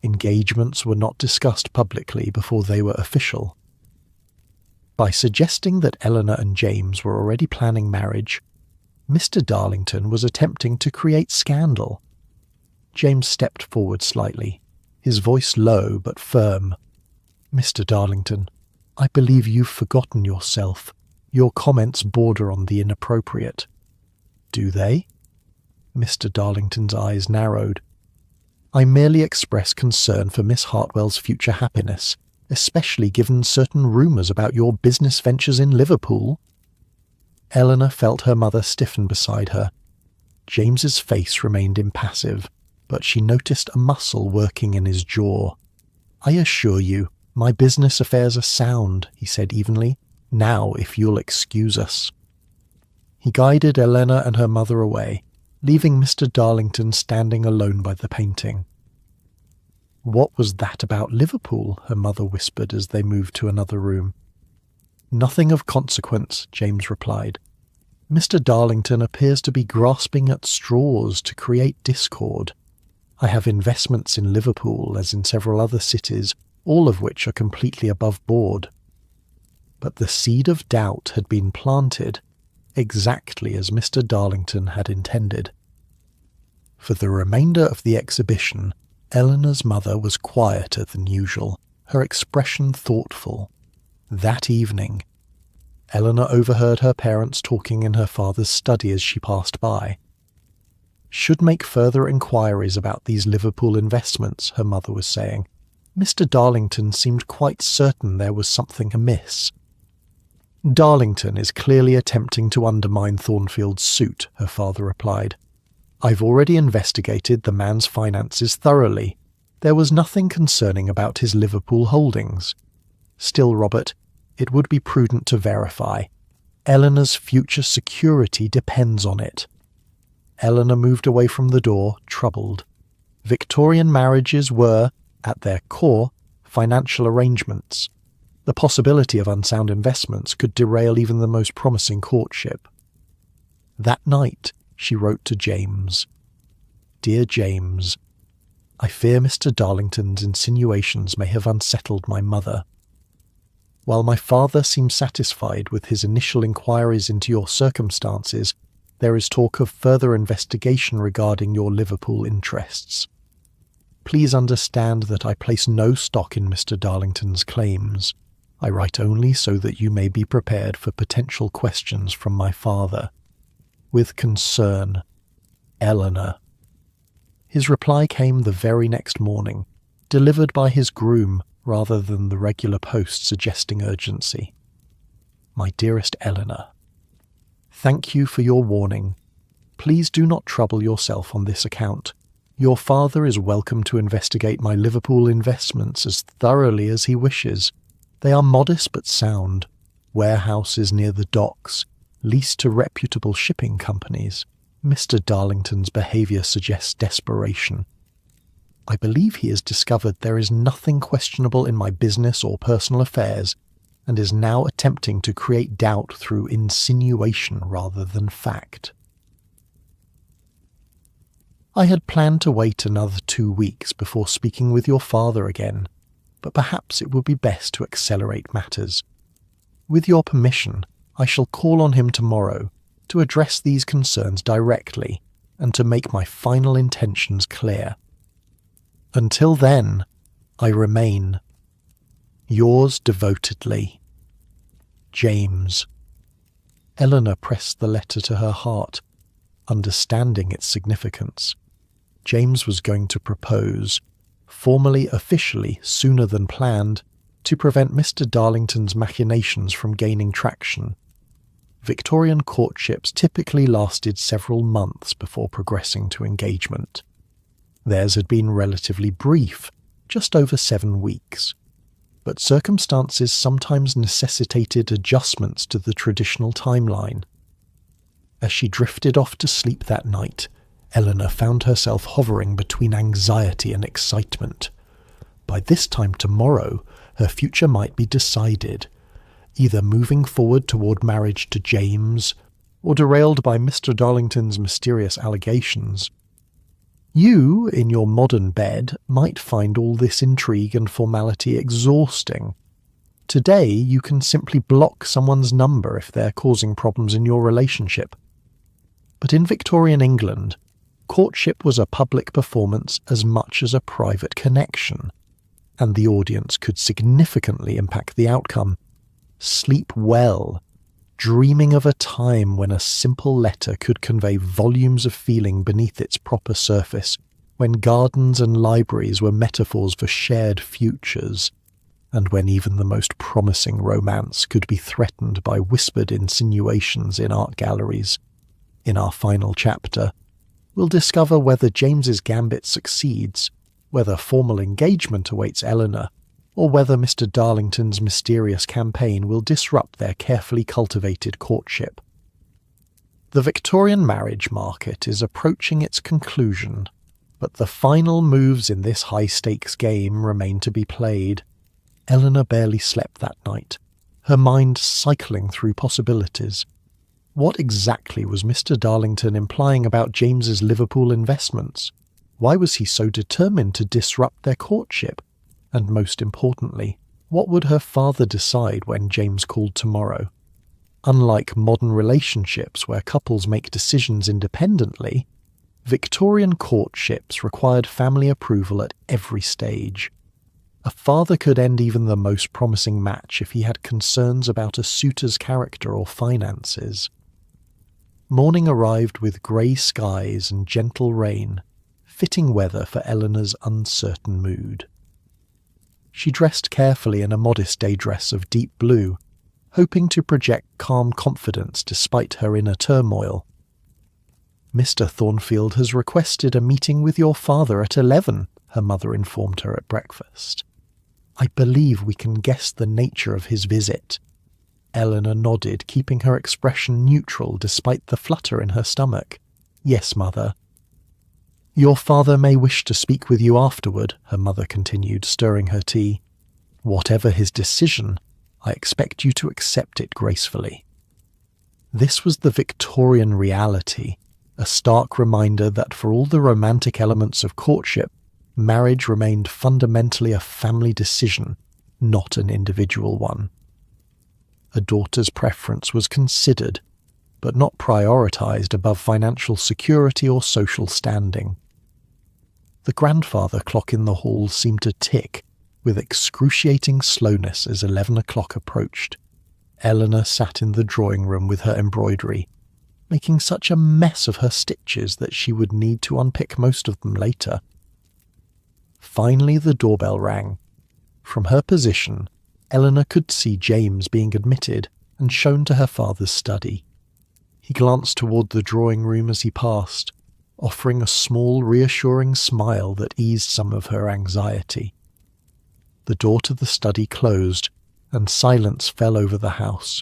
Engagements were not discussed publicly before they were official. By suggesting that Eleanor and James were already planning marriage, Mr. Darlington was attempting to create scandal. James stepped forward slightly, his voice low but firm. "Mr. Darlington, I believe you've forgotten yourself. Your comments border on the inappropriate." "Do they?" Mr. Darlington's eyes narrowed. "I merely express concern for Miss Hartwell's future happiness, especially given certain rumours about your business ventures in Liverpool." Eleanor felt her mother stiffen beside her. James's face remained impassive, but she noticed a muscle working in his jaw. "I assure you, my business affairs are sound," he said evenly. "Now, if you'll excuse us." He guided Eleanor and her mother away, leaving Mr. Darlington standing alone by the painting. "What was that about Liverpool?" her mother whispered as they moved to another room. "Nothing of consequence," James replied. "Mr. Darlington appears to be grasping at straws to create discord. I have investments in Liverpool, as in several other cities, all of which are completely above board. But the seed of doubt had been planted, exactly as Mr. Darlington had intended. For the remainder of the exhibition, Eleanor's mother was quieter than usual, her expression thoughtful. That evening, Eleanor overheard her parents talking in her father's study as she passed by. "Should make further inquiries about these Liverpool investments," her mother was saying. "Mr. Darlington seemed quite certain there was something amiss." "Darlington is clearly attempting to undermine Thornfield's suit," her father replied. "I've already investigated the man's finances thoroughly. There was nothing concerning about his Liverpool holdings. Still, Robert, it would be prudent to verify. Eleanor's future security depends on it." Eleanor moved away from the door, troubled. Victorian marriages were, at their core, financial arrangements. The possibility of unsound investments could derail even the most promising courtship. That night, she wrote to James. "Dear James, I fear Mr. Darlington's insinuations may have unsettled my mother. While my father seems satisfied with his initial inquiries into your circumstances, there is talk of further investigation regarding your Liverpool interests. Please understand that I place no stock in Mr. Darlington's claims. I write only so that you may be prepared for potential questions from my father. With concern, Eleanor." His reply came the very next morning, delivered by his groom rather than the regular post suggesting urgency. "My dearest Eleanor, thank you for your warning. Please do not trouble yourself on this account. Your father is welcome to investigate my Liverpool investments as thoroughly as he wishes. They are modest but sound, warehouses near the docks, leased to reputable shipping companies. Mr. Darlington's behaviour suggests desperation. I believe he has discovered there is nothing questionable in my business or personal affairs, and is now attempting to create doubt through insinuation rather than fact. I had planned to wait another 2 weeks before speaking with your father again, but perhaps it would be best to accelerate matters. With your permission, I shall call on him tomorrow to address these concerns directly and to make my final intentions clear. Until then, I remain yours devotedly, James. Eleanor pressed the letter to her heart, understanding its significance. James was going to propose, formally, officially, sooner than planned, to prevent Mr. Darlington's machinations from gaining traction. Victorian courtships typically lasted several months before progressing to engagement. Theirs had been relatively brief, just over 7 weeks. But circumstances sometimes necessitated adjustments to the traditional timeline. As she drifted off to sleep that night, Eleanor found herself hovering between anxiety and excitement. By this time tomorrow, her future might be decided, either moving forward toward marriage to James, or derailed by Mr. Darlington's mysterious allegations. You, in your modern bed, might find all this intrigue and formality exhausting. Today, you can simply block someone's number if they're causing problems in your relationship. But in Victorian England, courtship was a public performance as much as a private connection, and the audience could significantly impact the outcome. Sleep well, dreaming of a time when a simple letter could convey volumes of feeling beneath its proper surface, when gardens and libraries were metaphors for shared futures, and when even the most promising romance could be threatened by whispered insinuations in art galleries. In our final chapter, we'll discover whether James's gambit succeeds, whether formal engagement awaits Eleanor, or whether Mr. Darlington's mysterious campaign will disrupt their carefully cultivated courtship. The Victorian marriage market is approaching its conclusion, but the final moves in this high-stakes game remain to be played. Eleanor barely slept that night, her mind cycling through possibilities. What exactly was Mr. Darlington implying about James's Liverpool investments? Why was he so determined to disrupt their courtship? And most importantly, what would her father decide when James called tomorrow? Unlike modern relationships where couples make decisions independently, Victorian courtships required family approval at every stage. A father could end even the most promising match if he had concerns about a suitor's character or finances. Morning arrived with grey skies and gentle rain, fitting weather for Eleanor's uncertain mood. She dressed carefully in a modest day dress of deep blue, hoping to project calm confidence despite her inner turmoil. "Mr. Thornfield has requested a meeting with your father at 11, her mother informed her at breakfast. "I believe we can guess the nature of his visit." Eleanor nodded, keeping her expression neutral despite the flutter in her stomach. "Yes, mother." "Your father may wish to speak with you afterward," her mother continued, stirring her tea. "Whatever his decision, I expect you to accept it gracefully." This was the Victorian reality, a stark reminder that for all the romantic elements of courtship, marriage remained fundamentally a family decision, not an individual one. A daughter's preference was considered, but not prioritized above financial security or social standing. The grandfather clock in the hall seemed to tick with excruciating slowness as 11 o'clock approached. Eleanor sat in the drawing room with her embroidery, making such a mess of her stitches that she would need to unpick most of them later. Finally the doorbell rang. From her position, Eleanor could see James being admitted and shown to her father's study. He glanced toward the drawing room as he passed, offering a small, reassuring smile that eased some of her anxiety. The door to the study closed, and silence fell over the house.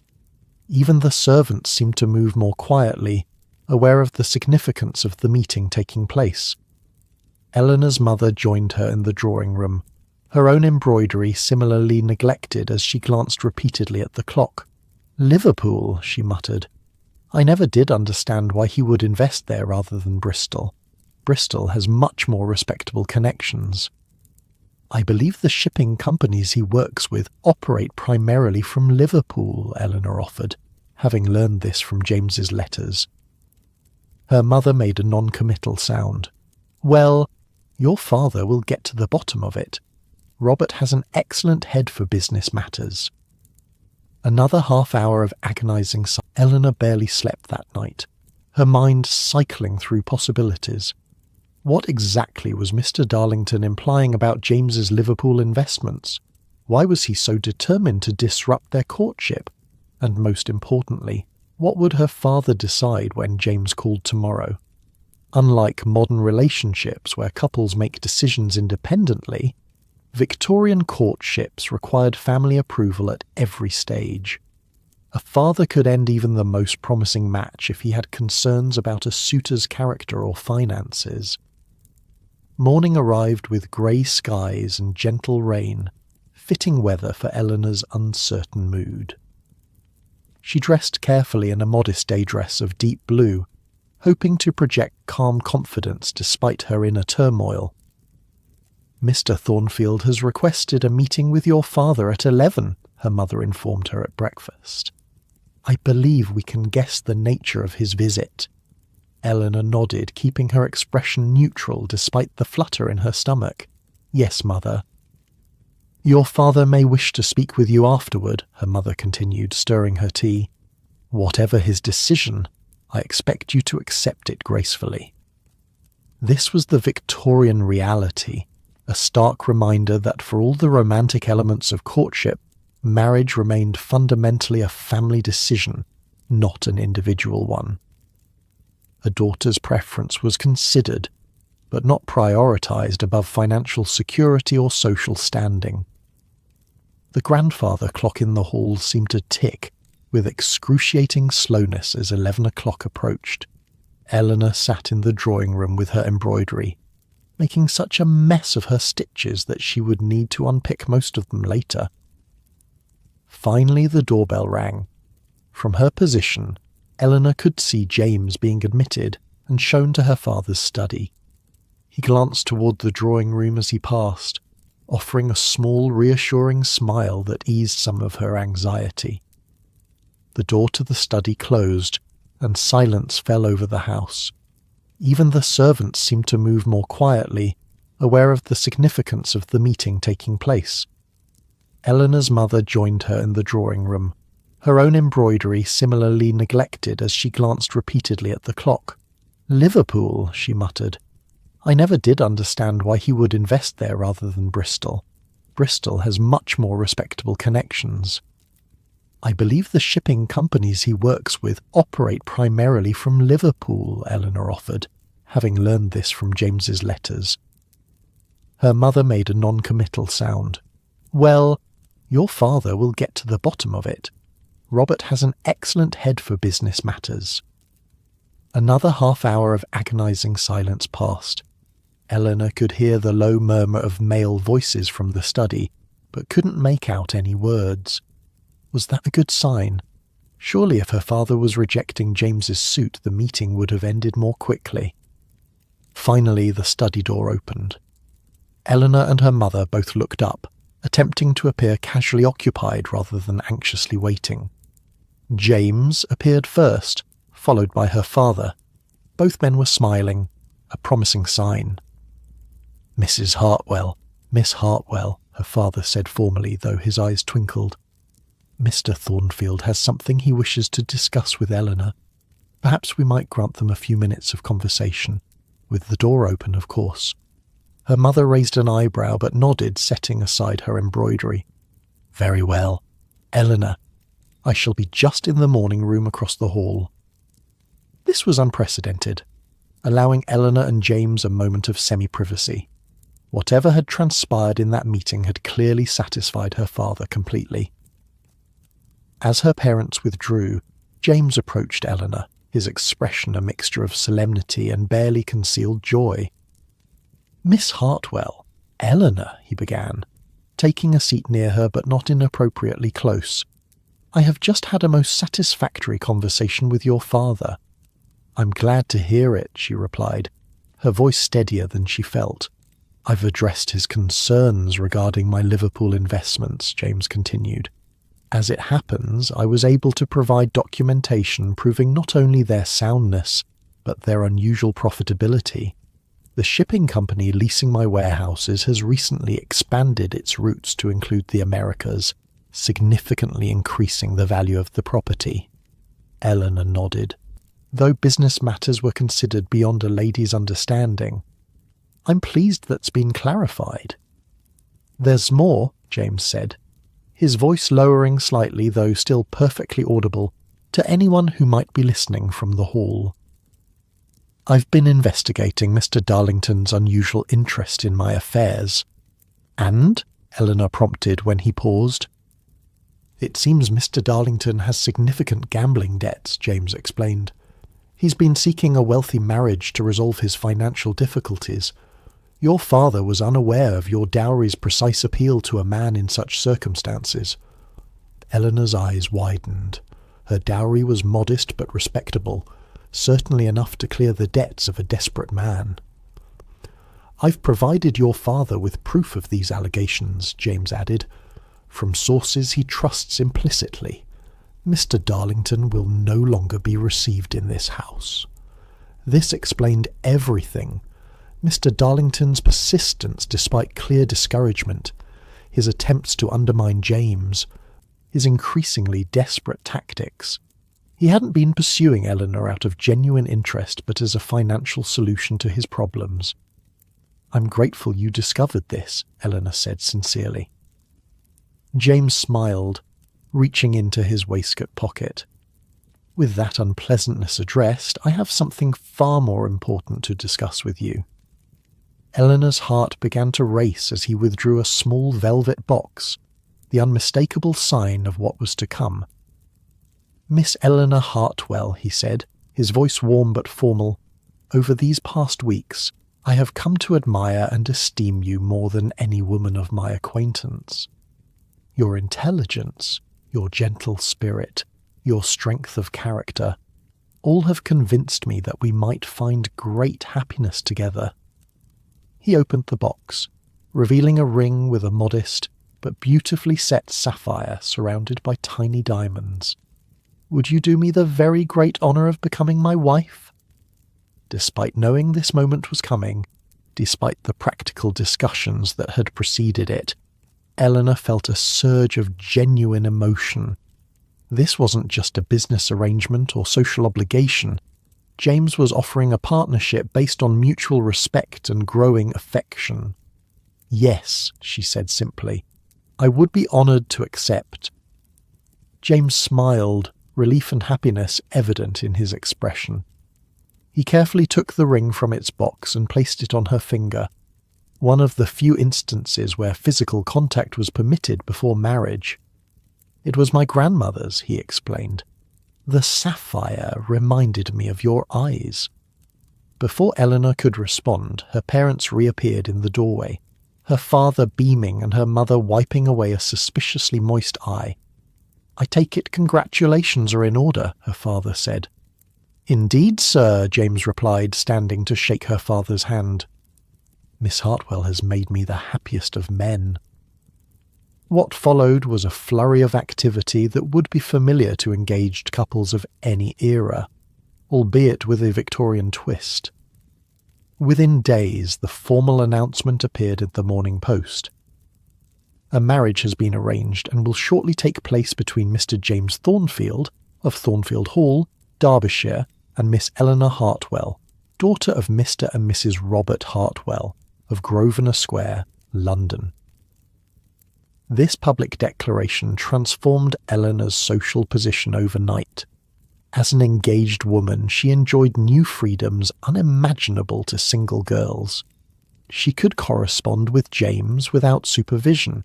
Even the servants seemed to move more quietly, aware of the significance of the meeting taking place. Eleanor's mother joined her in the drawing room, her own embroidery similarly neglected as she glanced repeatedly at the clock. "Liverpool," she muttered. "I never did understand why he would invest there rather than Bristol. Bristol has much more respectable connections." "I believe the shipping companies he works with operate primarily from Liverpool," Eleanor offered, having learned this from James's letters. Her mother made a non-committal sound. "Well, your father will get to the bottom of it. Robert has an excellent head for business matters." Another half-hour of agonizing silence. Eleanor barely slept that night, her mind cycling through possibilities. What exactly was Mr. Darlington implying about James's Liverpool investments? Why was he so determined to disrupt their courtship? And most importantly, what would her father decide when James called tomorrow? Unlike modern relationships where couples make decisions independently, Victorian courtships required family approval at every stage. A father could end even the most promising match if he had concerns about a suitor's character or finances. Morning arrived with grey skies and gentle rain, fitting weather for Eleanor's uncertain mood. She dressed carefully in a modest day dress of deep blue, hoping to project calm confidence despite her inner turmoil. "Mr. Thornfield has requested a meeting with your father at 11, her mother informed her at breakfast. "I believe we can guess the nature of his visit." Eleanor nodded, keeping her expression neutral despite the flutter in her stomach. "Yes, mother." "Your father may wish to speak with you afterward," her mother continued, stirring her tea. "Whatever his decision, I expect you to accept it gracefully." This was the Victorian reality, a stark reminder that for all the romantic elements of courtship, marriage remained fundamentally a family decision, not an individual one. A daughter's preference was considered, but not prioritized above financial security or social standing. The grandfather clock in the hall seemed to tick with excruciating slowness as 11 o'clock approached. Eleanor sat in the drawing room with her embroidery, making such a mess of her stitches that she would need to unpick most of them later. Finally the doorbell rang. From her position, Eleanor could see James being admitted and shown to her father's study. He glanced toward the drawing room as he passed, offering a small, reassuring smile that eased some of her anxiety. The door to the study closed, and silence fell over the house. Even the servants seemed to move more quietly, aware of the significance of the meeting taking place. Eleanor's mother joined her in the drawing room, her own embroidery similarly neglected as she glanced repeatedly at the clock. "Liverpool," she muttered. "I never did understand why he would invest there rather than Bristol. Bristol has much more respectable connections." "I believe the shipping companies he works with operate primarily from Liverpool," Eleanor offered, having learned this from James's letters. Her mother made a non-committal sound. "Well, your father will get to the bottom of it. Robert has an excellent head for business matters." Another half-hour of agonizing silence passed. Eleanor could hear the low murmur of male voices from the study, but couldn't make out any words. Was that a good sign? Surely if her father was rejecting James's suit, the meeting would have ended more quickly. Finally, the study door opened. Eleanor and her mother both looked up, attempting to appear casually occupied rather than anxiously waiting. James appeared first, followed by her father. Both men were smiling, a promising sign. "Mrs. Hartwell, Miss Hartwell," her father said formally, though his eyes twinkled. "Mr. Thornfield has something he wishes to discuss with Eleanor. Perhaps we might grant them a few minutes of conversation, with the door open, of course." Her mother raised an eyebrow but nodded, setting aside her embroidery. "Very well. Eleanor, I shall be just in the morning room across the hall." This was unprecedented, allowing Eleanor and James a moment of semi-privacy. Whatever had transpired in that meeting had clearly satisfied her father completely. As her parents withdrew, James approached Eleanor, his expression a mixture of solemnity and barely concealed joy. "Miss Hartwell, Eleanor," he began, taking a seat near her but not inappropriately close. "I have just had a most satisfactory conversation with your father." "I'm glad to hear it," she replied, her voice steadier than she felt. "I've addressed his concerns regarding my Liverpool investments," James continued. "As it happens, I was able to provide documentation proving not only their soundness, but their unusual profitability. The shipping company leasing my warehouses has recently expanded its routes to include the Americas, significantly increasing the value of the property." Eleanor nodded, though business matters were considered beyond a lady's understanding. "I'm pleased that's been clarified." "There's more," James said, his voice lowering slightly, though still perfectly audible, to anyone who might be listening from the hall. "I've been investigating Mr. Darlington's unusual interest in my affairs." "And?" Eleanor prompted when he paused. "It seems Mr. Darlington has significant gambling debts," James explained. "He's been seeking a wealthy marriage to resolve his financial difficulties. Your father was unaware of your dowry's precise appeal to a man in such circumstances." Eleanor's eyes widened. Her dowry was modest but respectable, certainly enough to clear the debts of a desperate man. "I've provided your father with proof of these allegations," James added, "from sources he trusts implicitly. Mr. Darlington will no longer be received in this house." This explained everything. Mr. Darlington's persistence despite clear discouragement, his attempts to undermine James, his increasingly desperate tactics. He hadn't been pursuing Eleanor out of genuine interest but as a financial solution to his problems. "I'm grateful you discovered this," Eleanor said sincerely. James smiled, reaching into his waistcoat pocket. "With that unpleasantness addressed, I have something far more important to discuss with you." Eleanor's heart began to race as he withdrew a small velvet box, the unmistakable sign of what was to come. "Miss Eleanor Hartwell," he said, his voice warm but formal, "over these past weeks, I have come to admire and esteem you more than any woman of my acquaintance. Your intelligence, your gentle spirit, your strength of character, all have convinced me that we might find great happiness together." He opened the box, revealing a ring with a modest but beautifully set sapphire surrounded by tiny diamonds. "Would you do me the very great honour of becoming my wife?" Despite knowing this moment was coming, despite the practical discussions that had preceded it, Eleanor felt a surge of genuine emotion. This wasn't just a business arrangement or social obligation. James was offering a partnership based on mutual respect and growing affection. "Yes," she said simply, "I would be honoured to accept." James smiled, relief and happiness evident in his expression. He carefully took the ring from its box and placed it on her finger, one of the few instances where physical contact was permitted before marriage. "It was my grandmother's," he explained. "The sapphire reminded me of your eyes." Before Eleanor could respond, her parents reappeared in the doorway, her father beaming and her mother wiping away a suspiciously moist eye. "I take it congratulations are in order," her father said. "Indeed, sir," James replied, standing to shake her father's hand. "Miss Hartwell has made me the happiest of men." What followed was a flurry of activity that would be familiar to engaged couples of any era, albeit with a Victorian twist. Within days, the formal announcement appeared in the Morning Post. "A marriage has been arranged and will shortly take place between Mr. James Thornfield, of Thornfield Hall, Derbyshire, and Miss Eleanor Hartwell, daughter of Mr. and Mrs. Robert Hartwell, of Grosvenor Square, London." This public declaration transformed Eleanor's social position overnight. As an engaged woman, she enjoyed new freedoms unimaginable to single girls. She could correspond with James without supervision.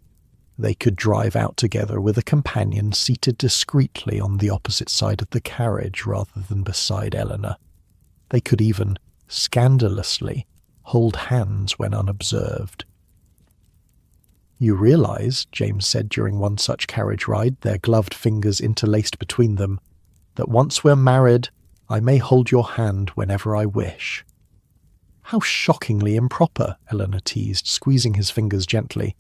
They could drive out together with a companion seated discreetly on the opposite side of the carriage rather than beside Eleanor. They could even, scandalously, hold hands when unobserved. "You realise," James said during one such carriage ride, their gloved fingers interlaced between them, "that once we're married, I may hold your hand whenever I wish." "How shockingly improper," Eleanor teased, squeezing his fingers gently.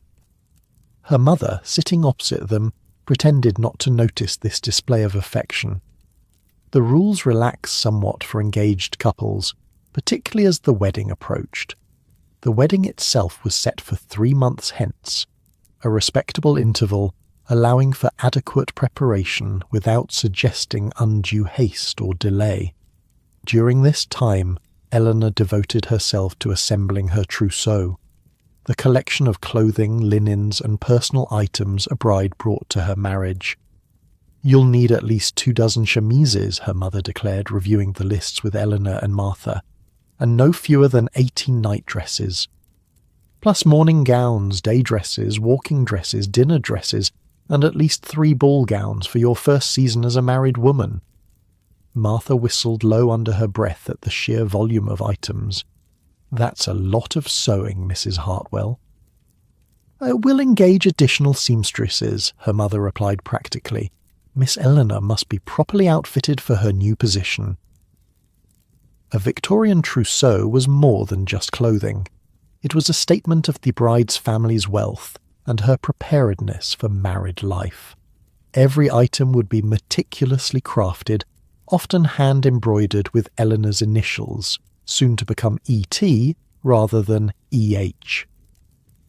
Her mother, sitting opposite them, pretended not to notice this display of affection. The rules relaxed somewhat for engaged couples, particularly as the wedding approached. The wedding itself was set for 3 months hence, a respectable interval allowing for adequate preparation without suggesting undue haste or delay. During this time, Eleanor devoted herself to assembling her trousseau, the collection of clothing, linens, and personal items a bride brought to her marriage. "You'll need at least 24 chemises," her mother declared, reviewing the lists with Eleanor and Martha, "and no fewer than 18 night dresses, plus morning gowns, day dresses, walking dresses, dinner dresses, and at least 3 ball gowns for your first season as a married woman." Martha whistled low under her breath at the sheer volume of items. "That's a lot of sewing, Mrs. Hartwell." "We'll engage additional seamstresses," her mother replied practically. "Miss Eleanor must be properly outfitted for her new position." A Victorian trousseau was more than just clothing. It was a statement of the bride's family's wealth and her preparedness for married life. Every item would be meticulously crafted, often hand-embroidered with Eleanor's initials, soon to become E.T. rather than E.H.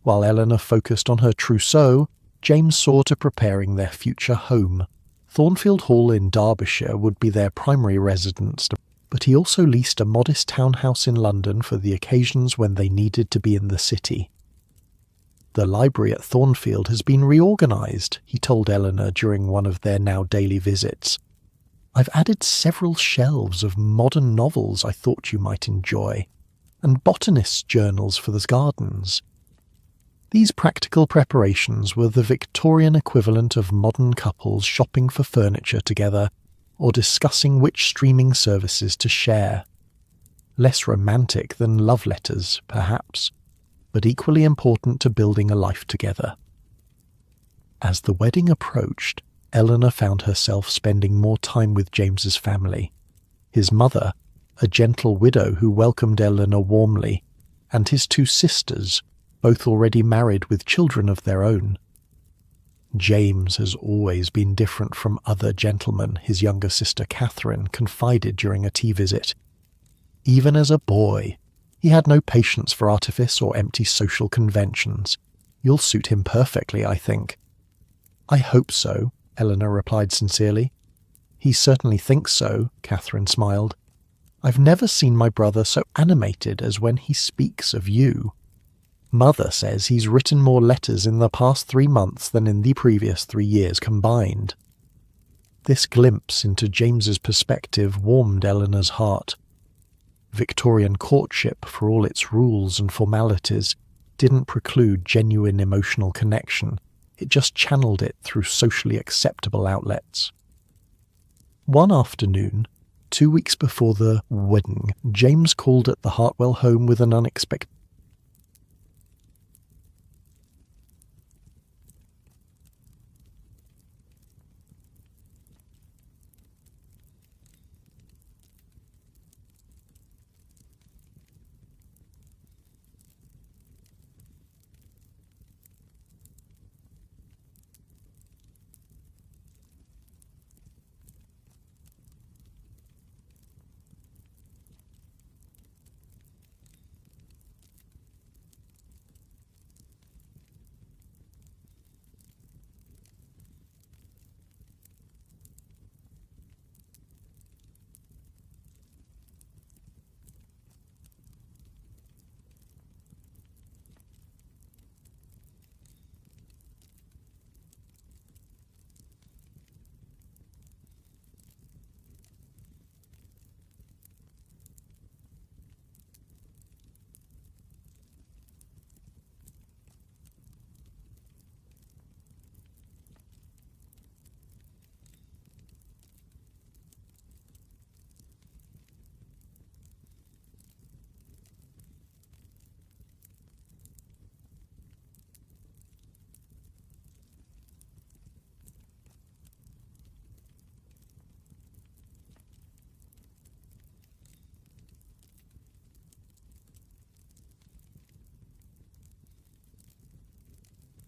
While Eleanor focused on her trousseau, James saw to preparing their future home. Thornfield Hall in Derbyshire would be their primary residence, but he also leased a modest townhouse in London for the occasions when they needed to be in the city. "The library at Thornfield has been reorganised," he told Eleanor during one of their now daily visits. "I've added several shelves of modern novels I thought you might enjoy, and botanists' journals for the gardens." These practical preparations were the Victorian equivalent of modern couples shopping for furniture together or discussing which streaming services to share. Less romantic than love letters, perhaps, but equally important to building a life together. As the wedding approached, Eleanor found herself spending more time with James's family. His mother, a gentle widow who welcomed Eleanor warmly, and his 2 sisters, both already married with children of their own. James has always been different from other gentlemen, his younger sister Catherine confided during a tea visit. Even as a boy, he had no patience for artifice or empty social conventions. You'll suit him perfectly, I think. I hope so, Eleanor replied sincerely. He certainly thinks so, Catherine smiled. I've never seen my brother so animated as when he speaks of you. Mother says he's written more letters in the past 3 months than in the previous 3 years combined. This glimpse into James's perspective warmed Eleanor's heart. Victorian courtship, for all its rules and formalities, didn't preclude genuine emotional connection. It just channeled it through socially acceptable outlets. One afternoon, 2 weeks before the wedding, James called at the Hartwell home with an unexpected